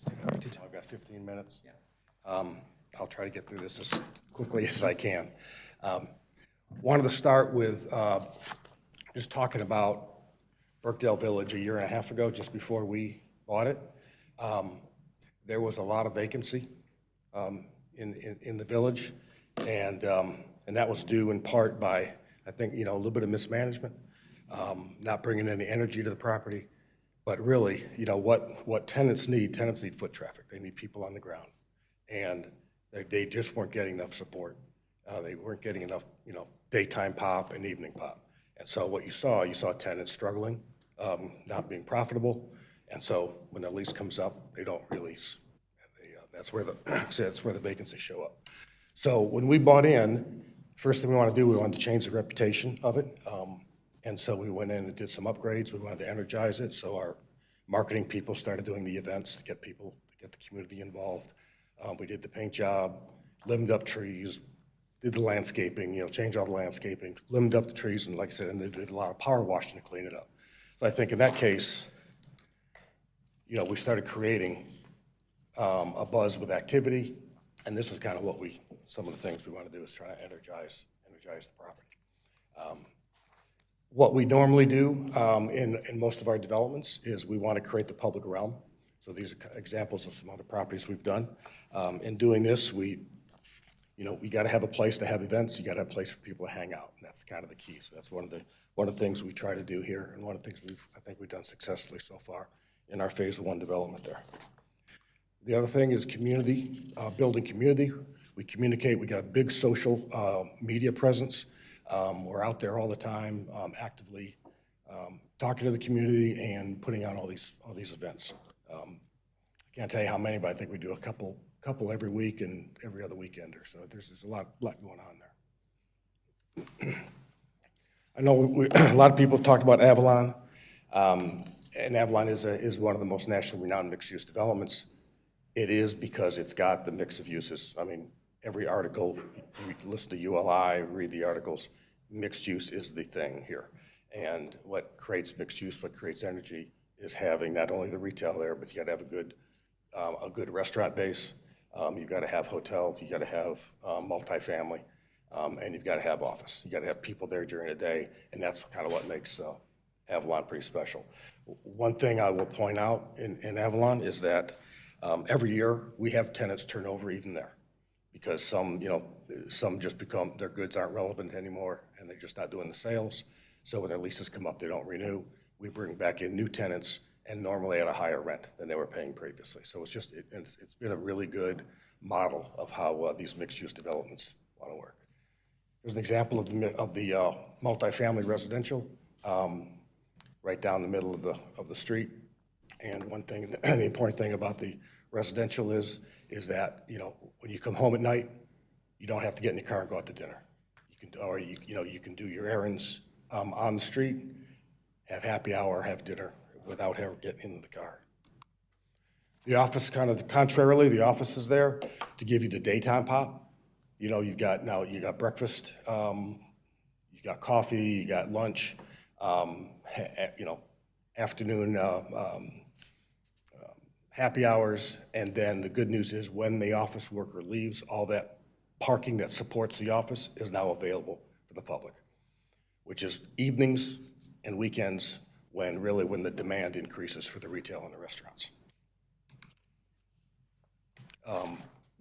I've got 15 minutes. I'll try to get through this as quickly as I can. Wanted to start with just talking about Birkdale Village a year and a half ago, just before we bought it. There was a lot of vacancy in the village, and that was due in part by, I think, a little bit of mismanagement, not bringing any energy to the property. But really, what tenants need foot traffic. They need people on the ground. And they just weren't getting enough support. They weren't getting enough, daytime pop and evening pop. And so what you saw tenants struggling, not being profitable. And so when the lease comes up, they don't release. That's where the vacancies show up. So when we bought in, first thing we wanted to do, we wanted to change the reputation of it. And so we went in and did some upgrades. We wanted to energize it. So our marketing people started doing the events to get the community involved. We did the paint job, limbed up trees, did the landscaping, changed all the landscaping, limbed up the trees, and like I said, and they did a lot of power washing to clean it up. So I think in that case, we started creating a buzz with activity, and this is kind of some of the things we want to do is try to energize the property. What we normally do in most of our developments is we want to create the public realm. So these are examples of some other properties we've done. In doing this, we got to have a place to have events. You got to have a place for people to hang out, and that's kind of the key. So that's one of the things we try to do here, and one of the things I think we've done successfully so far in our phase 1 development there. The other thing is community, building community. We communicate. We got a big social media presence. We're out there all the time, actively talking to the community and putting on all these events. I can't tell you how many, but I think we do a couple every week and every other weekender. So there's a lot going on there. I know a lot of people have talked about Avalon, and Avalon is one of the most nationally renowned mixed-use developments. It is because it's got the mix of uses. I mean, every article, you listen to ULI, read the articles, mixed use is the thing here. And what creates mixed use, what creates energy, is having not only the retail there, but you got to have a good restaurant base. You've got to have hotel, you got to have multifamily, and you've got to have office. You got to have people there during the day, and that's kind of what makes Avalon pretty special. One thing I will point out in Avalon is that every year we have tenants turn over even there, because some just become, their goods aren't relevant anymore, and they're just not doing the sales. So when their leases come up, they don't renew. We bring back in new tenants, and normally at a higher rent than they were paying previously. So it's been a really good model of how these mixed-use developments want to work. There's an example of the multifamily residential right down the middle of the street. And one thing, the important thing about the residential is that when you come home at night, you don't have to get in your car and go out to dinner. You can do your errands on the street, have happy hour, have dinner without ever getting into the car. The office, kind of contrarily, the office is there to give you the daytime pop. You got breakfast, you got coffee, you got lunch, afternoon happy hours, and then the good news is when the office worker leaves, all that parking that supports the office is now available for the public, which is evenings and weekends when the demand increases for the retail and the restaurants.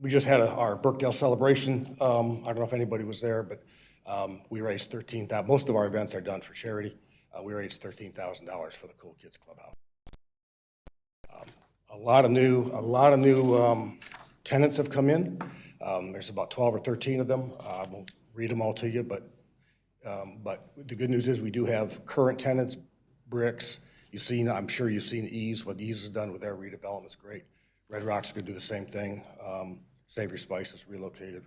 We just had our Birkdale celebration. I don't know if anybody was there, but we raised $13,000. Most of our events are done for charity. We raised $13,000 for the Cool Kids Clubhouse. A lot of new tenants have come in. There's about 12 or 13 of them. I won't read them all to you, but the good news is we do have current tenants, Bricks. I'm sure you've seen Ease. What Ease has done with their redevelopment is great. Red Rock's going to do the same thing. Savory Spice has relocated,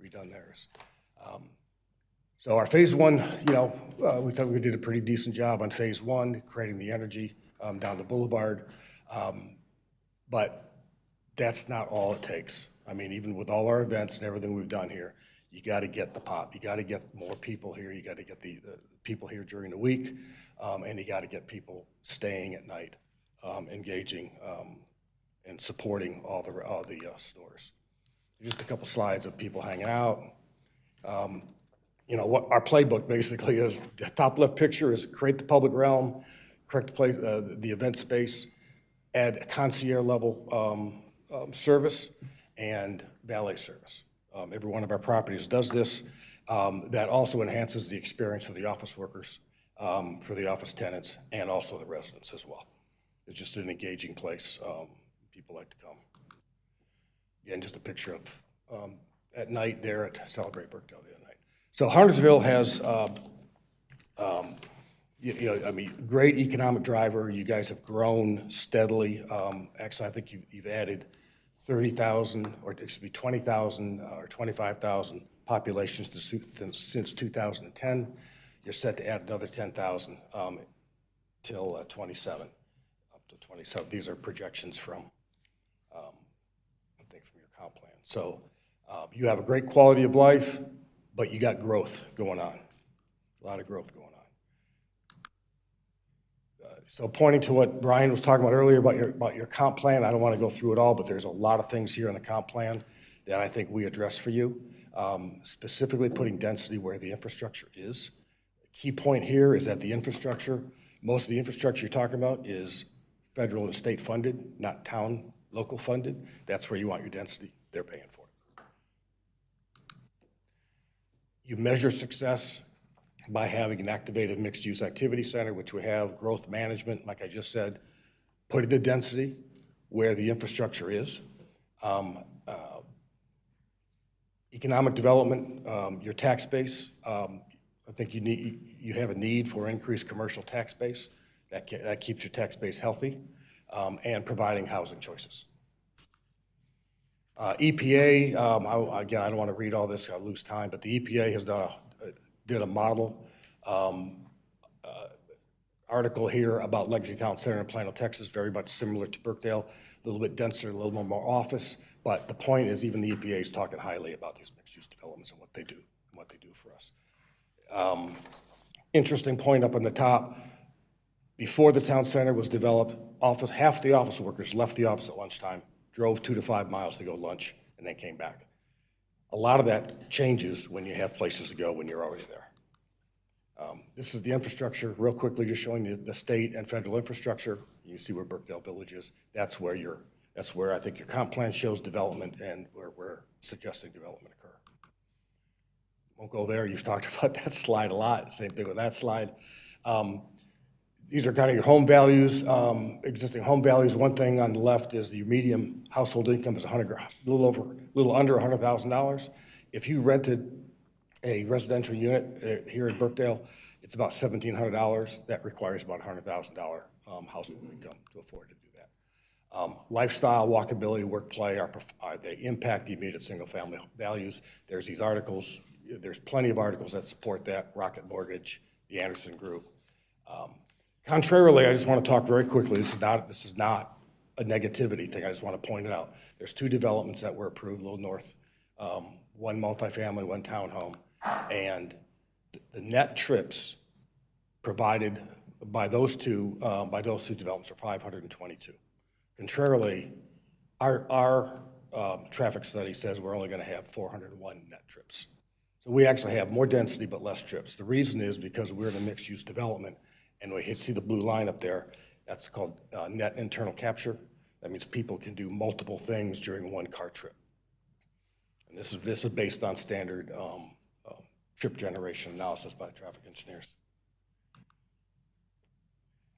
redone theirs. So our phase 1, we thought we did a pretty decent job on phase 1, creating the energy down the boulevard. But that's not all it takes. I mean, even with all our events and everything we've done here, you got to get the pop. You got to get more people here. You got to get the people here during the week, and you got to get people staying at night, engaging and supporting all the stores. Just a couple slides of people hanging out. you know, what our playbook basically is. The top left picture is create the public realm, correct place, the event space, add a concierge level service and valet service. Every one of our properties does this. That also enhances the experience for the office workers, for the office tenants, and also the residents as well. It's just an engaging place. People like to come. Again, just a picture of at night there at Celebrate Burkdale the other night. So Huntersville has, I mean, great economic driver. You guys have grown steadily. Actually, I think you've added 30,000, or excuse me, 20,000 or 25,000 populations since 2010. You're set to add another 10,000 till 27, up to 27. These are projections from, I think, from your comp plan. So you have a great quality of life, but you got growth going on, a lot of growth going on. So pointing to what Brian was talking about earlier about your comp plan, I don't want to go through it all, but there's a lot of things here in the comp plan that I think we address for you, specifically putting density where the infrastructure is. The key point here is that the infrastructure, most of the infrastructure you're talking about is federal and state funded, not town, local funded. That's where you want your density. They're paying for it. You measure success by having an activated mixed-use activity center, which we have, growth management, like I just said, putting the density where the infrastructure is, economic development, your tax base. I think you have a need for increased commercial tax base. That keeps your tax base healthy, and providing housing choices. EPA, again, I don't want to read all this, I'll lose time, but the EPA has did a model article here about Legacy Town Center in Plano, Texas, very much similar to Burkdale, a little bit denser, a little more office, but the point is even the EPA is talking highly about these mixed-use developments and what they do for us. Interesting point up on the top, before the town center was developed, half the office workers left the office at lunchtime, drove 2 to 5 miles to go lunch, and then came back. A lot of that changes when you have places to go when you're already there. This is the infrastructure, real quickly, just showing you the state and federal infrastructure. You see where Burkdale Village is. That's where I think your comp plan shows development and where we're suggesting development occur. Won't go there. You've talked about that slide a lot. Same thing with that slide. These are kind of your home values, existing home values. One thing on the left is the median household income is a little under $100,000. If you rented a residential unit here in Burkdale, it's about $1,700. That requires about $100,000 household income to afford to do that. Lifestyle, walkability, work, play, they impact the immediate single-family values. There's these articles. There's plenty of articles that support that. Rocket Mortgage, the Anderson Group. Contrarily, I just want to talk very quickly. This is not a negativity thing. I just want to point it out. There's 2 developments that were approved a little north, one multifamily, one townhome, and the net trips provided by those two developments are 522. Contrarily, our traffic study says we're only going to have 401 net trips. So we actually have more density but less trips. The reason is because we're in a mixed-use development, and we see the blue line up there. That's called net internal capture. That means people can do multiple things during one car trip. And this is based on standard trip generation analysis by traffic engineers.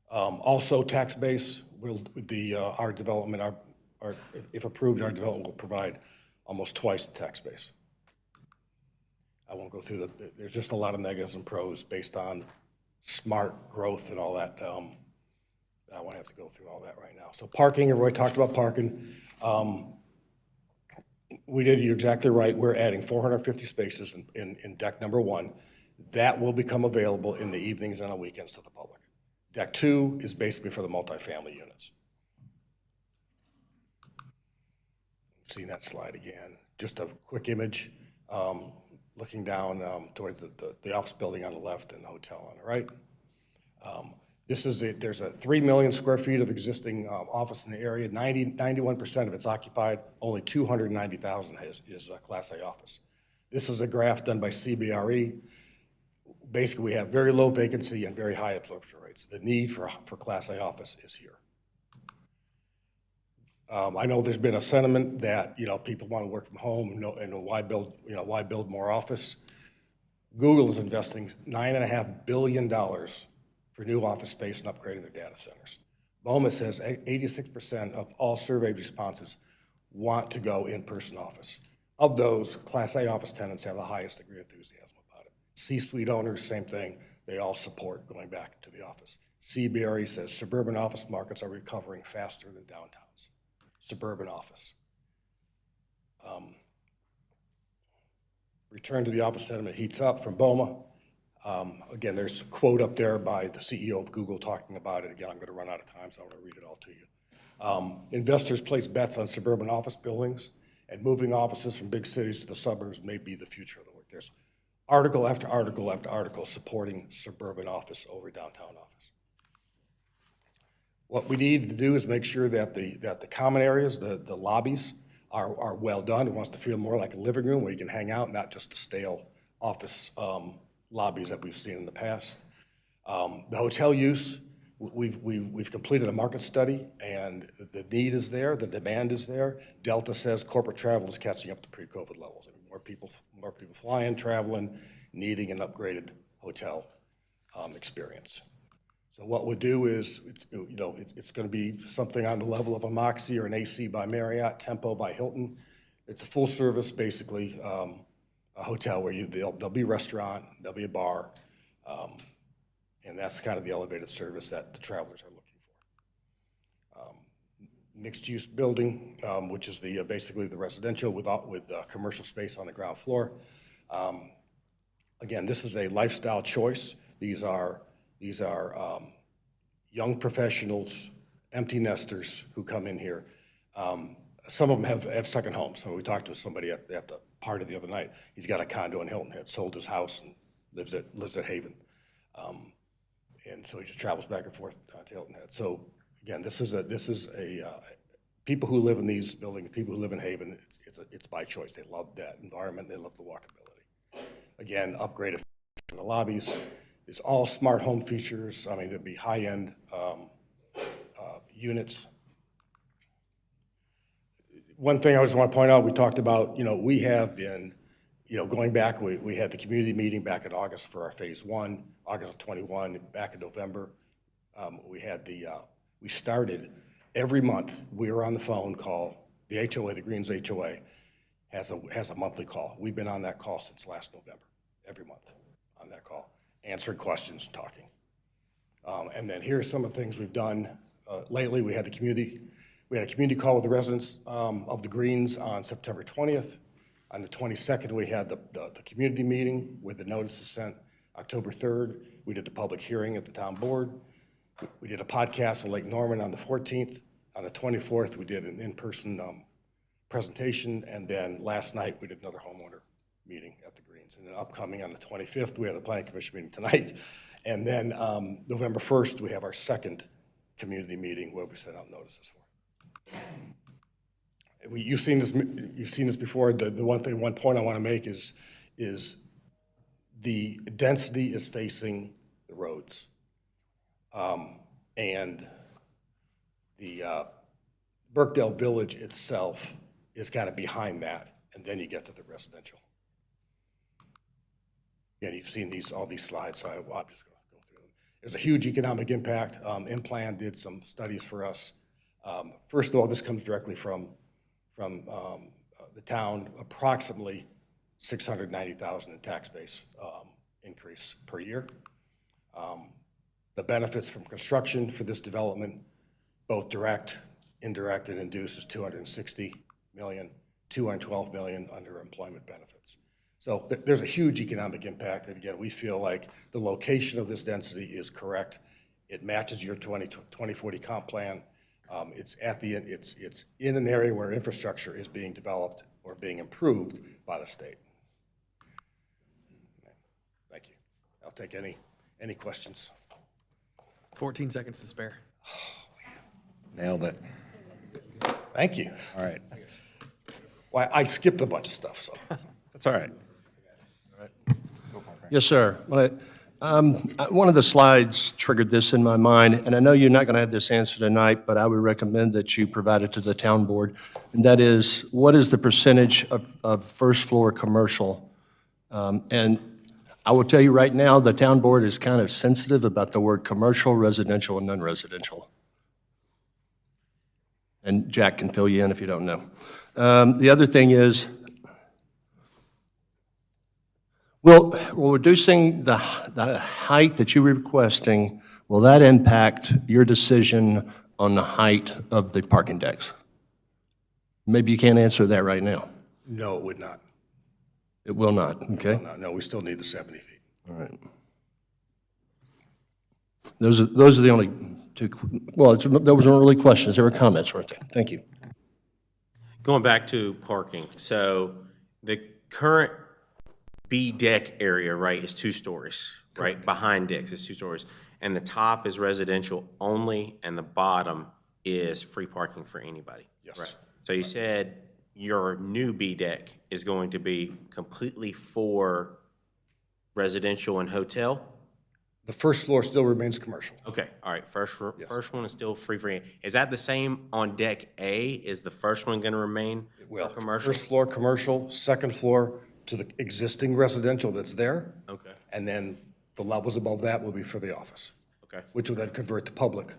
Also, tax base, our development, if approved, our development will provide almost twice the tax base. I won't go through there's just a lot of negatives and pros based on smart growth and all that. I won't have to go through all that right now. So parking, Roy talked about parking. You're exactly right. We're adding 450 spaces in deck number 1. That will become available in the evenings and on weekends to the public. Deck 2 is basically for the multifamily units. See that slide again. Just a quick image. Looking down towards the office building on the left and the hotel on the right. There's a 3 million square feet of existing office in the area. 91% of it's occupied. Only 290,000 is Class A office. This is a graph done by CBRE. Basically, we have very low vacancy and very high absorption rates. The need for Class A office is here. I know there's been a sentiment that, people want to work from home, and why build more office? Google is investing $9.5 billion for new office space and upgrading their data centers. BOMA says 86% of all surveyed responses want to go in-person office. Of those, Class A office tenants have the highest degree of enthusiasm about it. C-suite owners, same thing. They all support going back to the office. CBRE says suburban office markets are recovering faster than downtowns. Suburban office. Return to the office sentiment heats up from BOMA. Again, there's a quote up there by the CEO of Google talking about it. Again, I'm going to run out of time, so I'm going to read it all to you. Investors place bets on suburban office buildings, and moving offices from big cities to the suburbs may be the future of the work. There's article after article after article supporting suburban office over downtown office. What we need to do is make sure that the common areas, the lobbies, are well done. It wants to feel more like a living room where you can hang out, not just the stale office lobbies that we've seen in the past. The hotel use, we've completed a market study, and the need is there, the demand is there. Delta says corporate travel is catching up to pre-COVID levels. I mean, more people flying, traveling, needing an upgraded hotel experience. So what we'll do is, it's going to be something on the level of a Moxie or an AC by Marriott, Tempo by Hilton. It's a full service, basically, a hotel where there'll be a restaurant, there'll be a bar, and that's kind of the elevated service that the travelers are looking for. Mixed-use building, which is basically the residential with commercial space on the ground floor. Again, this is a lifestyle choice. These are young professionals, empty nesters who come in here. Some of them have second homes. So we talked to somebody at the party the other night. He's got a condo in Hilton Head, sold his house and lives at Haven. And so he just travels back and forth to Hilton Head. So again, this is people who live in these buildings, people who live in Haven, it's by choice. They love that environment. They love the walkability. Again, upgraded in the lobbies. It's all smart home features. I mean, it'd be high-end units. One thing I just want to point out, we talked about, we have been, going back, we had the community meeting back in August for our phase 1, August of 21, back in November. We started every month, we were on the phone call, the HOA, the Greens HOA, has a monthly call. We've been on that call since last November, every month on that call, answering questions, talking. And then here's some of the things we've done lately. We had a community call with the residents of the Greens on September 20th. On the 22nd, we had the community meeting with the notices sent. October 3rd, we did the public hearing at the town board. We did a podcast in Lake Norman on the 14th. On the 24th, we did an in-person presentation. And then last night, we did another homeowner meeting at the Greens. And then upcoming on the 25th, we have the Planning Commission meeting tonight. And then November 1st, we have our second community meeting where we send out notices for. You've seen this before. One point I want to make is the density is facing the roads. And the Birkdale Village itself is kind of behind that, and then you get to the residential. Again, you've seen all these slides, so I'm just going to go through them. There's a huge economic impact. Implan did some studies for us. First of all, this comes directly from the town, approximately $690,000 in tax base increase per year. The benefits from construction for this development, both direct, indirect, and induced, is $260 million, $212 million under employment benefits. So there's a huge economic impact. And again, we feel like the location of this density is correct. It matches your 2040 comp plan. It's in an area where infrastructure is being developed or being improved by the state. Thank you. I'll take any questions. 14 seconds to spare. Nailed it. Thank you. All right. Well, I skipped a bunch of stuff, so. That's all right. Yes, sir. One of the slides triggered this in my mind, and I know you're not going to have this answer tonight, but I would recommend that you provide it to the town board. And that is, what is the percentage of first floor commercial? And I will tell you right now, the town board is kind of sensitive about the word commercial, residential, and non-residential. And Jack can fill you in if you don't know. The other thing is, will reducing the height that you're requesting, will that impact your decision on the height of the parking decks? Maybe you can't answer that right now. No, it would not. It will not, okay? No, we still need the 70 feet. All right. Those are the only two, well, those weren't really questions, they were comments, weren't they? Thank you. Going back to parking, so the current B deck area, right, is 2 stories, right? Behind decks is 2 stories. And the top is residential only, and the bottom is free parking for anybody. Yes. Right. So you said your new B deck is going to be completely for residential and hotel? The first floor still remains commercial. Okay, all right, first one is still free for, is that the same on deck A? Is the first one gonna remain for commercial? First floor commercial, second floor to the existing residential that's there. Okay. And then the levels above that will be for the office. Okay. Which will then convert to public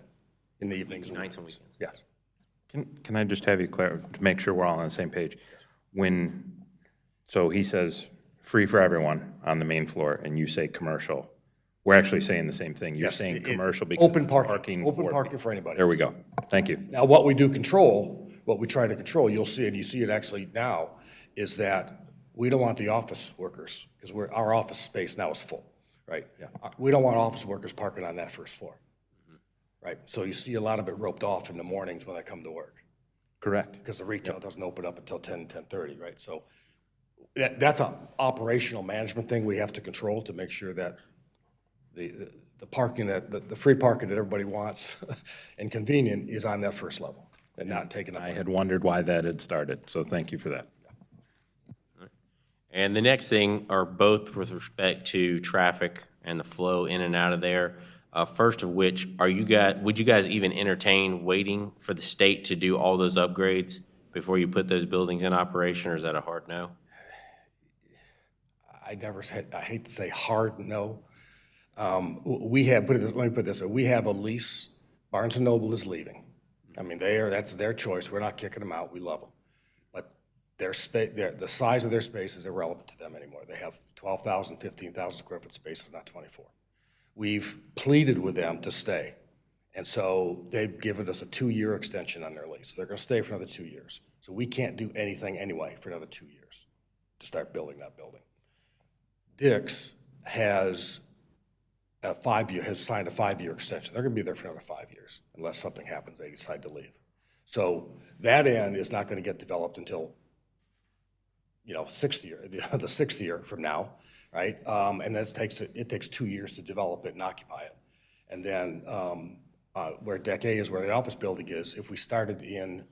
in the evenings and Nights and weekends. weekends. Yes. Can I just have you to make sure we're all on the same page? So he says, free for everyone on the main floor, and you say commercial. We're actually saying the same thing. You're Yes, saying it- commercial because open it's parking, open parking for anybody. There we go. Thank you. Now, what we do control, what we try to control, you'll see it, you see it actually now, is that we don't want the office workers, because our office space now is full, right? We don't want office workers parking on that first floor, right? So you see a lot of it roped off in the mornings when I come to work. Correct. Because the retail doesn't open up until 10:30, right? So that's an operational management thing we have to control to make sure that the parking, the free parking that everybody wants and convenient is on that first level and not taken up. I had wondered why that had started, so thank you for that. And the next thing are both with respect to traffic and the flow in and out of there. First of which, would you guys even entertain waiting for the state to do all those upgrades before you put those buildings in operation, or is that a hard no? I hate to say hard no. We have, let me put it this way, we have a lease. Barnes and Noble is leaving. I mean, that's their choice. We're not kicking them out. We love them. But the size of their space is irrelevant to them anymore. They have 12,000, 15,000 square foot spaces, not 24. We've pleaded with them to stay. And so they've given us a 2-year extension on their lease. They're going to stay for another 2 years. So we can't do anything anyway for another 2 years to start building that building. Dick's has signed a 5-year extension. They're going to be there for another 5 years unless something happens, they decide to leave. So that end is not going to get developed until, the 6th year from now, right? And it takes 2 years to develop it and occupy it. And then where Deck A is, where the office building is, if we started in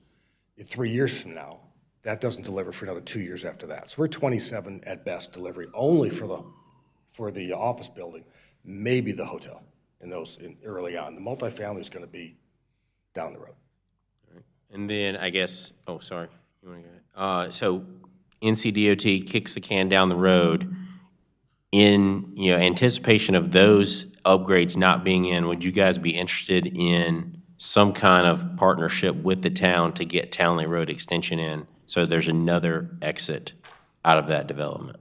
3 years from now, that doesn't deliver for another 2 years after that. So we're 27 at best delivery only for the office building, maybe the hotel early on. The multifamily is going to be down the road. And then I guess, oh, sorry, you want to go ahead? So NCDOT kicks the can down the road. In anticipation of those upgrades not being in, would you guys be interested in some kind of partnership with the town to get Townley Road extension in, so there's another exit out of that development?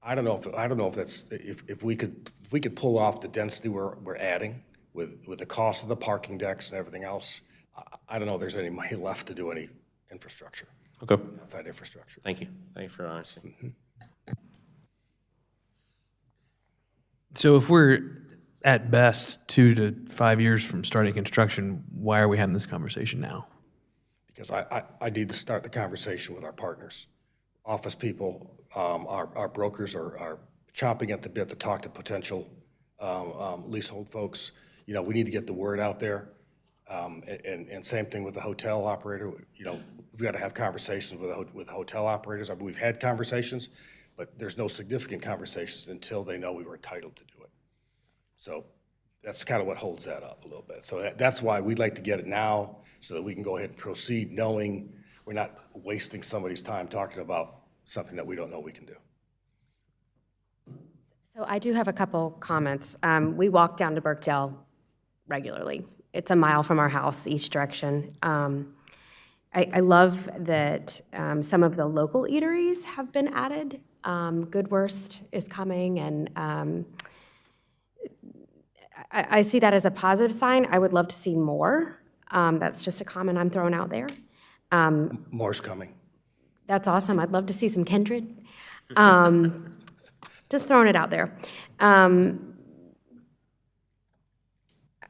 I don't know if that's, if we could pull off the density we're adding with the cost of the parking decks and everything else. I don't know if there's any money left to do any infrastructure. Okay. Outside infrastructure. Thank you. Thank you for your honesty. So if we're at best 2 to 5 years from starting construction, why are we having this conversation now? Because I need to start the conversation with our partners. Office people, our brokers are chomping at the bit to talk to potential leasehold folks. We need to get the word out there. And same thing with the hotel operator. We've got to have conversations with hotel operators. I mean, we've had conversations, but there's no significant conversations until they know we were entitled to do it. So that's kind of what holds that up a little bit. So that's why we'd like to get it now, so that we can go ahead and proceed, knowing we're not wasting somebody's time talking about something that we don't know we can do. So I do have a couple comments. We walk down to Birkdale regularly. It's a mile from our house each direction. I love that some of the local eateries have been added. Good Worst is coming, and I see that as a positive sign. I would love to see more. That's just a comment I'm throwing out there. More's coming. That's awesome. I'd love to see some Kindred. Just throwing it out there.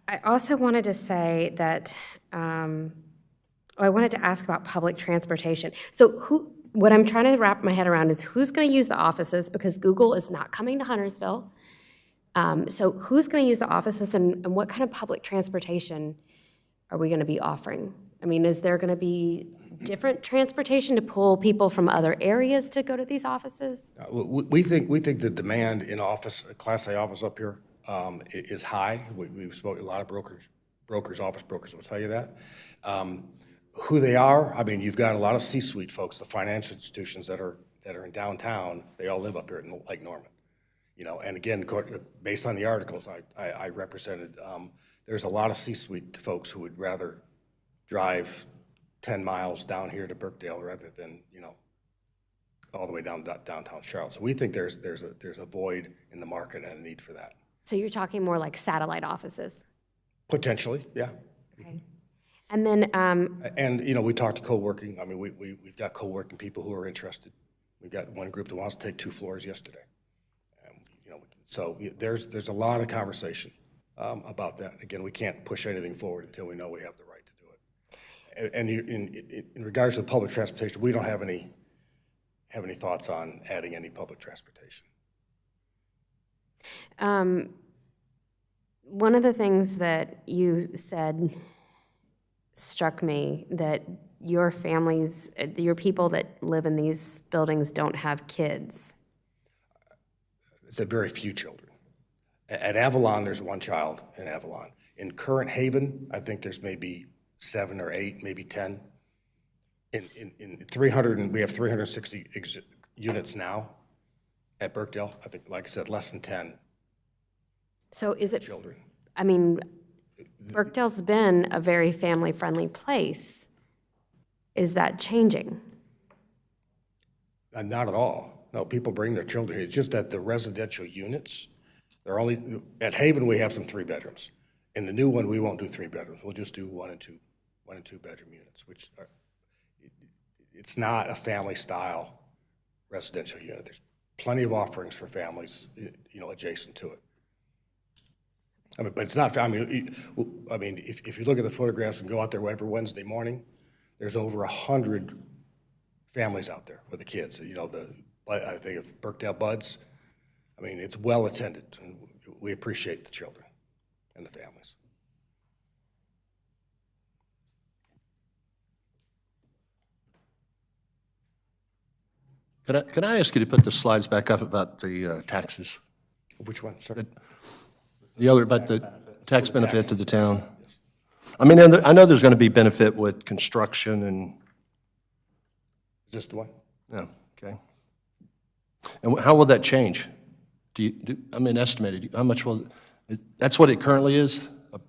I also wanted to say that, I wanted to ask about public transportation. So what I'm trying to wrap my head around is who's going to use the offices, because Google is not coming to Huntersville. So who's going to use the offices, and what kind of public transportation are we going to be offering? I mean, is there going to be different transportation to pull people from other areas to go to these offices? We think the demand in office, Class A office up here, is high. We've spoken, a lot of office brokers will tell you that. Who they are, I mean, you've got a lot of C-suite folks, the financial institutions that are in downtown, they all live up here in Lake Norman. You know, and again, based on the articles I represented, there's a lot of C-suite folks who would rather drive 10 miles down here to Birkdale rather than, you know, all the way down downtown Charlotte. So we think there's a void in the market and a need for that. So you're talking more like satellite offices? Potentially, yeah. Okay. And then, And, you know, we talked to co-working. I mean, we've got co-working people who are interested. We've got one group that wants to take 2 floors yesterday. You know, so there's a lot of conversation about that. Again, we can't push anything forward until we know we have the right to do it. And in regards to the public transportation, we don't have any thoughts on adding any public transportation. one of the things that you said struck me, that your families, your people that live in these buildings don't have kids. It's a very few children. At Avalon, there's 1 child in Avalon. In Current Haven, I think there's maybe 7 or 8, maybe 10. In 300, we have 360 units now at Birkdale. I think, like I said, less than 10. So is it, children. I mean, Birkdale's been a very family-friendly place. Is that changing? Not at all. No, people bring their children here. It's just that the residential units, they're only, at Haven, we have some 3 bedrooms. In the new one, we won't do 3 bedrooms. We'll just do 1 and 2 bedroom units, which are, it's not a family-style residential unit. There's plenty of offerings for families, you know, adjacent to it. I mean, but it's not, I mean, if you look at the photographs and go out there every Wednesday morning, there's over 100 families out there with the kids. You know, I think of Birkdale Buds. I mean, it's well attended, and we appreciate the children and the families. Can I ask you to put the slides back up about the taxes? Which one, sir? The other, about the tax benefit to the town. I mean, I know there's going to be benefit with construction and. Is this the one? Yeah, okay. And how will that change? I mean, estimated, how much will, that's what it currently is?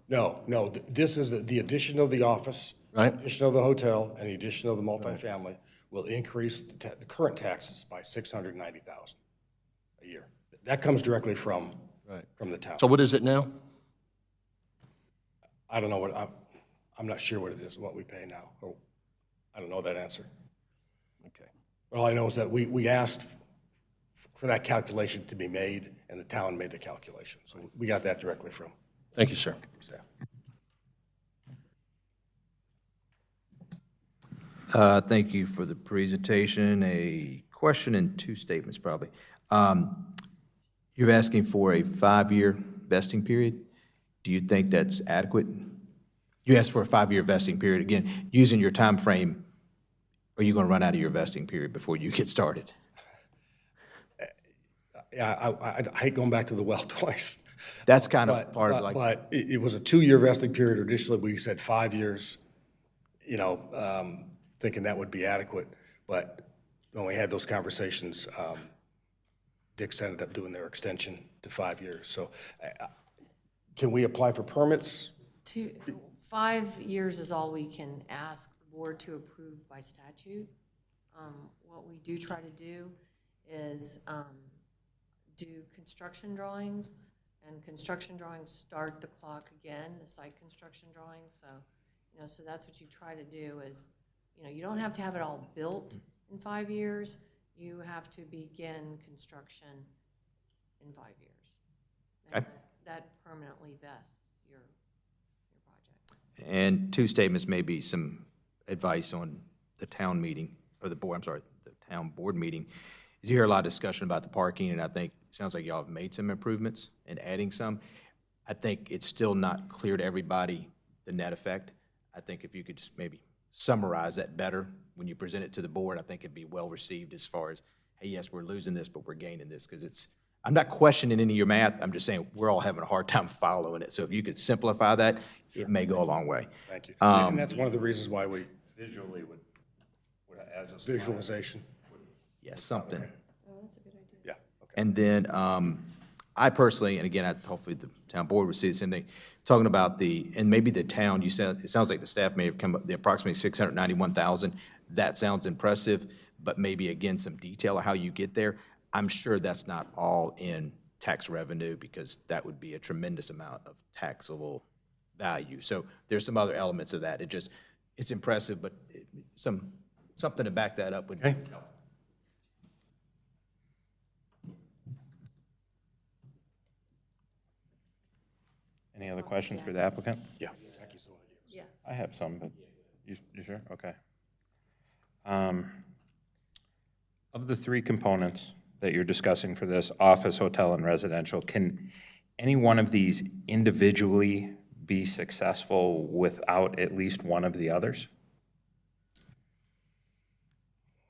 No, this is the addition of the office, Right. addition of the hotel, and the addition of the multifamily will increase the current taxes by $690,000 a year. That comes directly from the town. So what is it now? I don't know what, I'm not sure what it is, what we pay now. Or I don't know that answer. Okay. All I know is that we asked for that calculation to be made, and the town made the calculation. So we got that directly from Thank you, sir. staff. Thank you for the presentation. A question and 2 statements, probably. You're asking for a 5-year vesting period. Do you think that's adequate? You asked for a 5-year vesting period. Again, using your time frame, are you going to run out of your vesting period before you get started? I hate going back to the well twice. That's kind of part of like. But it was a 2-year vesting period. Initially, we said 5 years, thinking that would be adequate. But when we had those conversations, Dick's ended up doing their extension to 5 years. So can we apply for permits? 5 years is all we can ask the board to approve by statute. What we do try to do is do construction drawings, and construction drawings start the clock again, the site construction drawings. So, so that's what you try to do is, you don't have to have it all built in 5 years. You have to begin construction in 5 years. And that permanently vests your project. And 2 statements, maybe some advice on the town meeting, or the town board meeting. Is you hear a lot of discussion about the parking, and I think it sounds like y'all have made some improvements and adding some. I think it's still not clear to everybody the net effect. I think if you could just maybe summarize that better when you present it to the board, I think it'd be well received as far as, hey, yes, we're losing this, but we're gaining this, because I'm not questioning any of your math. I'm just saying we're all having a hard time following it. So if you could simplify that, it may go a long way. Thank you. And that's one of the reasons why we. Visually would as a Visualization. Yeah, something. Oh, that's a good idea. Yeah. And then I personally, and again, hopefully the town board would see the same thing, talking about and maybe the town, you said, it sounds like the staff may have come up, the approximately 691,000. That sounds impressive, but maybe again, some detail of how you get there. I'm sure that's not all in tax revenue, because that would be a tremendous amount of taxable value. So there's some other elements of that. It's impressive, but something to back that up would be helpful. Any other questions for the applicant? Yeah. Yeah. I have some, but you sure? Okay. Of the 3 components that you're discussing for this, office, hotel, and residential, can any one of these individually be successful without at least one of the others?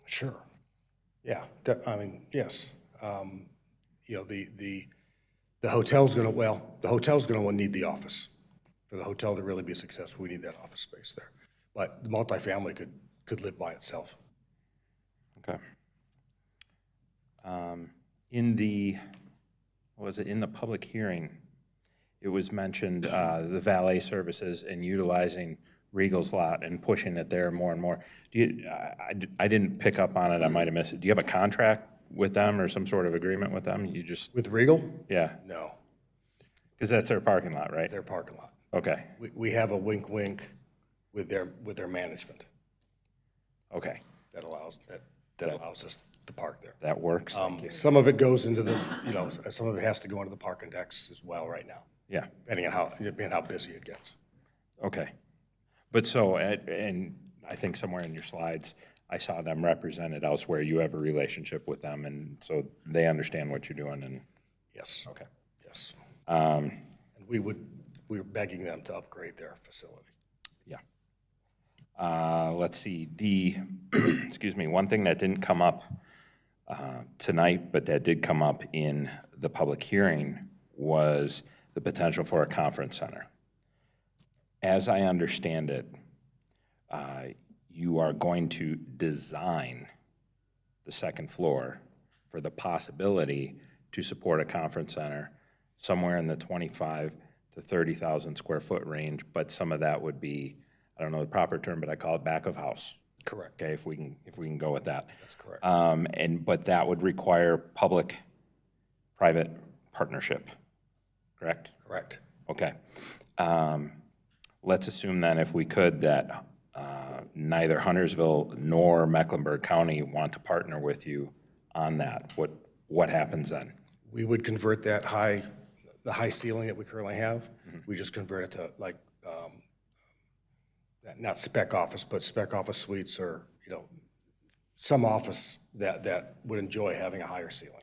Sure. Yeah, yes. The hotel's gonna, the hotel's gonna need the office. For the hotel to really be successful, we need that office space there. But the multifamily could live by itself. Okay. In the public hearing, it was mentioned the valet services and utilizing Regal's lot and pushing it there more and more. I didn't pick up on it, I might have missed it. Do you have a contract with them or some sort of agreement with them? You just. With Regal? Yeah. No. Because that's their parking lot, right? It's their parking lot. Okay, We have a wink with their management okay. that allows us to park there. That works, thank you. Some of it goes into some of it has to go into the parking decks as well right now, Yeah, depending on how busy it gets. okay. But so, and I think somewhere in your slides, I saw them represented elsewhere. You have a relationship with them, and so they understand what you're doing, and. Yes. Okay. Yes. And we were begging them to upgrade their facility. Yeah. Let's see, excuse me, one thing that didn't come up tonight, but that did come up in the public hearing was the potential for a conference center. As I understand it, you are going to design the second floor for the possibility to support a conference center somewhere in the 25 to 30,000 square foot range, but some of that would be, I don't know the proper term, but I call it back of house. Correct. Okay, if we can go with that. That's correct. But that would require public-private partnership, correct? Correct. Okay. Let's assume then, if we could, that neither Huntersville nor Mecklenburg County want to partner with you on that. What happens then? We would convert the high ceiling that we currently have, we just convert it to like, not spec office, but spec office suites, or, some office that would enjoy having a higher ceiling.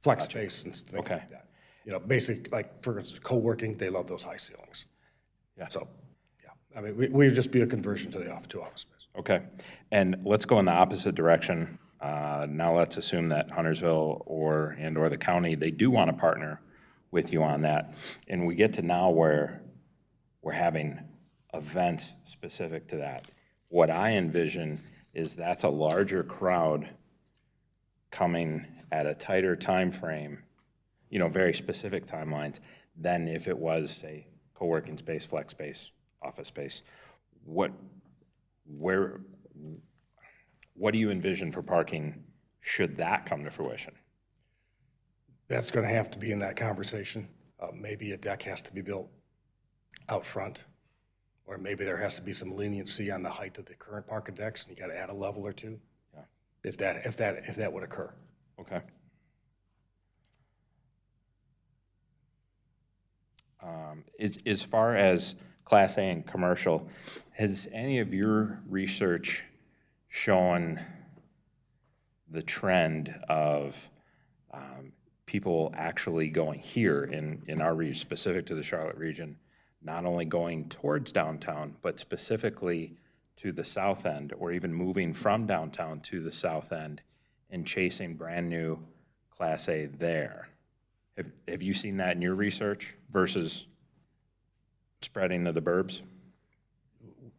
Flex space and things like that. Basic, like, for instance, co-working, they love those high ceilings. Yeah. So, yeah, I mean, we would just be a conversion to office space. Okay. And let's go in the opposite direction Now let's assume that Huntersville or the county, they do want to partner with you on that. And we get to now where we're having events specific to that. What I envision is that's a larger crowd coming at a tighter time frame, very specific timelines, than if it was, say, co-working space, flex space, office space. What do you envision for parking should that come to fruition? That's going to have to be in that conversation. Maybe a deck has to be built out front, or maybe there has to be some leniency on the height of the current parking decks, and you got to add a level or two. Yeah. If that would occur. Okay. As far as Class A and commercial, has any of your research shown the trend of people actually going here in our region, specific to the Charlotte region, not only going towards downtown, but specifically to the south end, or even moving from downtown to the south end and chasing brand-new Class A there? Have you seen that in your research versus spreading to the burbs?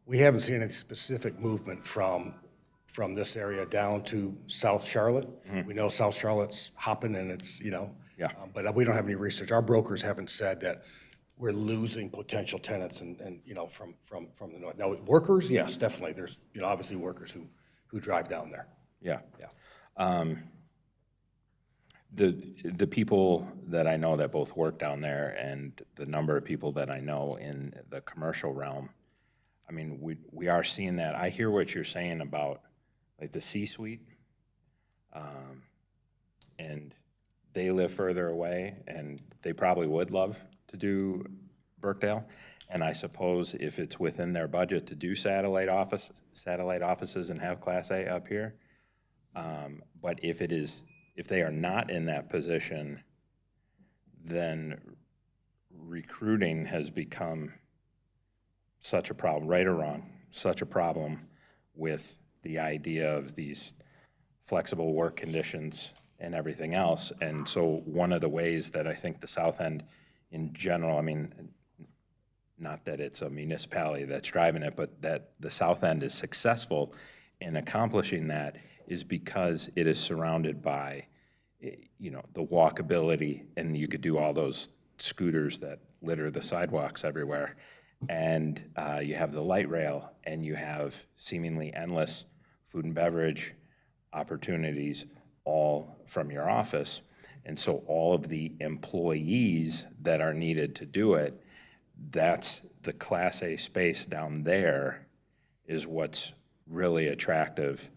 We haven't seen any specific movement from this area down to South Charlotte. We know South Charlotte's hopping and it's, but we don't have any research. Our brokers haven't said that we're losing potential tenants and from the north. Now, workers, yes, definitely. There's, obviously workers who drive down there. Yeah. The people that I know that both work down there and the number of people that I know in the commercial realm, I mean, we are seeing that. I hear what you're saying about like the C-suite, and they live further away, and they probably would love to do Birkdale. And I suppose if it's within their budget to do satellite offices and have Class A up here, but if they are not in that position, then recruiting has become such a problem, right or wrong, such a problem with the idea of these flexible work conditions and everything else. And so one of the ways that I think the South End in general, I mean, not that it's a municipality that's driving it, but that the South End is successful in accomplishing that is because it is surrounded by, the walkability, and you could do all those scooters that litter the sidewalks everywhere. And you have the light rail, and you have seemingly endless food and beverage opportunities all from your office. And so all of the employees that are needed to do it, that's the Class A space down there is what's really attractive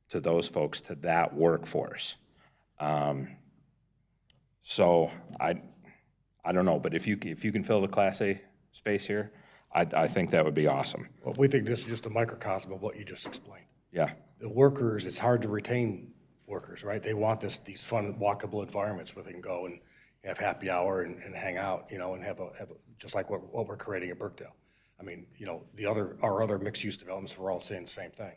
to those folks, to that workforce. So I don't know, but if you can fill the Class A space here, I think that would be awesome. Well, we think this is just a microcosm of what you just explained. Yeah. The workers, it's hard to retain workers, right? They want these fun, walkable environments where they can go and have happy hour and hang out, and have just like what we're creating at Birkdale. I mean, our other mixed-use developments, we're all saying the same thing.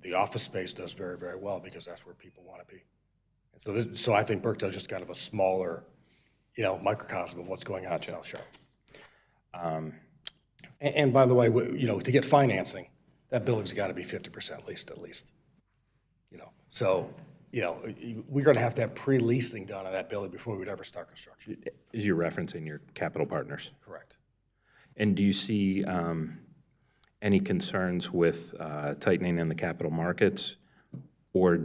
The office space does very, very well because that's where people want to be. So I think Birkdale's just kind of a smaller, microcosm of what's going on in South Charlotte. And by the way, to get financing, that building's got to be 50% leased at least. So, we're going to have pre-leasing done on that building before we would ever start construction. Is you referencing your capital partners? Correct. And do you see any concerns with tightening in the capital markets, or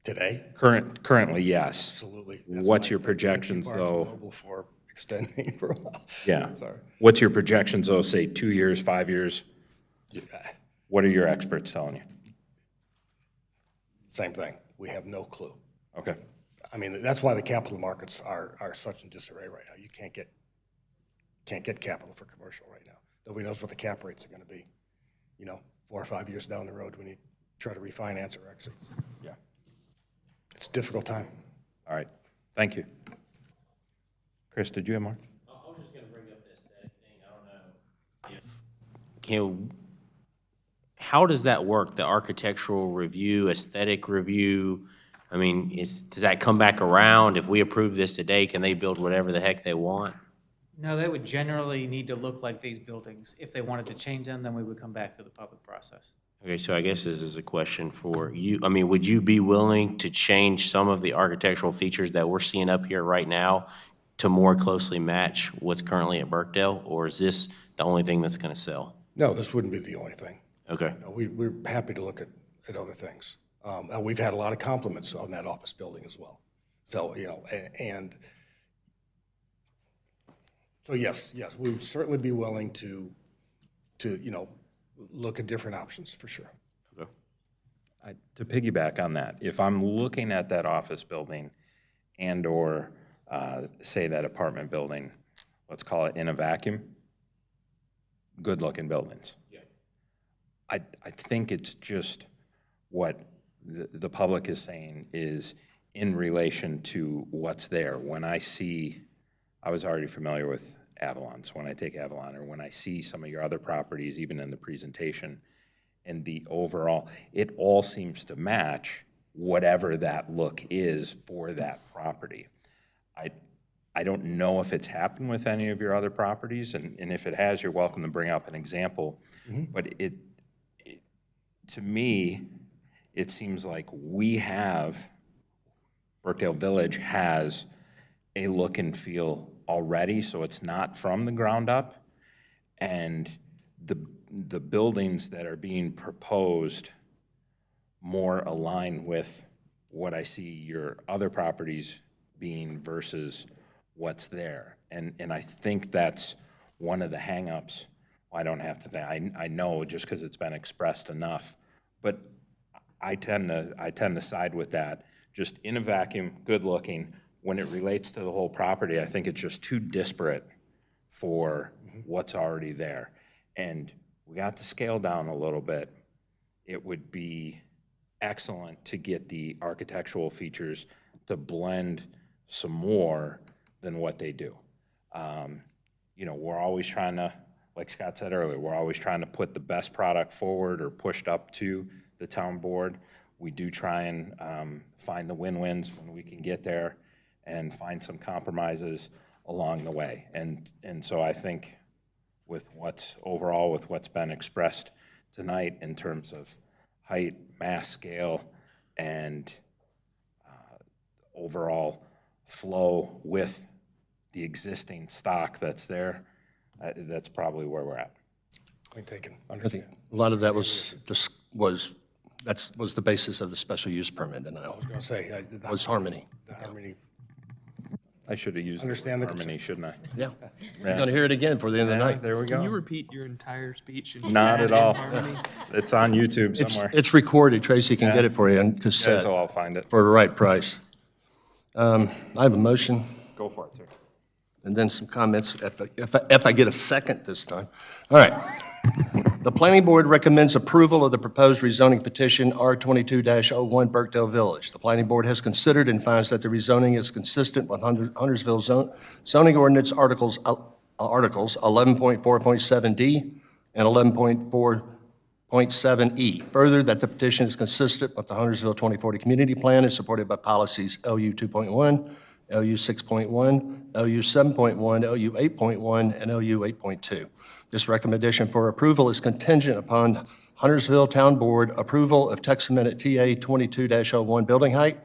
today? Currently, yes. Absolutely. What's your projections, Barnes and though? Noble for extending for a while. Yeah. Sorry. What's your projections, though, say 2 years, 5 years? What are your experts telling you? Same thing. We have no clue. Okay. I mean, that's why the capital markets are such in disarray right now. You can't get capital for commercial right now. Nobody knows what the cap rates are going to be, 4 or 5 years down the road when you try to refinance or exit. Yeah. It's a difficult time. All right. Thank you. Chris, did you have more? I was just going to bring up the aesthetic thing. I don't know if how does that work? The architectural review, aesthetic review? I mean, does that come back around? If we approve this today, can they build whatever the heck they want? No, they would generally need to look like these buildings. If they wanted to change them, then we would come back to the public process. Okay, so I guess this is a question for you. I mean, would you be willing to change some of the architectural features that we're seeing up here right now to more closely match what's currently at Burkdale? Or is this the only thing that's going to sell? No, this wouldn't be the only thing. Okay. No, we're happy to look at other things. And we've had a lot of compliments on that office building as well. So, you know, and so yes, we would certainly be willing to, you know, look at different options for sure. To piggyback on that, if I'm looking at that office building and/or, say, that apartment building, let's call it in a vacuum, good-looking buildings. Yeah. I think it's just what the public is saying is in relation to what's there. When I was already familiar with Avalon, so when I take Avalon, or when I see some of your other properties, even in the presentation, and the overall, it all seems to match whatever that look is for that property. I don't know if it's happened with any of your other properties, and if it has, you're welcome to bring up an example. But to me, it seems like Burkdale Village has a look and feel already, so it's not from the ground up. And the buildings that are being proposed more align with what I see your other properties being versus what's there. And I think that's one of the hangups. Well, I don't have to think, I know just because it's been expressed enough, but I tend to side with that. Just in a vacuum, good looking. When it relates to the whole property, I think it's just too disparate for what's already there. And we got to scale down a little bit. It would be excellent to get the architectural features to blend some more than what they do. You know, we're always trying to, like Scott said earlier, we're always trying to put the best product forward or pushed up to the town board. We do try and find the win-wins when we can get there and find some compromises along the way. And so I think with what's been expressed tonight in terms of height, mass scale, and overall flow with the existing stock that's there, that's probably where we're at. Point taken. I think a lot of that was the basis of the special use permit denial. I was going to say. Was harmony. The harmony. I should have used Understand the harmony, shouldn't I? Yeah. You're going to hear it again for the end of the night. There we go. Can you repeat your entire speech? And Not add at in all. harmony? It's on YouTube somewhere. It's recorded. Tracy can get it for you on You cassette. guys will all find it. For the right price. I have a motion Go for it, sir. and then some comments if I get a second this time. All right. The planning board recommends approval of the proposed rezoning petition R22-01 Burkdale Village. The planning board has considered and finds that the rezoning is consistent with Huntersville zoning ordinance articles 11.4.7D and 11.4.7E. Further, that the petition is consistent with the Huntersville 2040 Community Plan and supported by policies LU 2.1, LU 6.1, LU 7.1, LU 8.1, and LU 8.2. This recommendation for approval is contingent upon Huntersville Town Board approval of text amendment TA 22-01 building height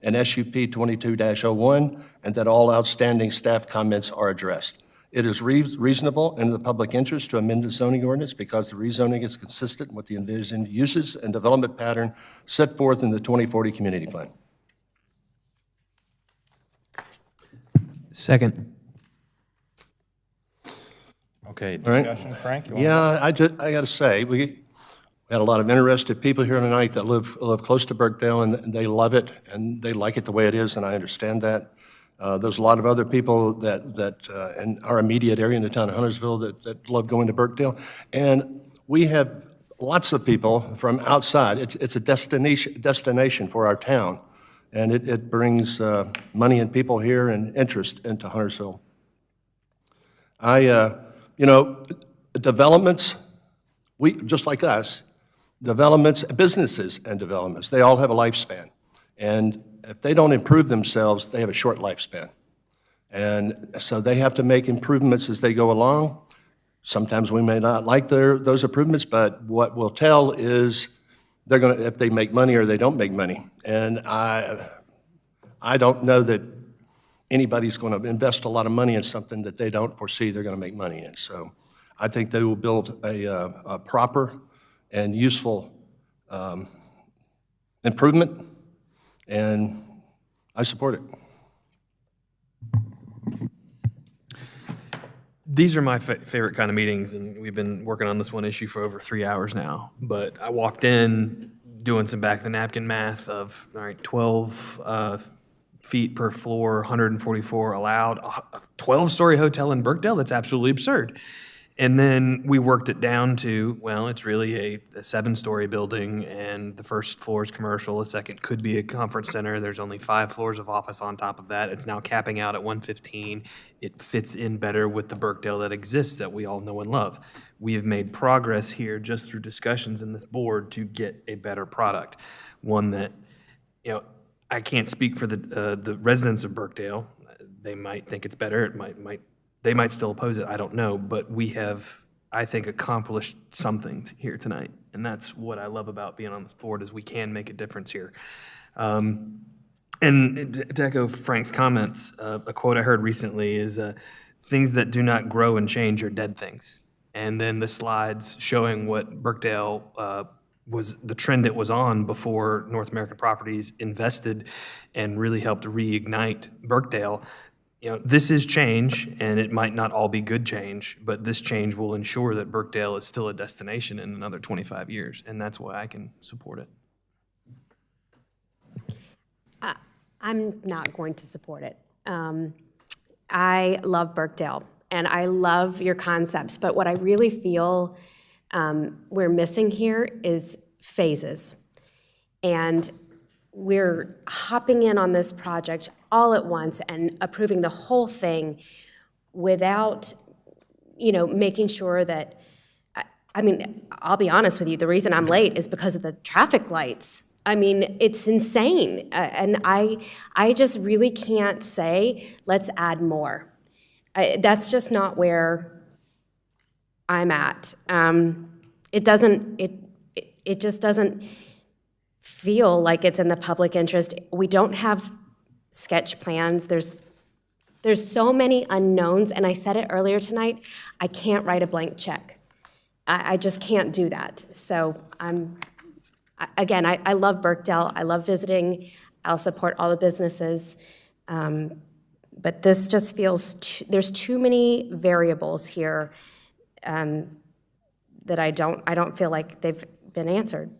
and SUP 22-01, and that all outstanding staff comments are addressed. It is reasonable and in the public interest to amend the zoning ordinance because the rezoning is consistent with the envisioned uses and development pattern set forth in the 2040 Community Plan. Second. Okay, All right. discussion, Frank? you want Yeah, I got to say, we had a lot of interested people here tonight that live close to Burkdale, and they love it, and they like it the way it is, and I understand that. There's a lot of other people that in our immediate area in the town of Huntersville that love going to Burkdale, and we have lots of people from outside. It's a destination for our town, and it brings money and people here and interest into Huntersville. Developments, we, just like us, developments, businesses and developments, they all have a lifespan. And if they don't improve themselves, they have a short lifespan. And so they have to make improvements as they go along. Sometimes we may not like those improvements, but what we'll tell is they're going to, if they make money or they don't make money. And I don't know that anybody's going to invest a lot of money in something that they don't foresee they're going to make money in. So I think they will build a proper and useful improvement, and I support it. These are my favorite kind of meetings, and we've been working on this one issue for over 3 hours now. But I walked in doing some back of the napkin math of, all right, 12 feet per floor, 144 allowed, a 12-story hotel in Birkdale, that's absolutely absurd. And then we worked it down to, well, it's really a 7-story building, and the first floor is commercial, the second could be a conference center. There's only 5 floors of office on top of that. It's now capping out at 115. It fits in better with the Birkdale that exists that we all know and love. We have made progress here just through discussions in this board to get a better product, one that, you know, I can't speak for the residents of Birkdale. They might think it's better. They might still oppose it, I don't know, but we have, I think, accomplished something here tonight, and that's what I love about being on this board, is we can make a difference here. And to echo Frank's comments, a quote I heard recently is, things that do not grow and change are dead things. And then the slides showing what Birkdale was, the trend it was on before North American Properties invested and really helped reignite Birkdale. You know, this is change, and it might not all be good change, but this change will ensure that Birkdale is still a destination in another 25 years, and that's why I can support it. I'm not going to support it. I love Birkdale, and I love your concepts, but what I really feel we're missing here is phases. And we're hopping in on this project all at once and approving the whole thing without, you know, making sure that, I mean, I'll be honest with you, the reason I'm late is because of the traffic lights. I mean, it's insane. And I just really can't say, let's add more. That's just not where I'm at. It just doesn't feel like it's in the public interest. We don't have sketch plans. There's so many unknowns, and I said it earlier tonight, I can't write a blank check. I just can't do that. So I love Birkdale. I love visiting. I'll support all the businesses. But this just feels, there's too many variables here that I don't feel like they've been answered.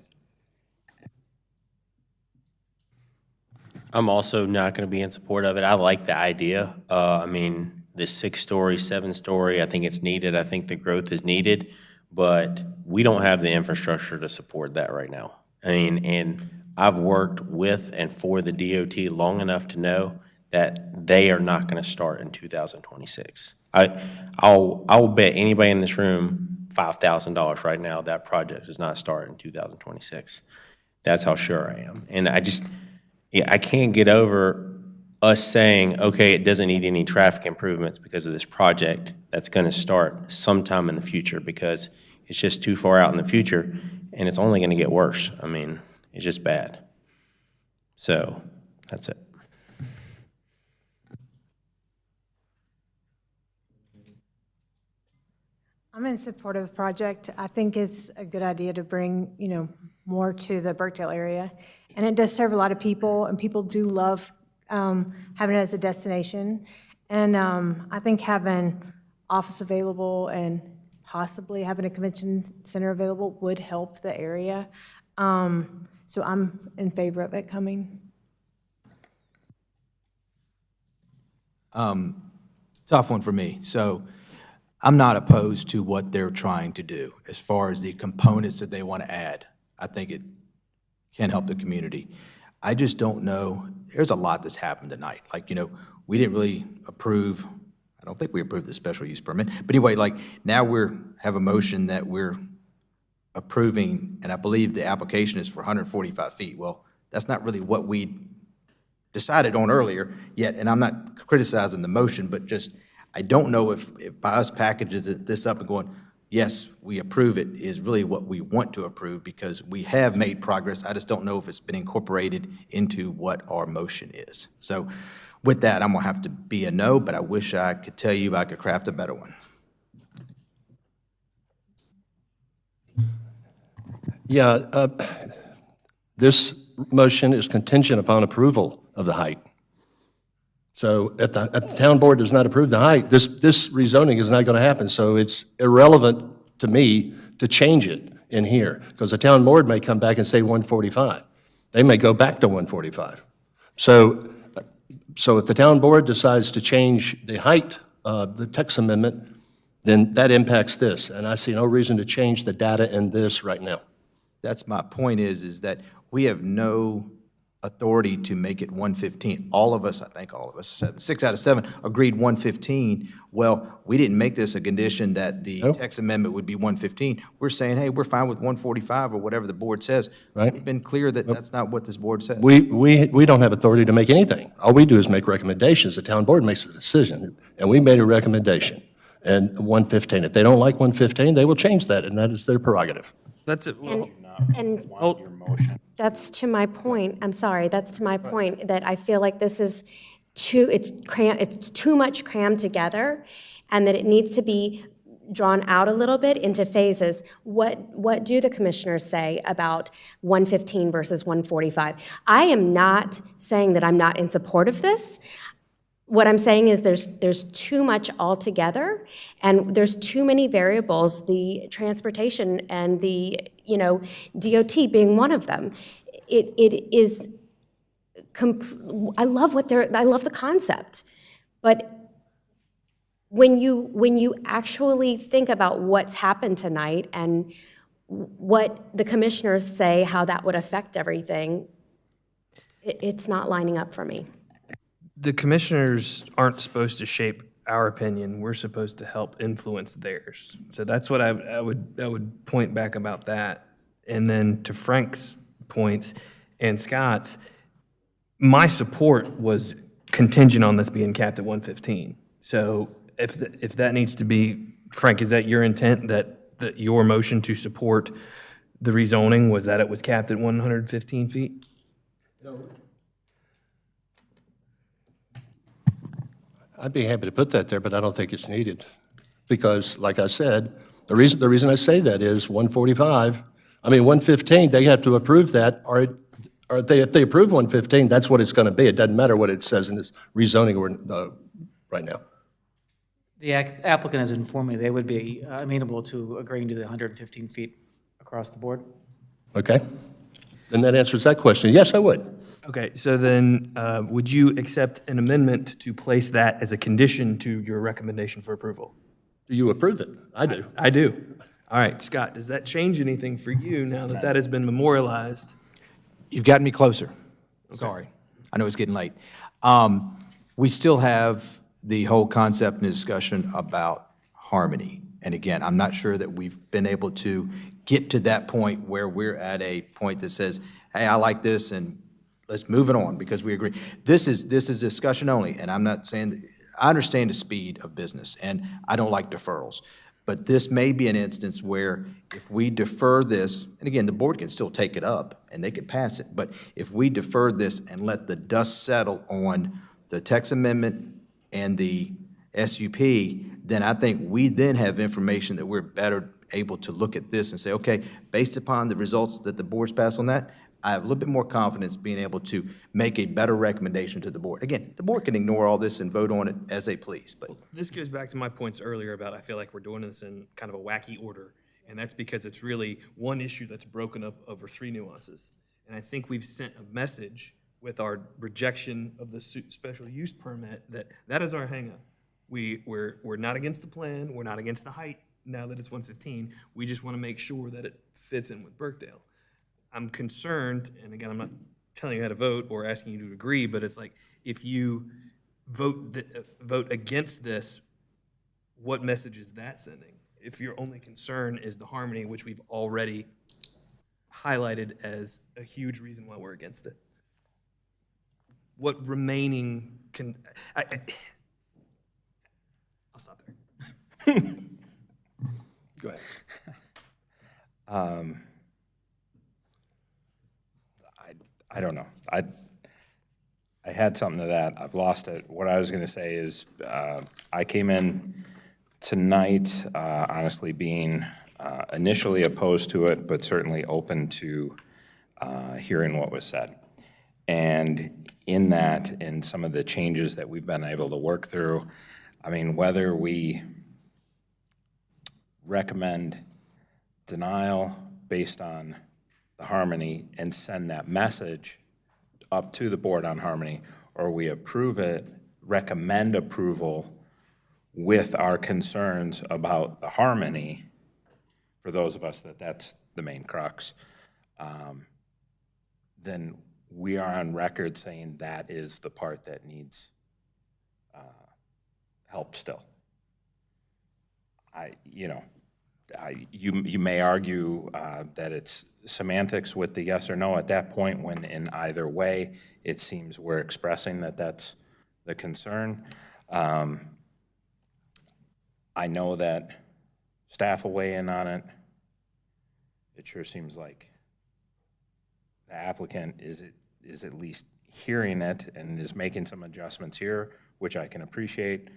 I'm also not going to be in support of it. I like the idea. I mean, the 6-story, 7-story, I think it's needed. I think the growth is needed, but we don't have the infrastructure to support that right now. I mean, and I've worked with and for the DOT long enough to know that they are not going to start in 2026. I'll bet anybody in this room $5,000 right now that project does not start in 2026. That's how sure I am. And I can't get over us saying, okay, it doesn't need any traffic improvements because of this project that's going to start sometime in the future, because it's just too far out in the future and it's only going to get worse. I mean, it's just bad. So that's it. I'm in support of the project. I think it's a good idea to bring, more to the Birkdale area. And it does serve a lot of people, and people do love having it as a destination. And I think having office available and possibly having a convention center available would help the area. So I'm in favor of it coming. Tough one for me. So I'm not opposed to what they're trying to do as far as the components that they want to add. I think it can help the community. I just don't know. There's a lot that's happened tonight. Like, we didn't really approve, I don't think we approved the special use permit. But anyway, like, now have a motion that we're approving, and I believe the application is for 145 feet. Well, that's not really what we decided on earlier yet, and I'm not criticizing the motion, but just, I don't know if by us packaging this up and going, yes, we approve it, is really what we want to approve, because we have made progress. I just don't know if it's been incorporated into what our motion is. So with that, I'm gonna have to be a no, but I wish I could tell you I could craft a better one. Yeah, this motion is contingent upon approval of the height. So if the town board does not approve the height, this rezoning is not going to happen. So it's irrelevant to me to change it in here, because the town board may come back and say 145. They may go back to 145. So if the town board decides to change the height of the text amendment, then that impacts this. And I see no reason to change the data in this right now. That's my point is that we have no authority to make it 115. All of us, I think all of us, 6 out of 7 agreed 115. Well, we didn't make this a condition that the text amendment would be 115. We're saying, hey, we're fine with 145 or whatever the board says. Right. We've been clear that that's not what this board says. We don't have authority to make anything. All we do is make recommendations. The town board makes a decision, and we made a recommendation. And 115, if they don't like 115, they will change that, and that is their prerogative. That's it. Well, And that's to my point, I'm sorry, that's to my point, that I feel like this is it's too much crammed together, and that it needs to be drawn out a little bit into phases. What do the commissioners say about 115 versus 145? I am not saying that I'm not in support of this. What I'm saying is there's too much altogether, and there's too many variables, the transportation and the, DOT being one of them. It is, I love the concept, but when you actually think about what's happened tonight and what the commissioners say, how that would affect everything, it's not lining up for me. the commissioners aren't supposed to shape our opinion. We're supposed to help influence theirs. So that's what I would point back about that. And then to Frank's points and Scott's, my support was contingent on this being capped at 115. So if that needs to be, Frank, is that your intent, that your motion to support the rezoning was that it was capped at 115 feet? No. I'd be happy to put that there, but I don't think it's needed. Because, like I said, the reason I say that is 115, they have to approve that, or if they approve 115, that's what it's going to be. It doesn't matter what it says in this rezoning right now. The applicant has informed me they would be amenable to agreeing to the 115 feet across the board. Okay. Then that answers that question. Yes, I would. Okay, so then would you accept an amendment to place that as a condition to your recommendation for approval? Do you approve it? I do. I do. All right, Scott, does that change anything for you now that that has been memorialized? You've gotten me closer. Sorry. I know it's getting late. We still have the whole concept and discussion about harmony. And again, I'm not sure that we've been able to get to that point where we're at a point that says, hey, I like this, and let's move it on because we agree. This is discussion only, and I'm not saying, I understand the speed of business, and I don't like deferrals. But this may be an instance where if we defer this, and again, the board can still take it up and they can pass it, but if we defer this and let the dust settle on the text amendment and the SUP, then I think we then have information that we're better able to look at this and say, okay, based upon the results that the board's passed on that, I have a little bit more confidence being able to make a better recommendation to the board. Again, the board can ignore all this and vote on it as they please, but. This goes back to my points earlier about I feel like we're doing this in kind of a wacky order, and that's because it's really one issue that's broken up over three nuances. And I think we've sent a message with our rejection of the special use permit that is our hangup. We're not against the plan, we're not against the height now that it's 115. We just want to make sure that it fits in with Birkdale. I'm concerned, and again, I'm not telling you how to vote or asking you to agree, but it's like if you vote against this, what message is that sending? if your only concern is the harmony, which we've already highlighted as a huge reason why we're against it. What remaining I'll stop there. Go ahead. I don't know. I had something to that. I've lost it. What I was going to say is I came in tonight honestly being initially opposed to it, but certainly open to hearing what was said. And in that, in some of the changes that we've been able to work through, I mean, whether we recommend denial based on the harmony and send that message up to the board on harmony, or we approve it, recommend approval with our concerns about the harmony, for those of us that's the main crux, then we are on record saying that is the part that needs help still. You may argue that it's semantics with the yes or no at that point, when in either way, it seems we're expressing that that's the concern. I know that staff will weigh in on it. It sure seems like the applicant is at least hearing it and is making some adjustments here, which I can appreciate.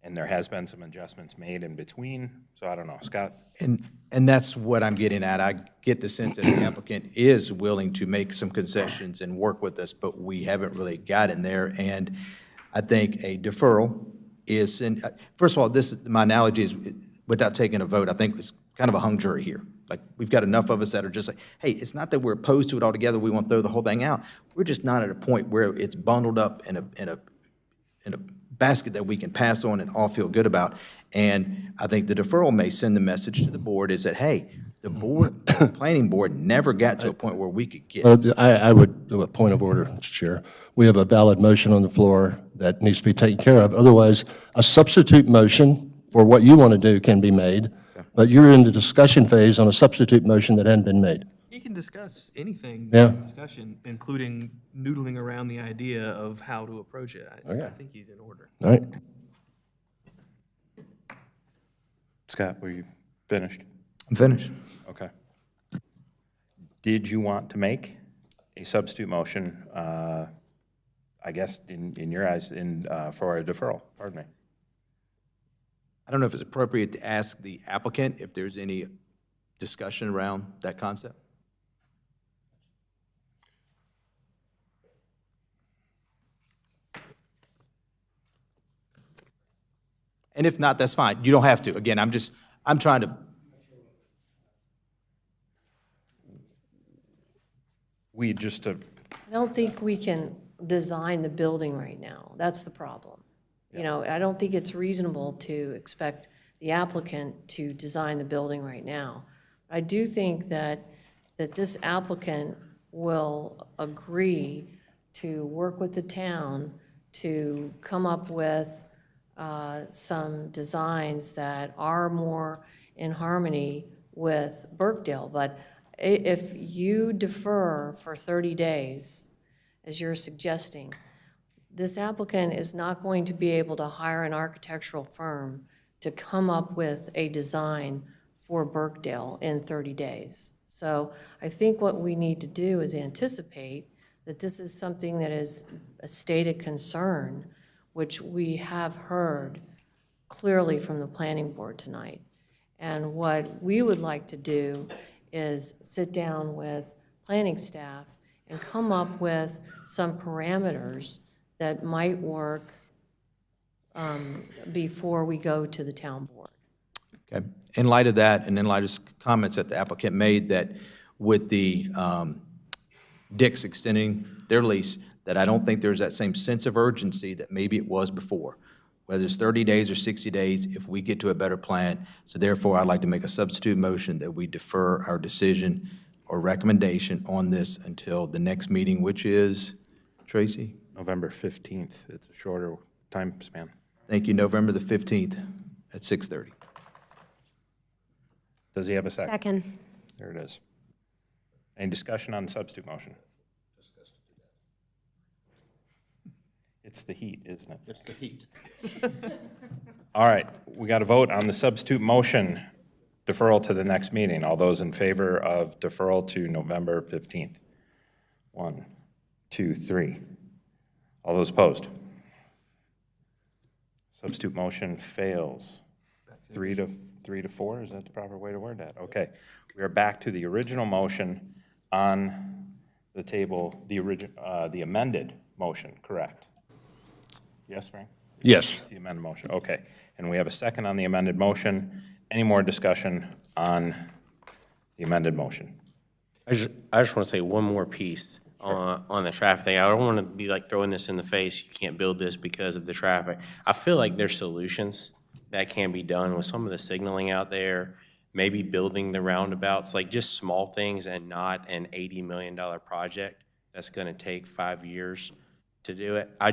And there has been some adjustments made in between, so I don't know, Scott? And that's what I'm getting at. I get the sense that the applicant is willing to make some concessions and work with us, but we haven't really gotten there. And I think a deferral is, first of all, my analogy is, without taking a vote, I think it's kind of a hung jury here. Like, we've got enough of us that are just like, hey, it's not that we're opposed to it altogether, we want to throw the whole thing out. We're just not at a point where it's bundled up in a basket that we can pass on and all feel good about. And I think the deferral may send the message to the board is that, hey, the board, the planning board never got to a point where we could get. I would do a point of order, Mr. Chair. We have a valid motion on the floor that needs to be taken care of. Otherwise, a substitute motion for what you want to do can be made, but you're in the discussion phase on a substitute motion that hadn't been made. You can discuss anything Yeah. in discussion, including noodling around the idea of how to approach it. I think he's in order. All right. Scott, were you finished? I'm finished. Okay. Did you want to make a substitute motion, I guess, in your eyes, for a deferral? Pardon me. I don't know if it's appropriate to ask the applicant if there's any discussion around that concept. And if not, that's fine. You don't have to. Again, I'm trying to. I don't think we can design the building right now. That's the problem. You know, I don't think it's reasonable to expect the applicant to design the building right now. I do think that this applicant will agree to work with the town to come up with some designs that are more in harmony with Birkdale. But if you defer for 30 days, as you're suggesting, this applicant is not going to be able to hire an architectural firm to come up with a design for Birkdale in 30 days. So I think what we need to do is anticipate that this is something that is a stated concern, which we have heard clearly from the planning board tonight. And what we would like to do is sit down with planning staff and come up with some parameters that might work before we go to the town board. Okay. In light of that, and in light of comments that the applicant made, that with the Dick's extending their lease, that I don't think there's that same sense of urgency that maybe it was before, whether it's 30 days or 60 days, if we get to a better plan. So therefore, I'd like to make a substitute motion that we defer our decision or recommendation on this until the next meeting, which is, Tracy? November 15th. It's a shorter time span. Thank you. November the 15th at 6:30. Does he have a second? Second. There it is. Any discussion on the substitute motion? It's the heat, isn't it? It's the heat. All right, we got to vote on the substitute motion, deferral to the next meeting. All those in favor of deferral to November 15th? 1, 2, 3. All those opposed? Substitute motion fails. 3 to 4, is that the proper way to word that? Okay. We are back to the original motion on the table, the amended motion, correct? Yes, Frank? Yes. It's the amended motion, okay. And we have a second on the amended motion. Any more discussion on the amended motion? I just want to say one more piece on the traffic thing. I don't want to be like throwing this in the face, you can't build this because of the traffic. I feel like there's solutions that can be done with some of the signaling out there, maybe building the roundabouts, like just small things and not an $80 million project that's going to take 5 years to do it. I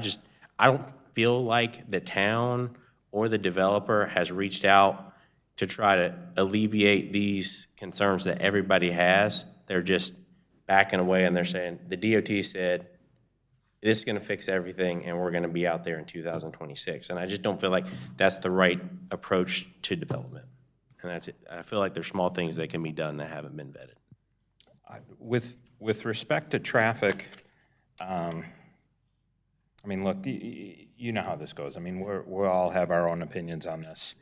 don't feel like the town or the developer has reached out to try to alleviate these concerns that everybody has. They're just backing away and they're saying, the DOT said, this is going to fix everything and we're going to be out there in 2026. And I just don't feel like that's the right approach to development. And that's it. I feel like there's small things that can be done that haven't been vetted. With respect to traffic, I mean, look, you know how this goes. I mean, we all have our own opinions on this,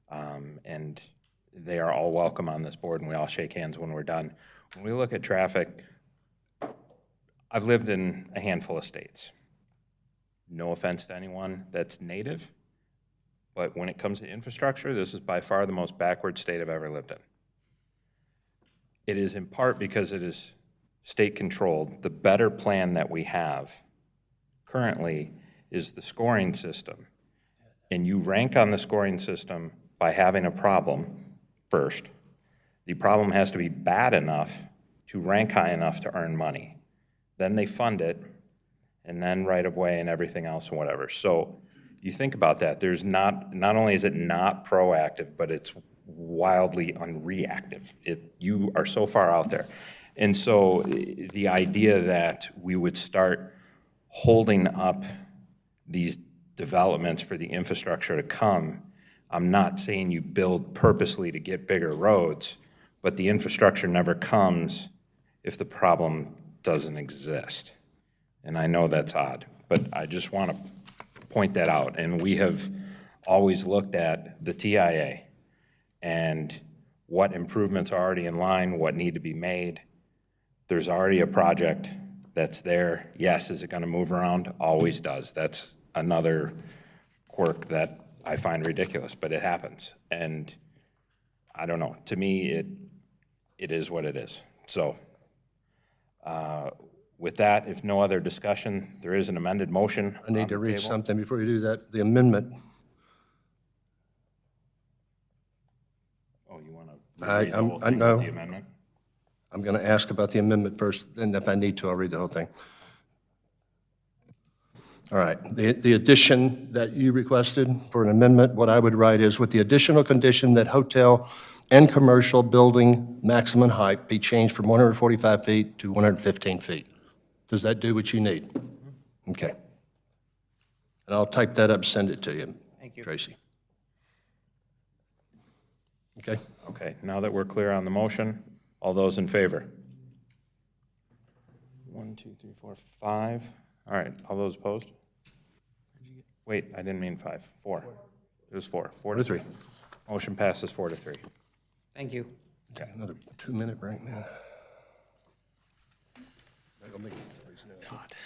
and they are all welcome on this board, and we all shake hands when we're done. When we look at traffic, I've lived in a handful of states. No offense to anyone that's native, but when it comes to infrastructure, this is by far the most backward state I've ever lived in. It is in part because it is state-controlled. The better plan that we have currently is the scoring system. And you rank on the scoring system by having a problem first. The problem has to be bad enough to rank high enough to earn money. Then they fund it, and then right-of-way and everything else and whatever. So you think about that. There's not only is it not proactive, but it's wildly unreactive. You are so far out there. And so the idea that we would start holding up these developments for the infrastructure to come, I'm not saying you build purposely to get bigger roads, but the infrastructure never comes if the problem doesn't exist. And I know that's odd, but I just want to point that out. And we have always looked at the TIA and what improvements are already in line, what need to be made. There's already a project that's there. Yes, is it going to move around? Always does. That's another quirk that I find ridiculous, but it happens. And I don't know. To me, it is what it is. So with that, if no other discussion, there is an amended motion. I need to read something before you do that. The amendment. Oh, you want to I read the whole thing know. with the amendment? I'm going to ask about the amendment first, and if I need to, I'll read the whole thing. All right, the addition that you requested for an amendment, what I would write is, with the additional condition that hotel and commercial building maximum height be changed from 145 feet to 115 feet. Does that do what you need? Okay. And I'll type that up, send it to you. Thank you. Tracy. Okay? Okay, now that we're clear on the motion, all those in favor? 1, 2, 3, 4, 5. All right, all those opposed? Wait, I didn't mean 5, 4. It was 4. 4 to 3. Motion passes 4 to 3. Thank you. Okay, another 2-minute break now. It's hot.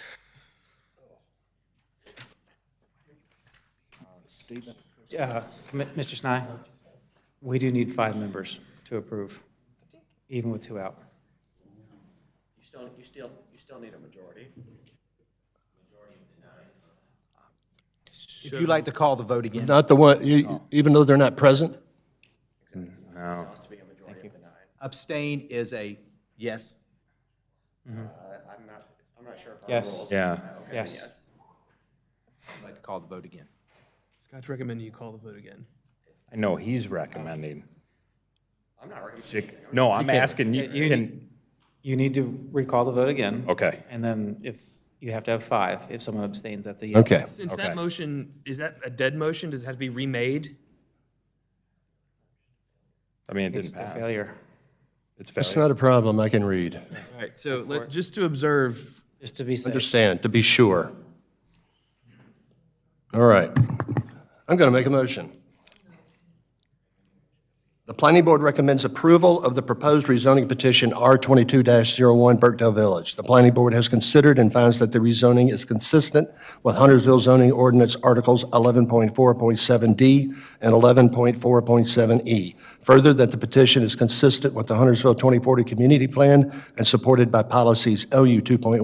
Stephen? Mr. Snai, we do need 5 members to approve, even with 2 out. You still need a majority. If you'd like to call the vote again. Not the one, even though they're not present? No. Abstain is a yes. I'm not sure if our Yes. rules. Yeah. Okay, Yes. I'd like to call the vote again. Scott's recommending you call the vote again. I know he's recommending. No, I'm asking, You need to recall the vote again. Okay. And then if, you have to have 5. If someone abstains, that's a yes. Okay. Since Okay. that motion, is that a dead motion? Does it have to be remade? I mean, it It's didn't a pass. failure. It's It's failure. not a problem, I can read. All right, so just to observe, Just to be safe. Understand, to be sure. All right. I'm going to make a motion. The planning board recommends approval of the proposed rezoning petition R22-01 Burkdale Village. The planning board has considered and finds that the rezoning is consistent with Huntersville zoning ordinance Articles 11.4.7D and 11.4.7E. Further, that the petition is consistent with the Huntersville 2040 Community Plan and supported by policies LU 2.1,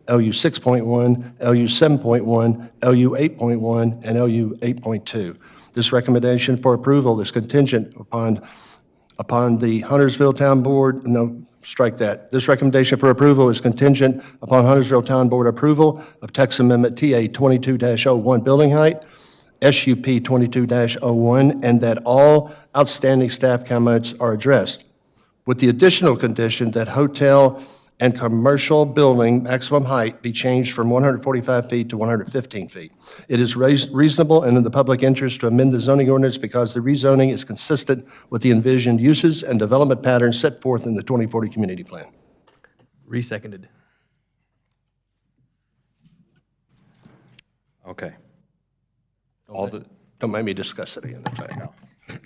LU 6.1, LU 7.1, LU 8.1, and LU 8.2. This recommendation for approval is contingent upon the Huntersville Town Board, no, strike that. This recommendation for approval is contingent upon Huntersville Town Board approval of text amendment TA 22-01 building height, SUP 22-01, and that all outstanding staff comments are addressed, with the additional condition that hotel and commercial building maximum height be changed from 145 feet to 115 feet. It is reasonable and in the public interest to amend the zoning ordinance because the rezoning is consistent with the envisioned uses and development patterns set forth in the 2040 Community Plan. reseconded. Okay. Don't make me discuss it again. No.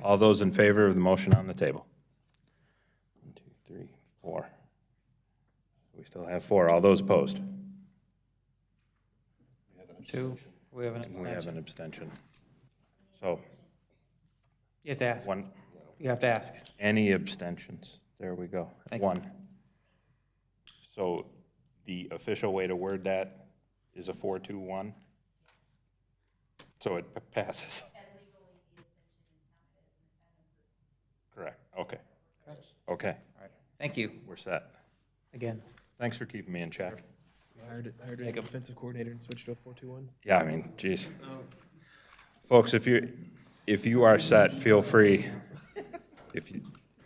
All those in favor of the motion on the table? 1, 2, 3, 4. We still have 4. All those opposed? 2. We have an We have an abstention. abstention. So, You have to ask. 1. You have to ask. Any abstentions? There we go. Thank you. 1. So the official way to word that is a 4-2-1? So it passes. Correct, okay. Okay, All right. Thank you we're set. again. Thanks for keeping me in check. Hired an offensive coordinator and switched to a 4-2-1. Yeah, I mean, geez. Folks, if you are set, feel free. If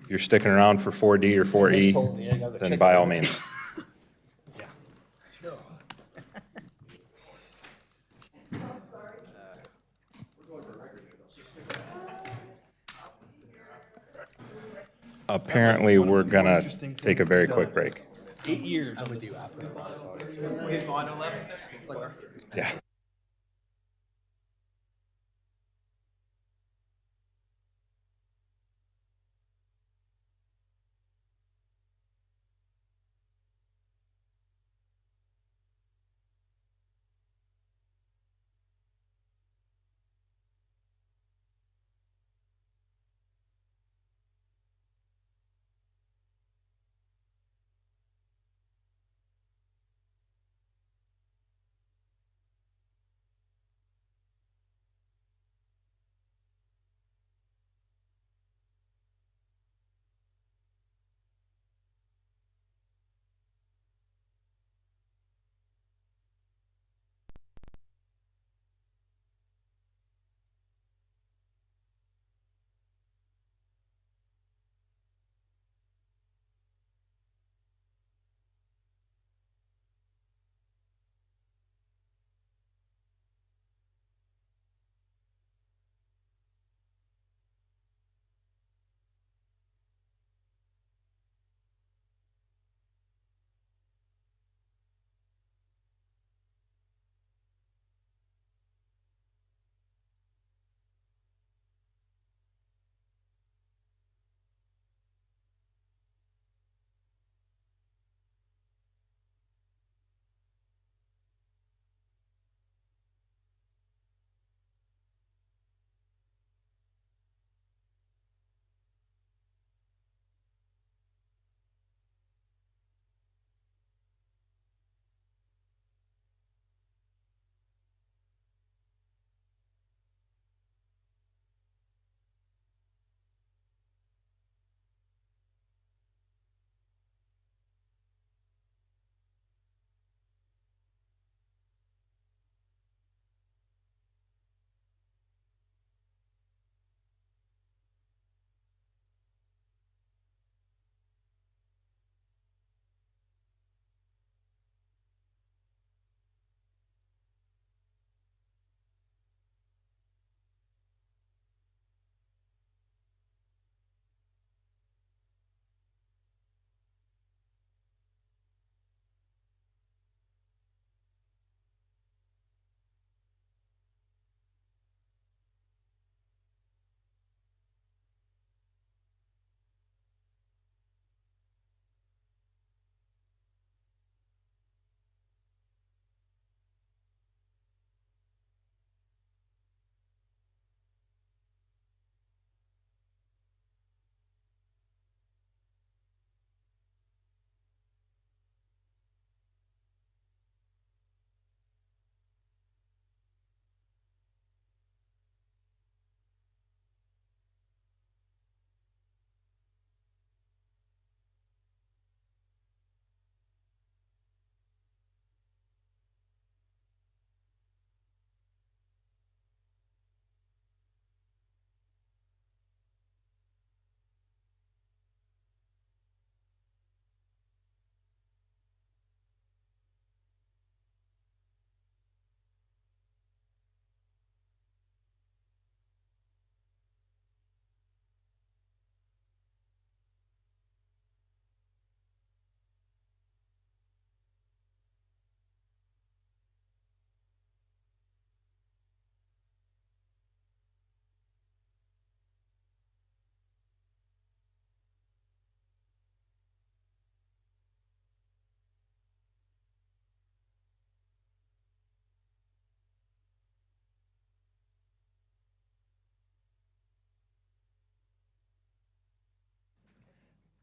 you're sticking around for 4D or 4E, then by all means. Apparently, we're gonna take a very quick break. 8 years. Yeah.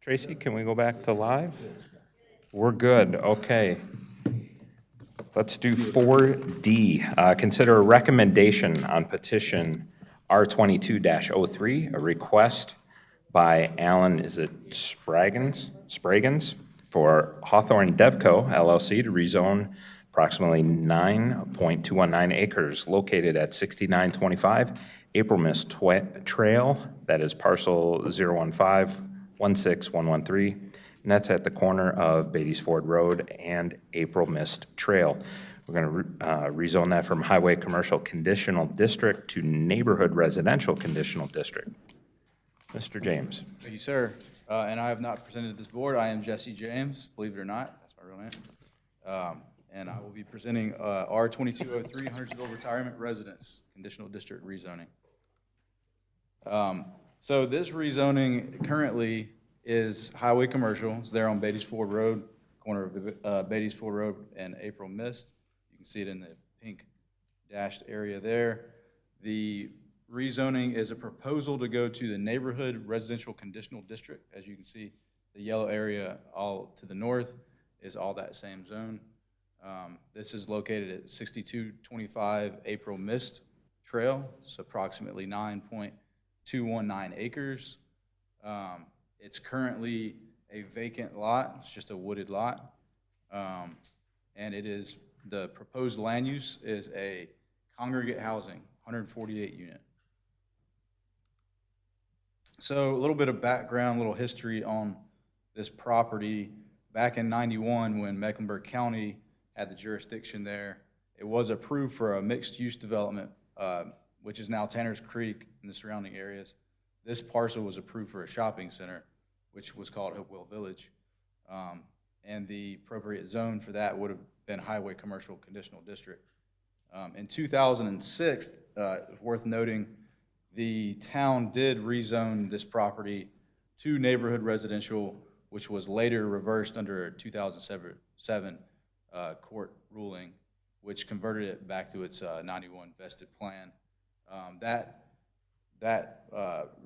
Tracy, can we go back to live? We're good, okay. Let's do 4D. Consider a recommendation on petition R22-03, a request by Alan, is it Spraggins, for Hawthorne Devco LLC to rezone approximately 9.219 acres located at 6925 April Mist Trail, that is parcel 015-16113, and that's at the corner of Beatties Ford Road and April Mist Trail. We're going to rezone that from Highway Commercial Conditional District to Neighborhood Residential Conditional District. Mr. James. Thank you, sir. And I have not presented to this board. I am Jesse James, believe it or not. That's my real name. And I will be presenting R2203 Huntersville Retirement Residence Conditional District rezoning. So this rezoning currently is highway commercial. It's there on Beatties Ford Road, corner of Beatties Ford Road and April Mist. You can see it in the pink dashed area there. The rezoning is a proposal to go to the Neighborhood Residential Conditional District. As you can see, the yellow area all to the north is all that same zone. This is located at 6225 April Mist Trail. It's approximately 9.219 acres. It's currently a vacant lot. It's just a wooded lot. And it is, the proposed land use is a congregate housing, 148 unit. So a little bit of background, a little history on this property. Back in '91, when Mecklenburg County had the jurisdiction there, it was approved for a mixed-use development, which is now Tanner's Creek and the surrounding areas. This parcel was approved for a shopping center, which was called Hopewell Village. And the appropriate zone for that would have been Highway Commercial Conditional District. In 2006, worth noting, the town did rezone this property to neighborhood residential, which was later reversed under a 2007 court ruling, which converted it back to its 91 vested plan. That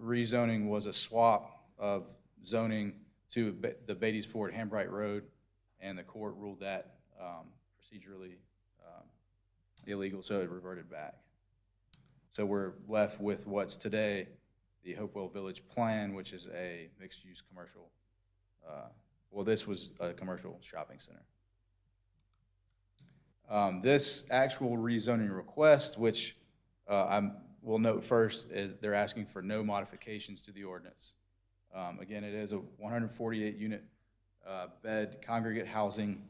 rezoning was a swap of zoning to the Beatties Ford Hambright Road, and the court ruled that procedurally illegal, so it reverted back. So we're left with what's today the Hopewell Village plan, which is a mixed-use commercial, well, this was a commercial shopping center. This actual rezoning request, which I will note first, is they're asking for no modifications to the ordinance. Again, it is a 148-unit bed congregate housing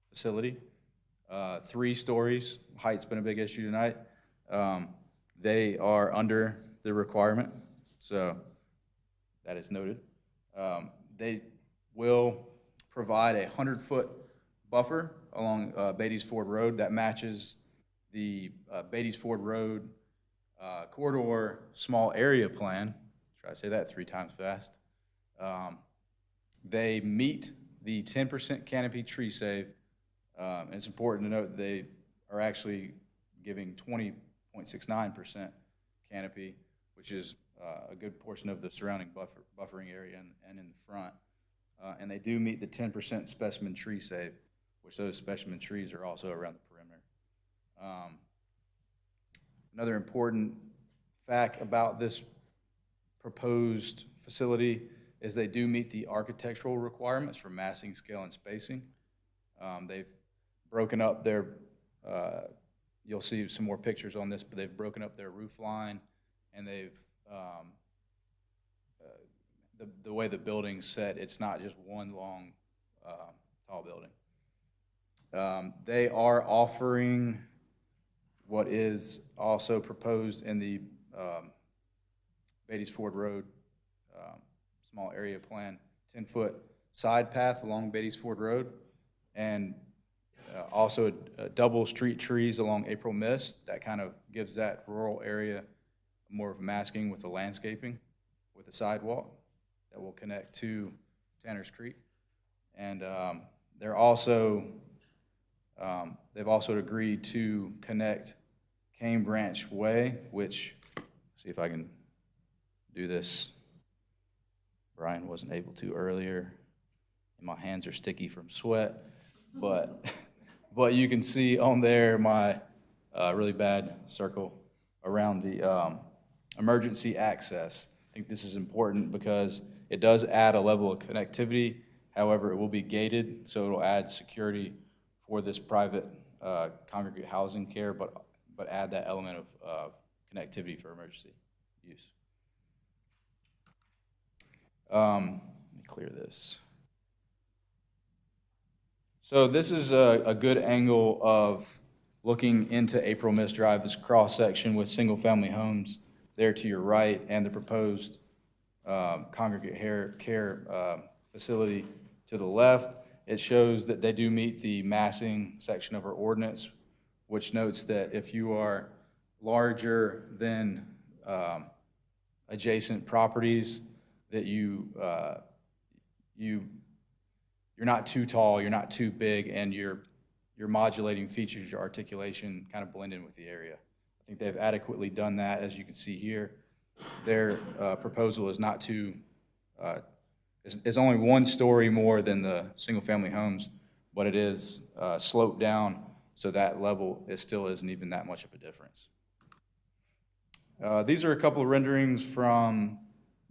facility, 3 stories. Height's been a big issue tonight. They are under the requirement, so that is noted. They will provide a 100-foot buffer along Beatties Ford Road that matches the Beatties Ford Road corridor small area plan. Try to say that 3 times fast. They meet the 10% canopy tree save. And it's important to note they are actually giving 20.69% canopy, which is a good portion of the surrounding buffering area and in the front. And they do meet the 10% specimen tree save, which those specimen trees are also around the perimeter. Another important fact about this proposed facility is they do meet the architectural requirements for massing, scale, and spacing. They've broken up their, you'll see some more pictures on this, but they've broken up their roof line, and they've, the way the building's set, it's not just one long, tall building. They are offering what is also proposed in the Beatties Ford Road small area plan, 10-foot side path along Beatties Ford Road, and also double street trees along April Mist. That kind of gives that rural area more of masking with the landscaping, with a sidewalk that will connect to Tanner's Creek. And they're also, they've also agreed to connect Cane Branch Way, which, see if I can do this Brian wasn't able to earlier, and my hands are sticky from sweat, but you can see on there my really bad circle around the emergency access. I think this is important because it does add a level of connectivity. However, it will be gated, so it'll add security for this private congregate housing care, but add that element of connectivity for emergency use. Let me clear this. So this is a good angle of looking into April Mist Drive, this cross-section with single-family homes there to your right, and the proposed congregate care facility to the left. It shows that they do meet the massing section of our ordinance, which notes that if you are larger than adjacent properties, that you're not too tall, you're not too big, and your modulating features, your articulation kind of blend in with the area. I think they've adequately done that, as you can see here. Their proposal is not too, is only 1 story more than the single-family homes, but it is sloped down, so that level still isn't even that much of a difference. These are a couple of renderings from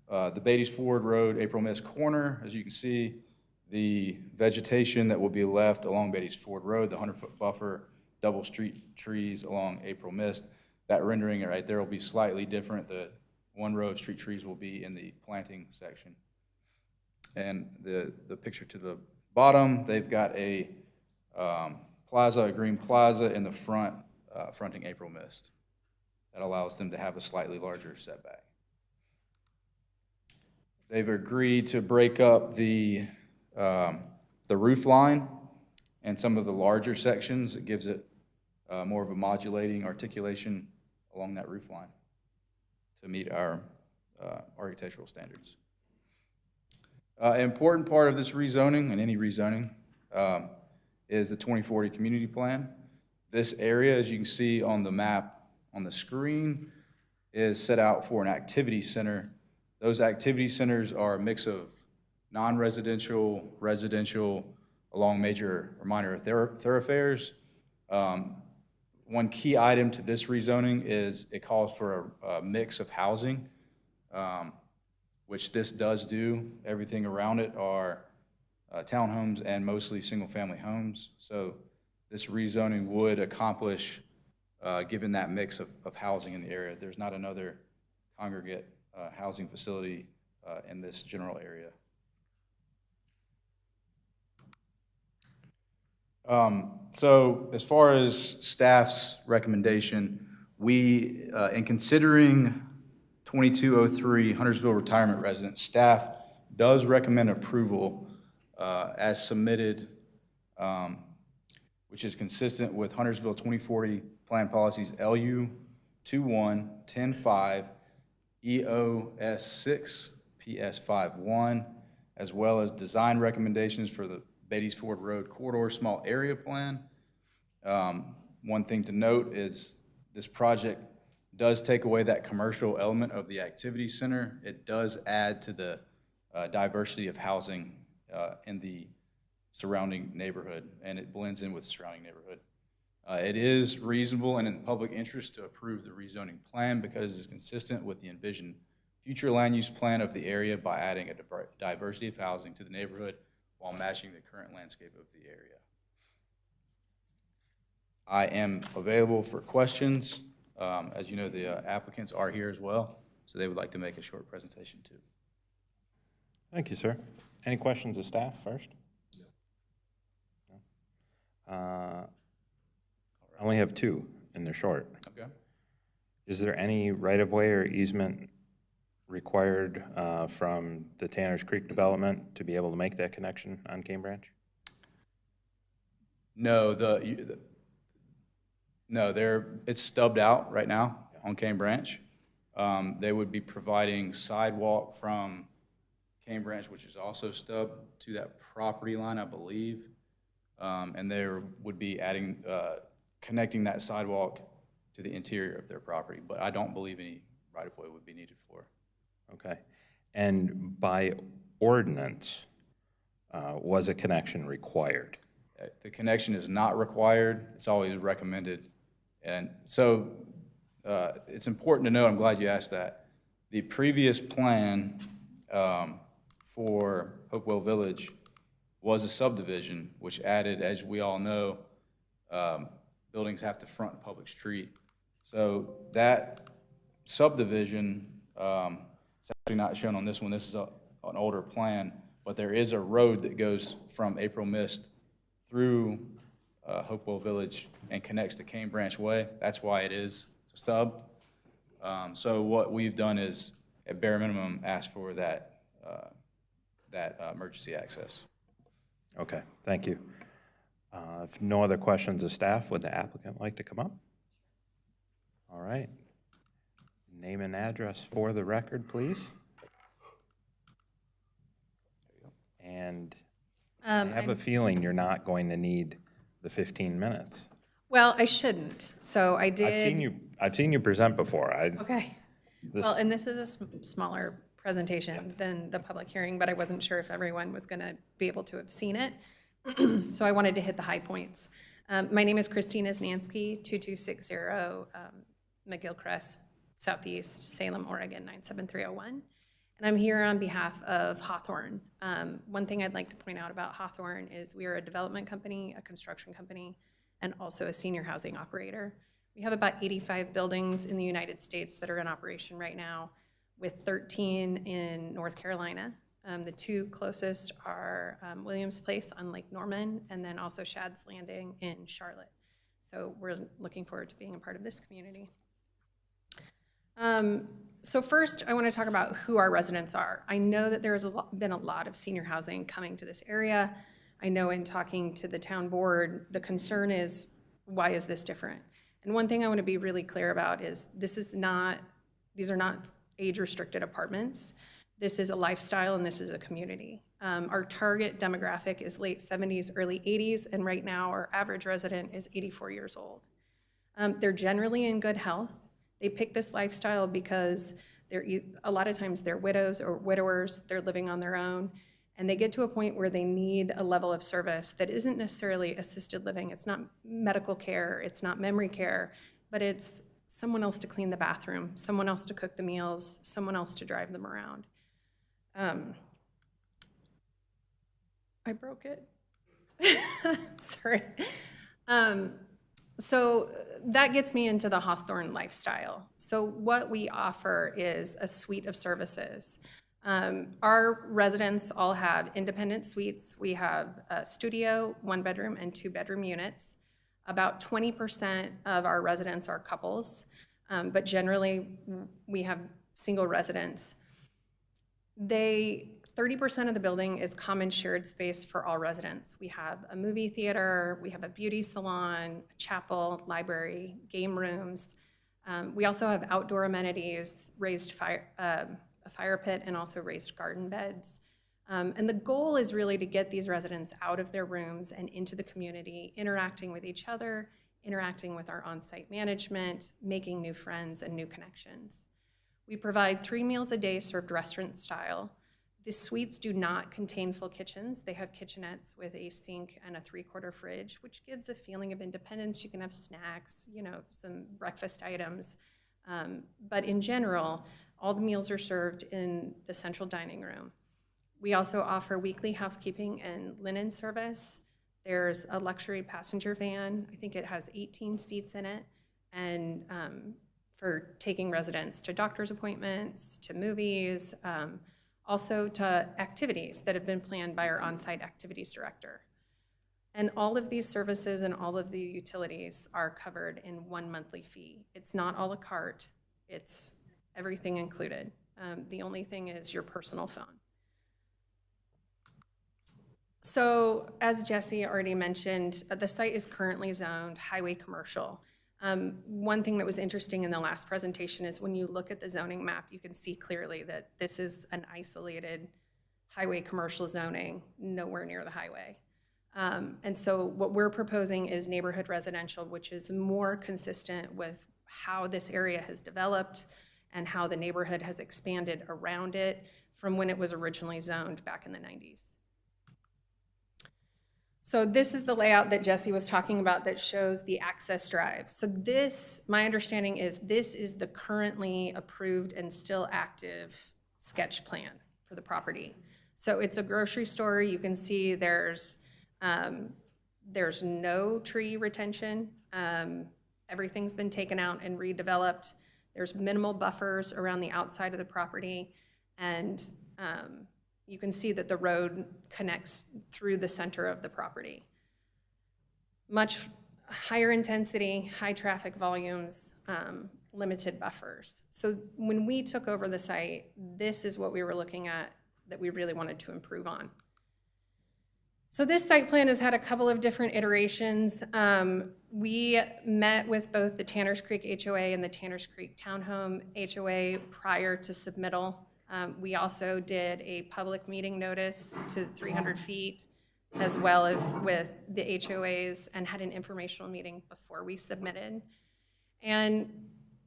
the Beatties Ford Road, April Mist corner. As you can see, the vegetation that will be left along Beatties Ford Road, the 100-foot buffer, double street trees along April Mist. That rendering right there will be slightly different. The 1 row of street trees will be in the planting section. And the picture to the bottom, they've got a plaza, a green plaza in the front, fronting April Mist. That allows them to have a slightly larger setback. They've agreed to break up the roof line and some of the larger sections. It gives it more of a modulating articulation along that roof line to meet our architectural standards. An important part of this rezoning, and any rezoning, is the 2040 community plan. This area, as you can see on the map on the screen, is set out for an activity center. Those activity centers are a mix of non-residential, residential, along major or minor thoroughfares. One key item to this rezoning is it calls for a mix of housing, which this does do. Everything around it are townhomes and mostly single-family homes. So this rezoning would accomplish, given that mix of housing in the area. There's not another congregate housing facility in this general area. So as far as staff's recommendation, we, in considering 2203 Huntersville Retirement Residence, staff does recommend approval as submitted, which is consistent with Huntersville 2040 Plan Policies LU 21-10-5, EOS 6, PS 5-1, as well as design recommendations for the Beatties Ford Road Corridor Small Area Plan. One thing to note is this project does take away that commercial element of the activity center. It does add to the diversity of housing in the surrounding neighborhood, and it blends in with the surrounding neighborhood. It is reasonable and in the public interest to approve the rezoning plan because it's consistent with the envisioned future land use plan of the area by adding a diversity of housing to the neighborhood while matching the current landscape of the area. I am available for questions. As you know, the applicants are here as well, so they would like to make a short presentation too. Thank you, sir. Any questions of staff first? I only have 2, and they're short. Okay. Is there any right-of-way or easement required from the Tanners Creek development to be able to make that connection on Cane Branch? No, it's stubbed out right now on Cane Branch. They would be providing sidewalk from Cane Branch, which is also stubbed, to that property line, I believe. And they would be adding, connecting that sidewalk to the interior of their property, but I don't believe any right-of-way would be needed for. Okay. And by ordinance, was a connection required? The connection is not required, it's always recommended. And so it's important to know, I'm glad you asked that, the previous plan for Hopewell Village was a subdivision, which added, as we all know, buildings have to front a public street. So that subdivision, it's actually not shown on this one, this is an older plan, but there is a road that goes from April Mist through Hopewell Village and connects to Cane Branch Way. That's why it is a stub. So what we've done is, at bare minimum, ask for that emergency access. Okay, thank you. If no other questions of staff, would the applicant like to come up? All right. Name and address for the record, please. And I have a feeling you're not going to need the 15 minutes. Well, I shouldn't. So I did. I've seen you present before. Okay. Well, and this is a smaller presentation than the public hearing, but I wasn't sure if everyone was going to be able to have seen it. So I wanted to hit the high points. My name is Christina Znansky, 2260 McGillcrest, Southeast Salem, Oregon, 97301. And I'm here on behalf of Hawthorne. One thing I'd like to point out about Hawthorne is we are a development company, a construction company, and also a senior housing operator. We have about 85 buildings in the United States that are in operation right now, with 13 in North Carolina. The two closest are Williams Place on Lake Norman, and then also Shad's Landing in Charlotte. So we're looking forward to being a part of this community. So first, I want to talk about who our residents are. I know that there has been a lot of senior housing coming to this area. I know in talking to the town board, the concern is, why is this different? And one thing I want to be really clear about is these are not age-restricted apartments. This is a lifestyle and this is a community. Our target demographic is late 70s, early 80s, and right now our average resident is 84 years old. They're generally in good health. They pick this lifestyle because a lot of times they're widows or widowers, they're living on their own, and they get to a point where they need a level of service that isn't necessarily assisted living. It's not medical care, it's not memory care, but it's someone else to clean the bathroom, someone else to cook the meals, someone else to drive them around. I broke it. Sorry. So that gets me into the Hawthorne lifestyle. So what we offer is a suite of services. Our residents all have independent suites. We have a studio, 1-bedroom, and 2-bedroom units. About 20% of our residents are couples, but generally we have single residents. 30% of the building is common shared space for all residents. We have a movie theater, we have a beauty salon, a chapel, library, game rooms. We also have outdoor amenities, a fire pit, and also raised garden beds. And the goal is really to get these residents out of their rooms and into the community, interacting with each other, interacting with our on-site management, making new friends and new connections. We provide 3 meals a day served restaurant style. The suites do not contain full kitchens. They have kitchenettes with a sink and a 3/4 fridge, which gives a feeling of independence. You can have snacks, some breakfast items. But in general, all the meals are served in the central dining room. We also offer weekly housekeeping and linen service. There's a luxury passenger van. I think it has 18 seats in it. And for taking residents to doctor's appointments, to movies, also to activities that have been planned by our on-site activities director. And all of these services and all of the utilities are covered in one monthly fee. It's not a la carte, it's everything included. The only thing is your personal phone. So as Jesse already mentioned, the site is currently zoned highway commercial. One thing that was interesting in the last presentation is when you look at the zoning map, you can see clearly that this is an isolated highway commercial zoning, nowhere near the highway. And so what we're proposing is neighborhood residential, which is more consistent with how this area has developed and how the neighborhood has expanded around it from when it was originally zoned back in the 90s. So this is the layout that Jesse was talking about that shows the access drive. So this, my understanding is this is the currently approved and still active sketch plan for the property. So it's a grocery store. You can see there's no tree retention. Everything's been taken out and redeveloped. There's minimal buffers around the outside of the property, and you can see that the road connects through the center of the property. Much higher intensity, high traffic volumes, limited buffers. So when we took over the site, this is what we were looking at that we really wanted to improve on. So this site plan has had a couple of different iterations. We met with both the Tanners Creek HOA and the Tanners Creek Townhome HOA prior to submittal. We also did a public meeting notice to 300 feet, as well as with the HOAs, and had an informational meeting before we submitted. And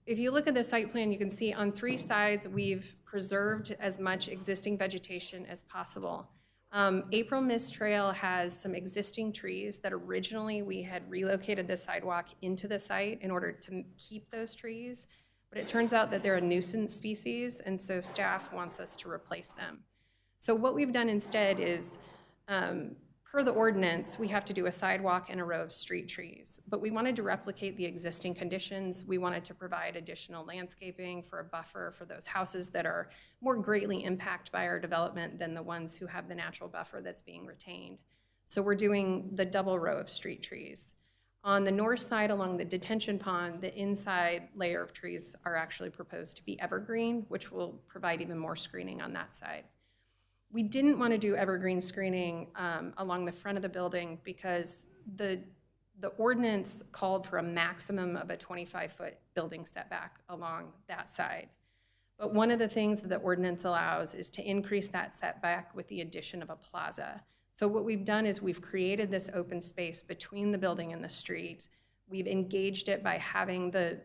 if you look at the site plan, you can see on 3 sides, we've preserved as much existing vegetation as possible. April Mist Trail has some existing trees that originally we had relocated the sidewalk into the site in order to keep those trees, but it turns out that they're a nuisance species, and so staff wants us to replace them. So what we've done instead is, per the ordinance, we have to do a sidewalk and a row of street trees, but we wanted to replicate the existing conditions. We wanted to provide additional landscaping for a buffer for those houses that are more greatly impacted by our development than the ones who have the natural buffer that's being retained. So we're doing the double row of street trees. On the north side along the detention pond, the inside layer of trees are actually proposed to be evergreen, which will provide even more screening on that side. We didn't want to do evergreen screening along the front of the building because the ordinance called for a maximum of a 25-foot building setback along that side. But one of the things that the ordinance allows is to increase that setback with the addition of a plaza. So what we've done is we've created this open space between the building and the street. We've engaged it by having the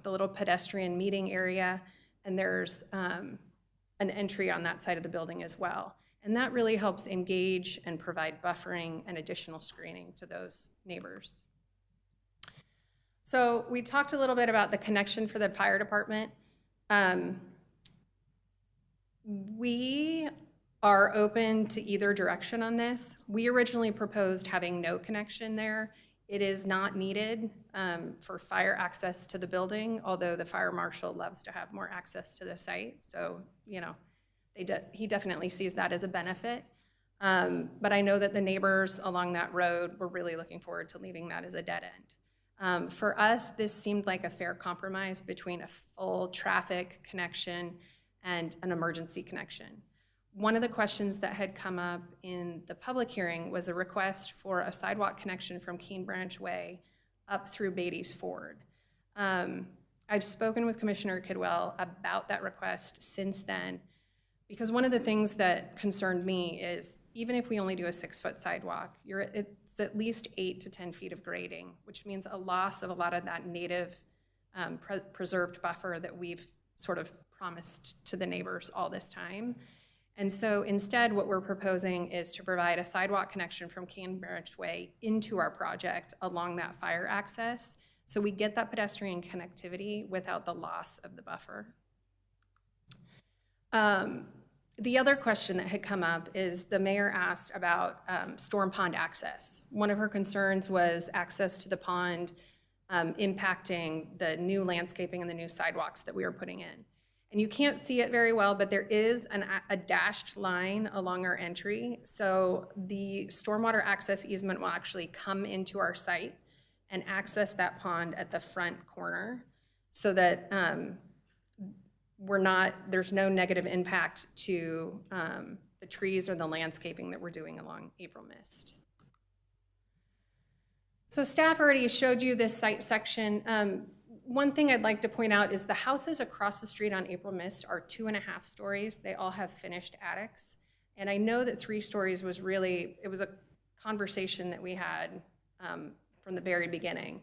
little pedestrian meeting area, and there's an entry on that side of the building as well. And that really helps engage and provide buffering and additional screening to those neighbors. So we talked a little bit about the connection for the fire department. We are open to either direction on this. We originally proposed having no connection there. It is not needed for fire access to the building, although the fire marshal loves to have more access to the site. So, he definitely sees that as a benefit. But I know that the neighbors along that road were really looking forward to leaving that as a dead end. For us, this seemed like a fair compromise between a full traffic connection and an emergency connection. One of the questions that had come up in the public hearing was a request for a sidewalk connection from Keene Branch Way up through Beatty's Ford. I've spoken with Commissioner Kidwell about that request since then, because one of the things that concerned me is even if we only do a 6-foot sidewalk, it's at least 8 to 10 feet of grading, which means a loss of a lot of that native preserved buffer that we've sort of promised to the neighbors all this time. And so instead, what we're proposing is to provide a sidewalk connection from Keene Branch Way into our project along that fire access, so we get that pedestrian connectivity without the loss of the buffer. The other question that had come up is the mayor asked about storm pond access. One of her concerns was access to the pond impacting the new landscaping and the new sidewalks that we were putting in. And you can't see it very well, but there is a dashed line along our entry. So the stormwater access easement will actually come into our site and access that pond at the front corner so that there's no negative impact to the trees or the landscaping that we're doing along April Mist. So staff already showed you this site section. One thing I'd like to point out is the houses across the street on April Mist are 2.5 stories. They all have finished attics. And I know that 3 stories was it was a conversation that we had from the very beginning.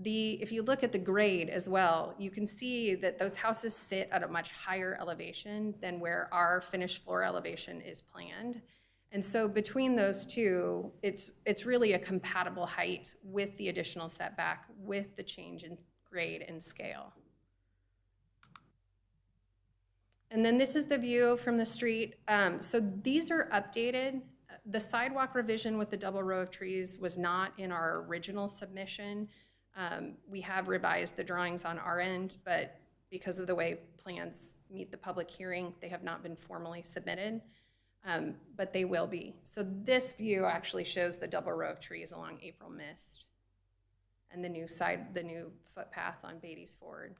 If you look at the grade as well, you can see that those houses sit at a much higher elevation than where our finished floor elevation is planned. And so between those two, it's really a compatible height with the additional setback, with the change in grade and scale. And then this is the view from the street. So these are updated. The sidewalk revision with the double row of trees was not in our original submission. We have revised the drawings on our end, but because of the way plans meet the public hearing, they have not been formally submitted, but they will be. So this view actually shows the double row of trees along April Mist and the new footpath on Beatty's Ford.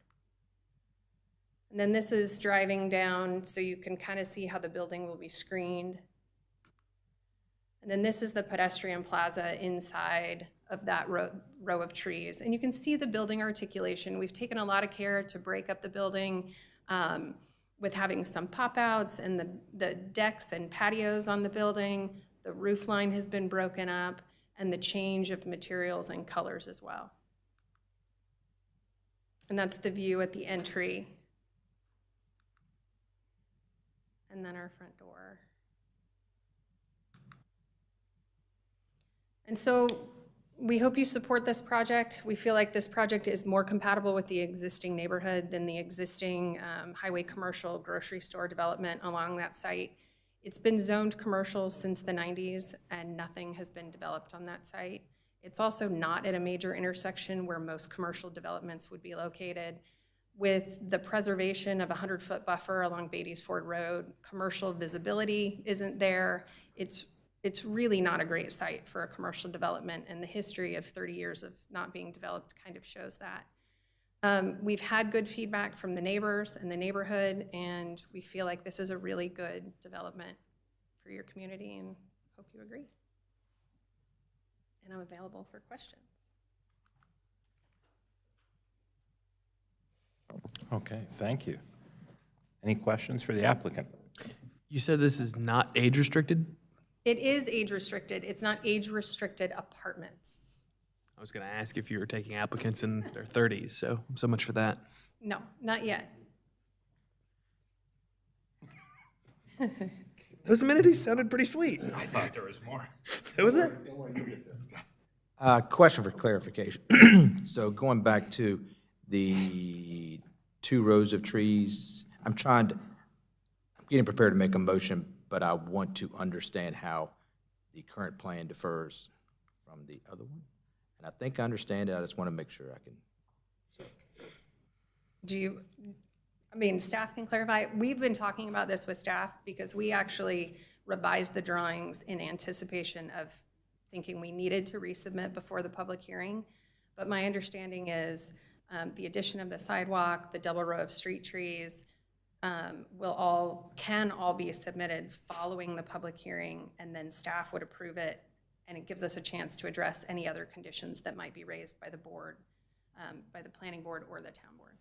And then this is driving down, so you can kind of see how the building will be screened. And then this is the pedestrian plaza inside of that row of trees. And you can see the building articulation. We've taken a lot of care to break up the building with having some pop-outs and the decks and patios on the building. The roof line has been broken up, and the change of materials and colors as well. And that's the view at the entry. And then our front door. And so we hope you support this project. We feel like this project is more compatible with the existing neighborhood than the existing highway commercial grocery store development along that site. It's been zoned commercial since the 90s, and nothing has been developed on that site. It's also not at a major intersection where most commercial developments would be located. With the preservation of a 100-foot buffer along Beatty's Ford Road, commercial visibility isn't there. It's really not a great site for a commercial development, and the history of 30 years of not being developed kind of shows that. We've had good feedback from the neighbors and the neighborhood, and we feel like this is a really good development for your community, and hope you agree. And I'm available for questions. Okay, thank you. Any questions for the applicant? You said this is not age restricted? It is age restricted. It's not age restricted apartments. I was going to ask if you were taking applicants in their 30s, so much for that. No, not yet. Those amenities sounded pretty sweet. I thought there was more. Was it? Question for clarification. So going back to the 2 rows of trees, I'm getting prepared to make a motion, but I want to understand how the current plan differs from the other one. And I think I understand it, I just want to make sure I can. Staff can clarify. We've been talking about this with staff because we actually revised the drawings in anticipation of thinking we needed to resubmit before the public hearing. But my understanding is the addition of the sidewalk, the double row of street trees, can all be submitted following the public hearing, and then staff would approve it, and it gives us a chance to address any other conditions that might be raised by the board, by the planning board or the town board.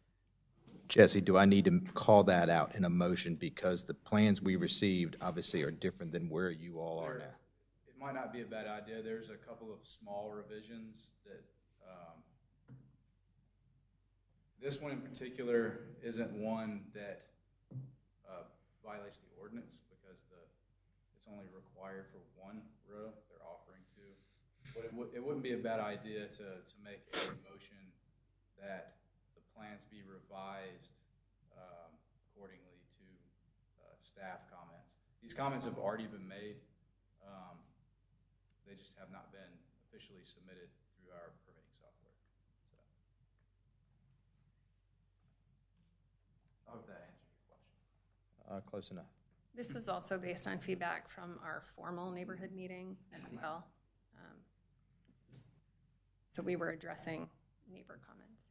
Jesse, do I need to call that out in a motion because the plans we received obviously are different than where you all are now? It might not be a bad idea. There's a couple of small revisions that, this one in particular isn't one that violates the ordinance because it's only required for 1 row. They're offering 2. But it wouldn't be a bad idea to make a motion that the plans be revised accordingly to staff comments. These comments have already been made. They just have not been officially submitted through our permitting software. I hope that answers your question. Close enough. This was also based on feedback from our formal neighborhood meeting as well. So we were addressing neighbor comments.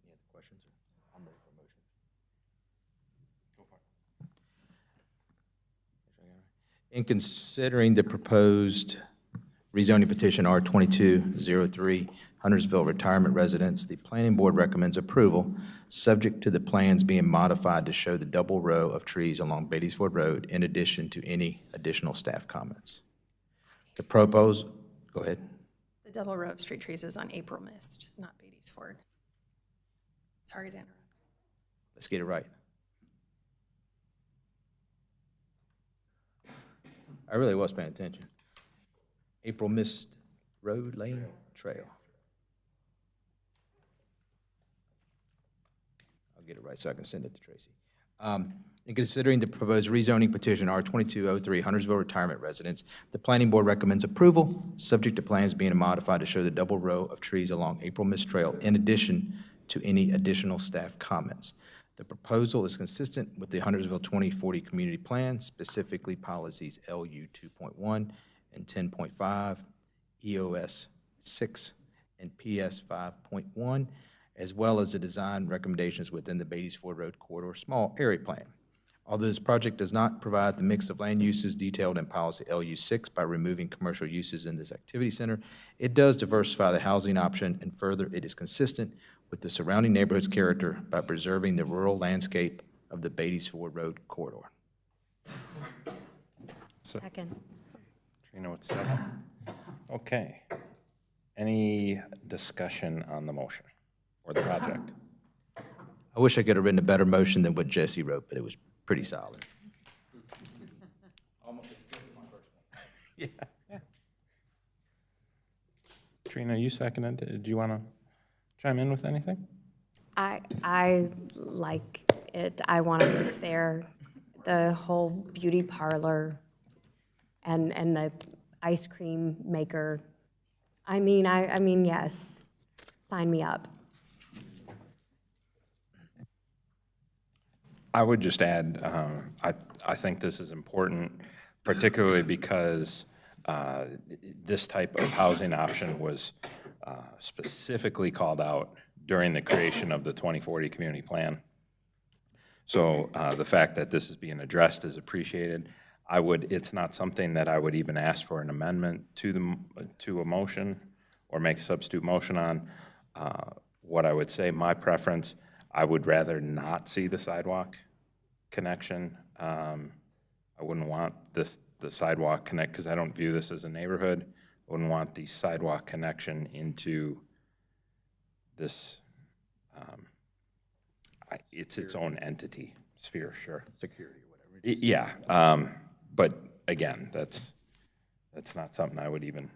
Any other questions? I'm ready for a motion. Go for it. In considering the proposed rezoning petition R2203, Huntersville Retirement Residence, the planning board recommends approval, subject to the plans being modified to show the double row of trees along Beatty's Ford Road, in addition to any additional staff comments. The proposed, go ahead. The The double row of street trees is on April Mist, not Beatty's Ford. Sorry to interrupt. Let's get it right. I really was paying attention. April Mist Road, Lane, Trail. I'll get it right so I can send it to Tracy. In considering the proposed rezoning petition R2203 Huntersville Retirement Residence, the planning board recommends approval, subject to plans being modified to show the double row of trees along April Mist Trail in addition to any additional staff comments. The proposal is consistent with the Huntersville 2040 Community Plan, specifically policies LU 2.1 and 10.5, EOS 6, and PS 5.1, as well as the design recommendations within the Beatty's Ford Road Corridor Small Area Plan. Although this project does not provide the mix of land uses detailed in policy LU 6 by removing commercial uses in this activity center, it does diversify the housing option, and further, it is consistent with the surrounding neighborhood's character by preserving the rural landscape of the Beatty's Ford Road corridor. Second. Trina with second. Okay. Any discussion on the motion or the project? I wish I could have written a better motion than what Jesse wrote, but it was pretty solid. Yeah. Trina, you seconded. Did you want to chime in with anything? I like it. I want to live there. The whole beauty parlor and the ice cream maker. I mean, yes. Sign me up. I would just add, I think this is important, particularly because this type of housing option was specifically called out during the creation of the 2040 Community Plan. So the fact that this is being addressed is appreciated. It's not something that I would even ask for an amendment to a motion or make a substitute motion on. What I would say, my preference, I would rather not see the sidewalk connection. I wouldn't want the sidewalk connect, because I don't view this as a neighborhood. I wouldn't want the sidewalk connection into this, it's its own entity, sphere, sure. Security or whatever. Yeah, but again, that's not something I would even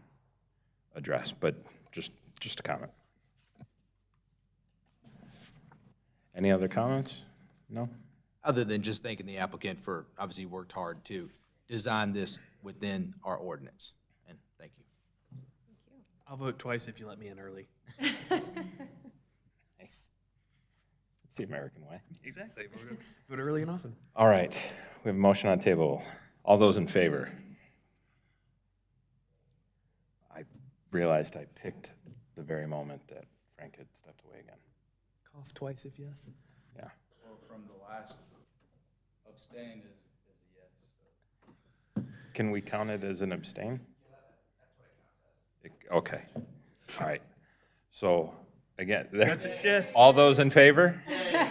address, but just a comment. Any other comments? No? Other than just thanking the applicant for, obviously worked hard to design this within our ordinance. And thank you. I'll vote twice if you let me in early. Nice. It's the American way. Exactly. Vote early and often. All right, we have a motion on the table. All those in favor? I realized I picked the very moment that Frank had stepped away again. Cough twice if yes. Yeah. Well, from the last, abstain is a yes. Can we count it as an abstain? Okay, all right. So, again, That's it, yes. all those in favor?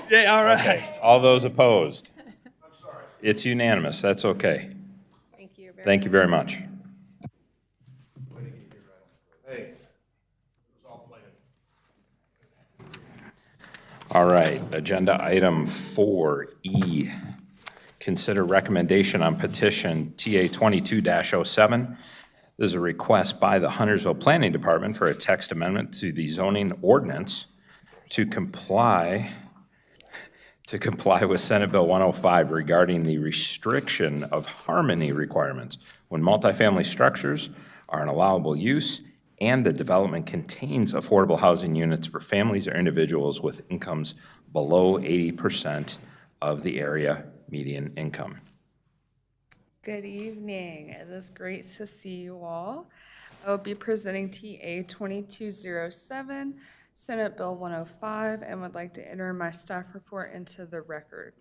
Yeah, all right. Okay. All those opposed? It's unanimous, that's okay. Thank you. Thank you very much. All right, agenda item 4E. Consider recommendation on petition TA 22-07. This is a request by the Huntersville Planning Department for a text amendment to the zoning ordinance to comply with Senate Bill 105 regarding the restriction of harmony requirements when multifamily structures are an allowable use and the development contains affordable housing units for families or individuals with incomes below 80% of the area median income. Good evening. It is great to see you all. I will be presenting TA 2207, Senate Bill 105, and would like to enter my staff report into the record.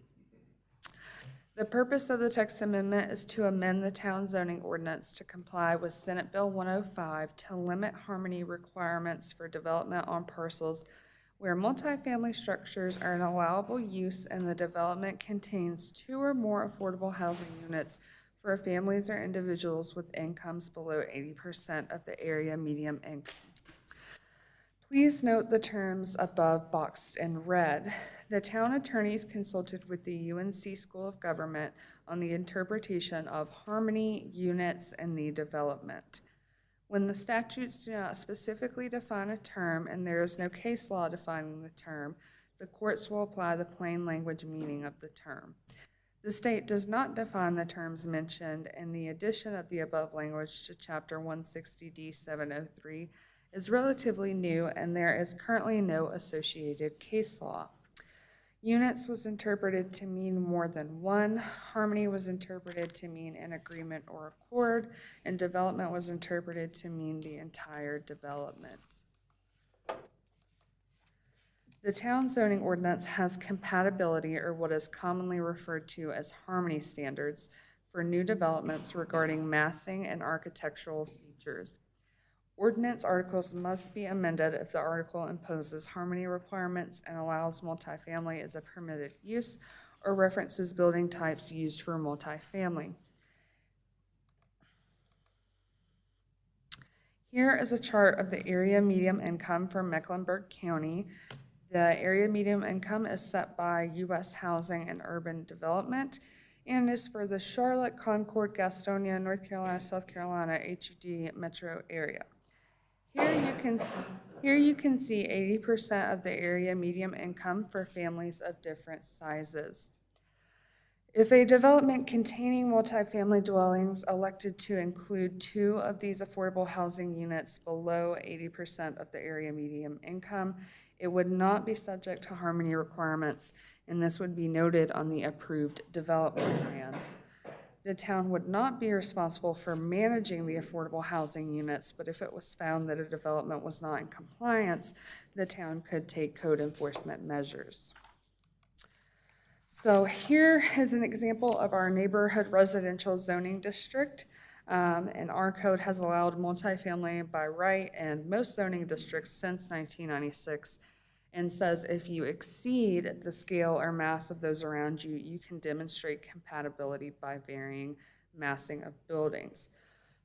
The purpose of the text amendment is to amend the town zoning ordinance to comply with Senate Bill 105 to limit harmony requirements for development on parcels where multifamily structures are an allowable use and the development contains 2 or more affordable housing units for families or individuals with incomes below 80% of the area median income. Please note the terms above boxed in red. The town attorneys consulted with the UNC School of Government on the interpretation of harmony, units, and the development. When the statutes do not specifically define a term and there is no case law defining the term, the courts will apply the plain language meaning of the term. The state does not define the terms mentioned, and the addition of the above language to Chapter 160D 703 is relatively new, and there is currently no associated case law. Units was interpreted to mean more than one, harmony was interpreted to mean an agreement or accord, and development was interpreted to mean the entire development. The town zoning ordinance has compatibility, or what is commonly referred to as harmony standards, for new developments regarding massing and architectural features. Ordinance articles must be amended if the article imposes harmony requirements and allows multifamily as a permitted use or references building types used for multifamily. Here is a chart of the area median income for Mecklenburg County. The area median income is set by U.S. Housing and Urban Development and is for the Charlotte, Concord, Gastonia, North Carolina, South Carolina, HUD metro area. Here you can see 80% of the area median income for families of different sizes. If a development containing multifamily dwellings elected to include 2 of these affordable housing units below 80% of the area median income, it would not be subject to harmony requirements, and this would be noted on the approved development plans. The town would not be responsible for managing the affordable housing units, but if it was found that a development was not in compliance, the town could take code enforcement measures. So here is an example of our neighborhood residential zoning district. And our code has allowed multifamily by right in most zoning districts since 1996, and says if you exceed the scale or mass of those around you, you can demonstrate compatibility by varying massing of buildings.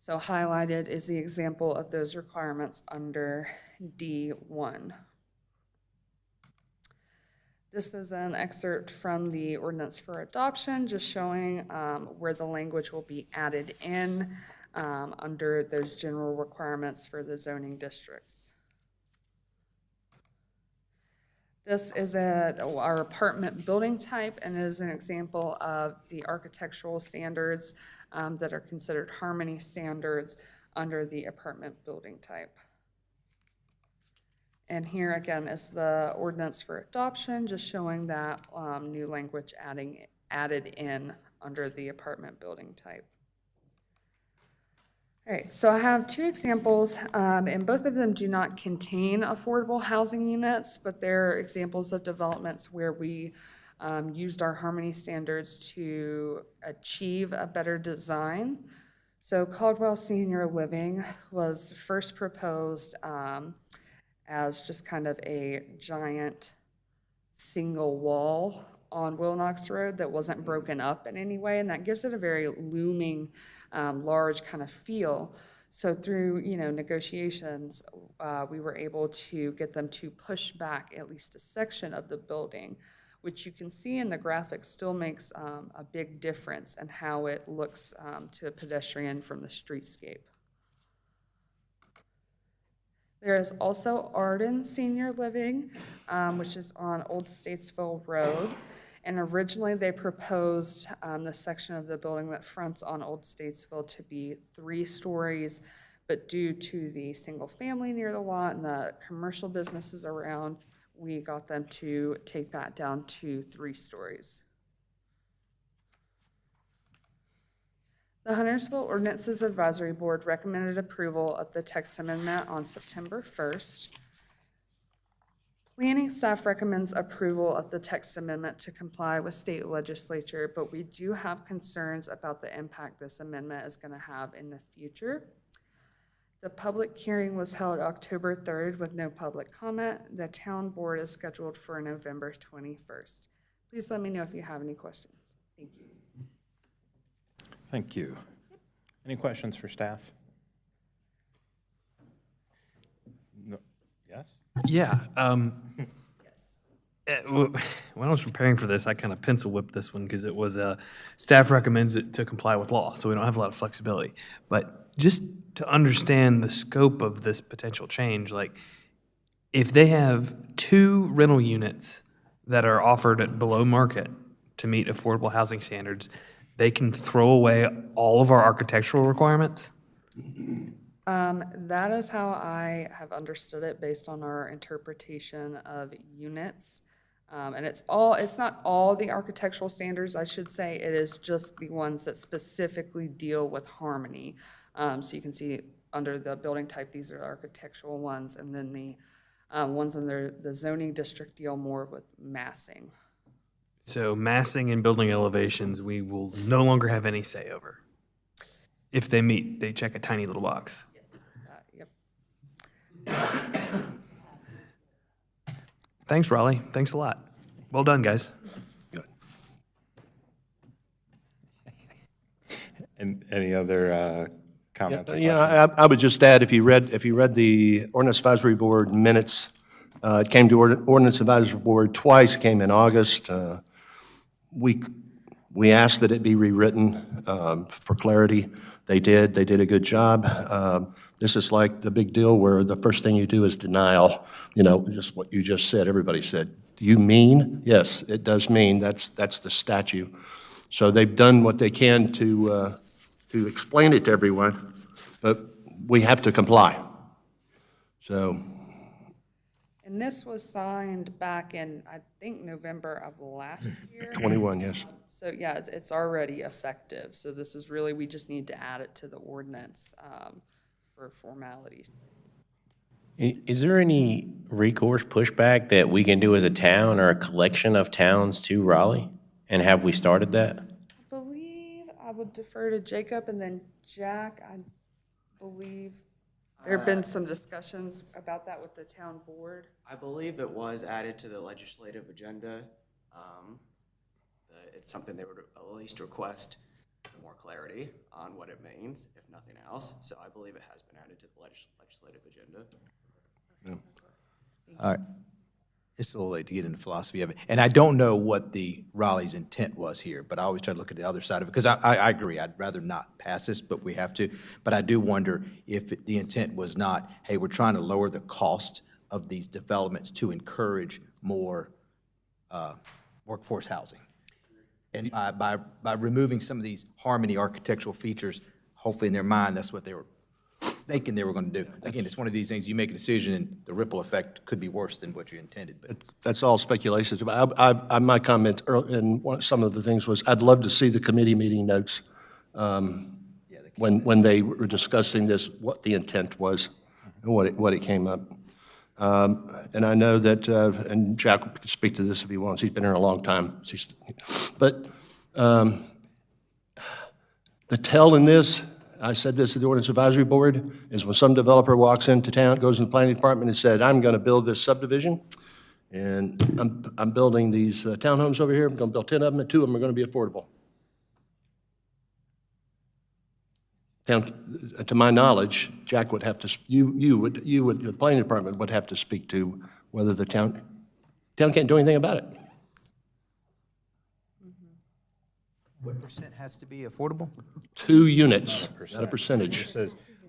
So highlighted is the example of those requirements under D1. This is an excerpt from the ordinance for adoption, just showing where the language will be added in under those general requirements for the zoning districts. This is our apartment building type and is an example of the architectural standards that are considered harmony standards under the apartment building type. And here again is the ordinance for adoption, just showing that new language added in under the apartment building type. All right, so I have 2 examples, and both of them do not contain affordable housing units, but they're examples of developments where we used our harmony standards to achieve a better design. So Caldwell Senior Living was first proposed as just kind of a giant single wall on Wilknox Road that wasn't broken up in any way, and that gives it a very looming, large kind of feel. So through negotiations, we were able to get them to push back at least a section of the building, which you can see in the graphic still makes a big difference in how it looks to a pedestrian from the streetscape. There is also Arden Senior Living, which is on Old Statesville Road. And originally they proposed the section of the building that fronts on Old Statesville to be 3 stories, but due to the single family near the lot and the commercial businesses around, we got them to take that down to 3 stories. The Huntersville Ordinances Advisory Board recommended approval of the text amendment on September 1st. Planning staff recommends approval of the text amendment to comply with state legislature, but we do have concerns about the impact this amendment is going to have in the future. The public hearing was held October 3rd with no public comment. The town board is scheduled for November 21st. Please let me know if you have any questions. Thank you. Thank you. Any questions for staff? No. Yes? Yeah. When I was preparing for this, I kind of pencil whipped this one because it was staff recommends it to comply with law, so we don't have a lot of flexibility. But just to understand the scope of this potential change, like if they have 2 rental units that are offered at below market to meet affordable housing standards, they can throw away all of our architectural requirements? That is how I have understood it based on our interpretation of units. And it's not all the architectural standards, I should say, it is just the ones that specifically deal with harmony. So you can see under the building type, these are architectural ones, and then the ones under the zoning district deal more with massing. So massing and building elevations, we will no longer have any say over. If they meet, they check a tiny little box. Yep. Thanks, Raleigh. Thanks a lot. Well done, guys. And any other comments? or questions? Yeah, I would just add, if you read the Ordinance Advisory Board minutes, it came to Ordinance Advisory Board twice, it came in August. We asked that it be rewritten for clarity. They did a good job. This is like the big deal where the first thing you do is denial, just what you just said, everybody said. Do you mean? Yes, it does mean, that's the statute. So they've done what they can to explain it to everyone, but we have to comply. So. And this was signed back in, I think, November of last year. 21, yes. So, yeah, it's already effective. So this is really, we just need to add it to the ordinance for formalities. Is there any recourse pushback that we can do as a town or a collection of towns to Raleigh? And have we started that? I believe I would defer to Jacob and then Jack. I believe there have been some discussions about that with the town board. I believe it was added to the legislative agenda. It's something they would at least request more clarity on what it means, if nothing else. So I believe it has been added to the legislative agenda. All right. It's a little late to get into philosophy of it. And I don't know what the Raleigh's intent was here, but I always try to look at the other side of it, because I agree, I'd rather not pass this, but we have to. But I do wonder if the intent was not, hey, we're trying to lower the cost of these developments to encourage more workforce housing. And by removing some of these harmony architectural features, hopefully in their mind, that's what they were thinking they were going to do. Again, it's one of these things, you make a decision and the ripple effect could be worse than what you intended. But That's all speculation. My comment and some of the things was, I'd love to see the committee meeting notes when they were discussing this, what the intent was and what it came up. And I know that, and Jack can speak to this if he wants, he's been here a long time. But the tell in this, I said this at the Ordinance Advisory Board, is when some developer walks into town, goes in the planning department and said, I'm going to build this subdivision, and I'm building these townhomes over here, I'm going to build 10 of them, and 2 of them are going to be affordable. To my knowledge, Jack would have to, the planning department would have to speak to whether the town can't do anything about it. what percent has to be affordable? 2 units, not a percentage.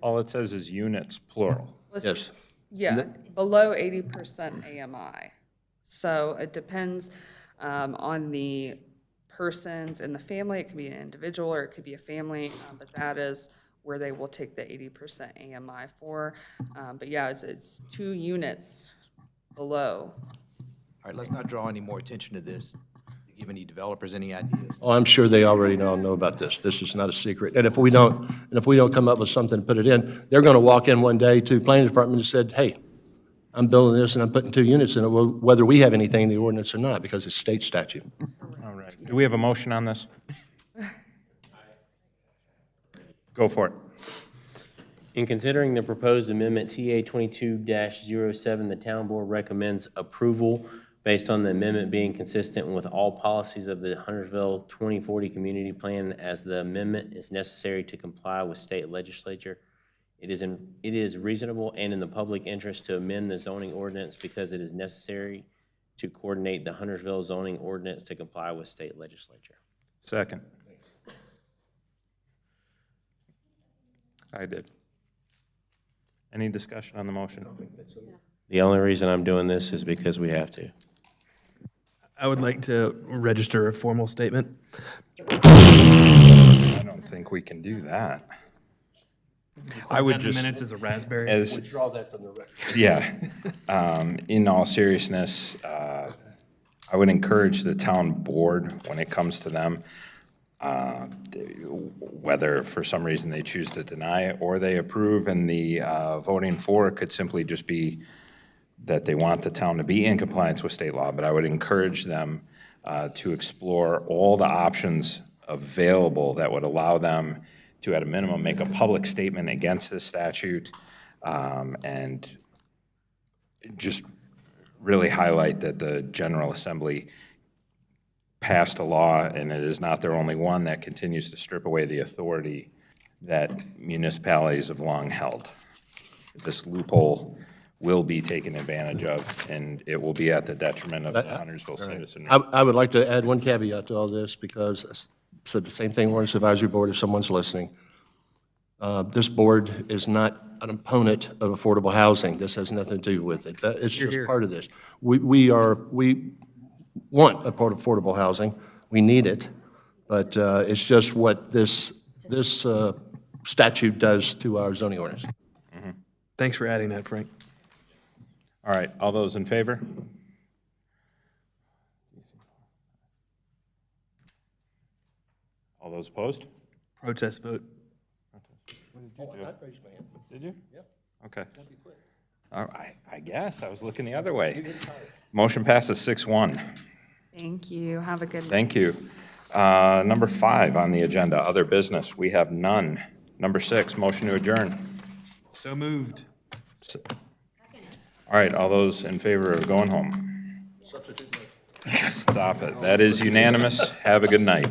All it says is units, plural. Yes. Yeah, below 80% AMI. So it depends on the persons in the family. It could be an individual or it could be a family, but that is where they will take the 80% AMI for. But yeah, it's 2 units below. All right, let's not draw any more attention to this. Do you give any developers any ideas? Oh, I'm sure they already know about this. This is not a secret. And if we don't come up with something to put it in, they're going to walk in one day to the planning department and said, hey, I'm building this and I'm putting 2 units in it, whether we have anything in the ordinance or not, because it's state statute. All right. Do we have a motion on this? Go for it. In considering the proposed amendment TA 22-07, the town board recommends approval based on the amendment being consistent with all policies of the Huntersville 2040 Community Plan, as the amendment is necessary to comply with state legislature It is reasonable and in the public interest to amend the zoning ordinance because it is necessary to coordinate the Huntersville zoning ordinance to comply with state legislature. Second. I did. Any discussion on the motion? The only reason I'm doing this is because we have to. I would like to register a formal statement. I don't think we can do that. I would Add the just, minutes as a raspberry. as, Withdraw that from the record. yeah, in all seriousness, I would encourage the town board, when it comes to them, whether for some reason they choose to deny it or they approve, and the voting for it could simply just be that they want the town to be in compliance with state law, but I would encourage them to explore all the options available that would allow them to, at a minimum, make a public statement against this statute, and just really highlight that the General Assembly passed a law, and it is not their only one, that continues to strip away the authority that municipalities have long held. This loophole will be taken advantage of, and it will be at the detriment of the Huntersville citizenry. I would like to add one caveat to all this, because I said the same thing, Ordinance Advisory Board, if someone's listening. This board is not an opponent of affordable housing. This has nothing to do with it. It's just part of this. We want affordable housing. We need it, but it's just what this statute does to our zoning ordinance. Thanks for adding that, Frank. All right, all those in favor? All those opposed? Protest vote. Did you? Yep. Okay. All right, I guess, I was looking the other way. Motion passes 6-1. Thank you. Have a good night. Thank you. Number 5 on the agenda, other business, we have none. Number 6, motion to adjourn. So moved. All right, all those in favor of going home? Stop it. That is unanimous. Have a good night.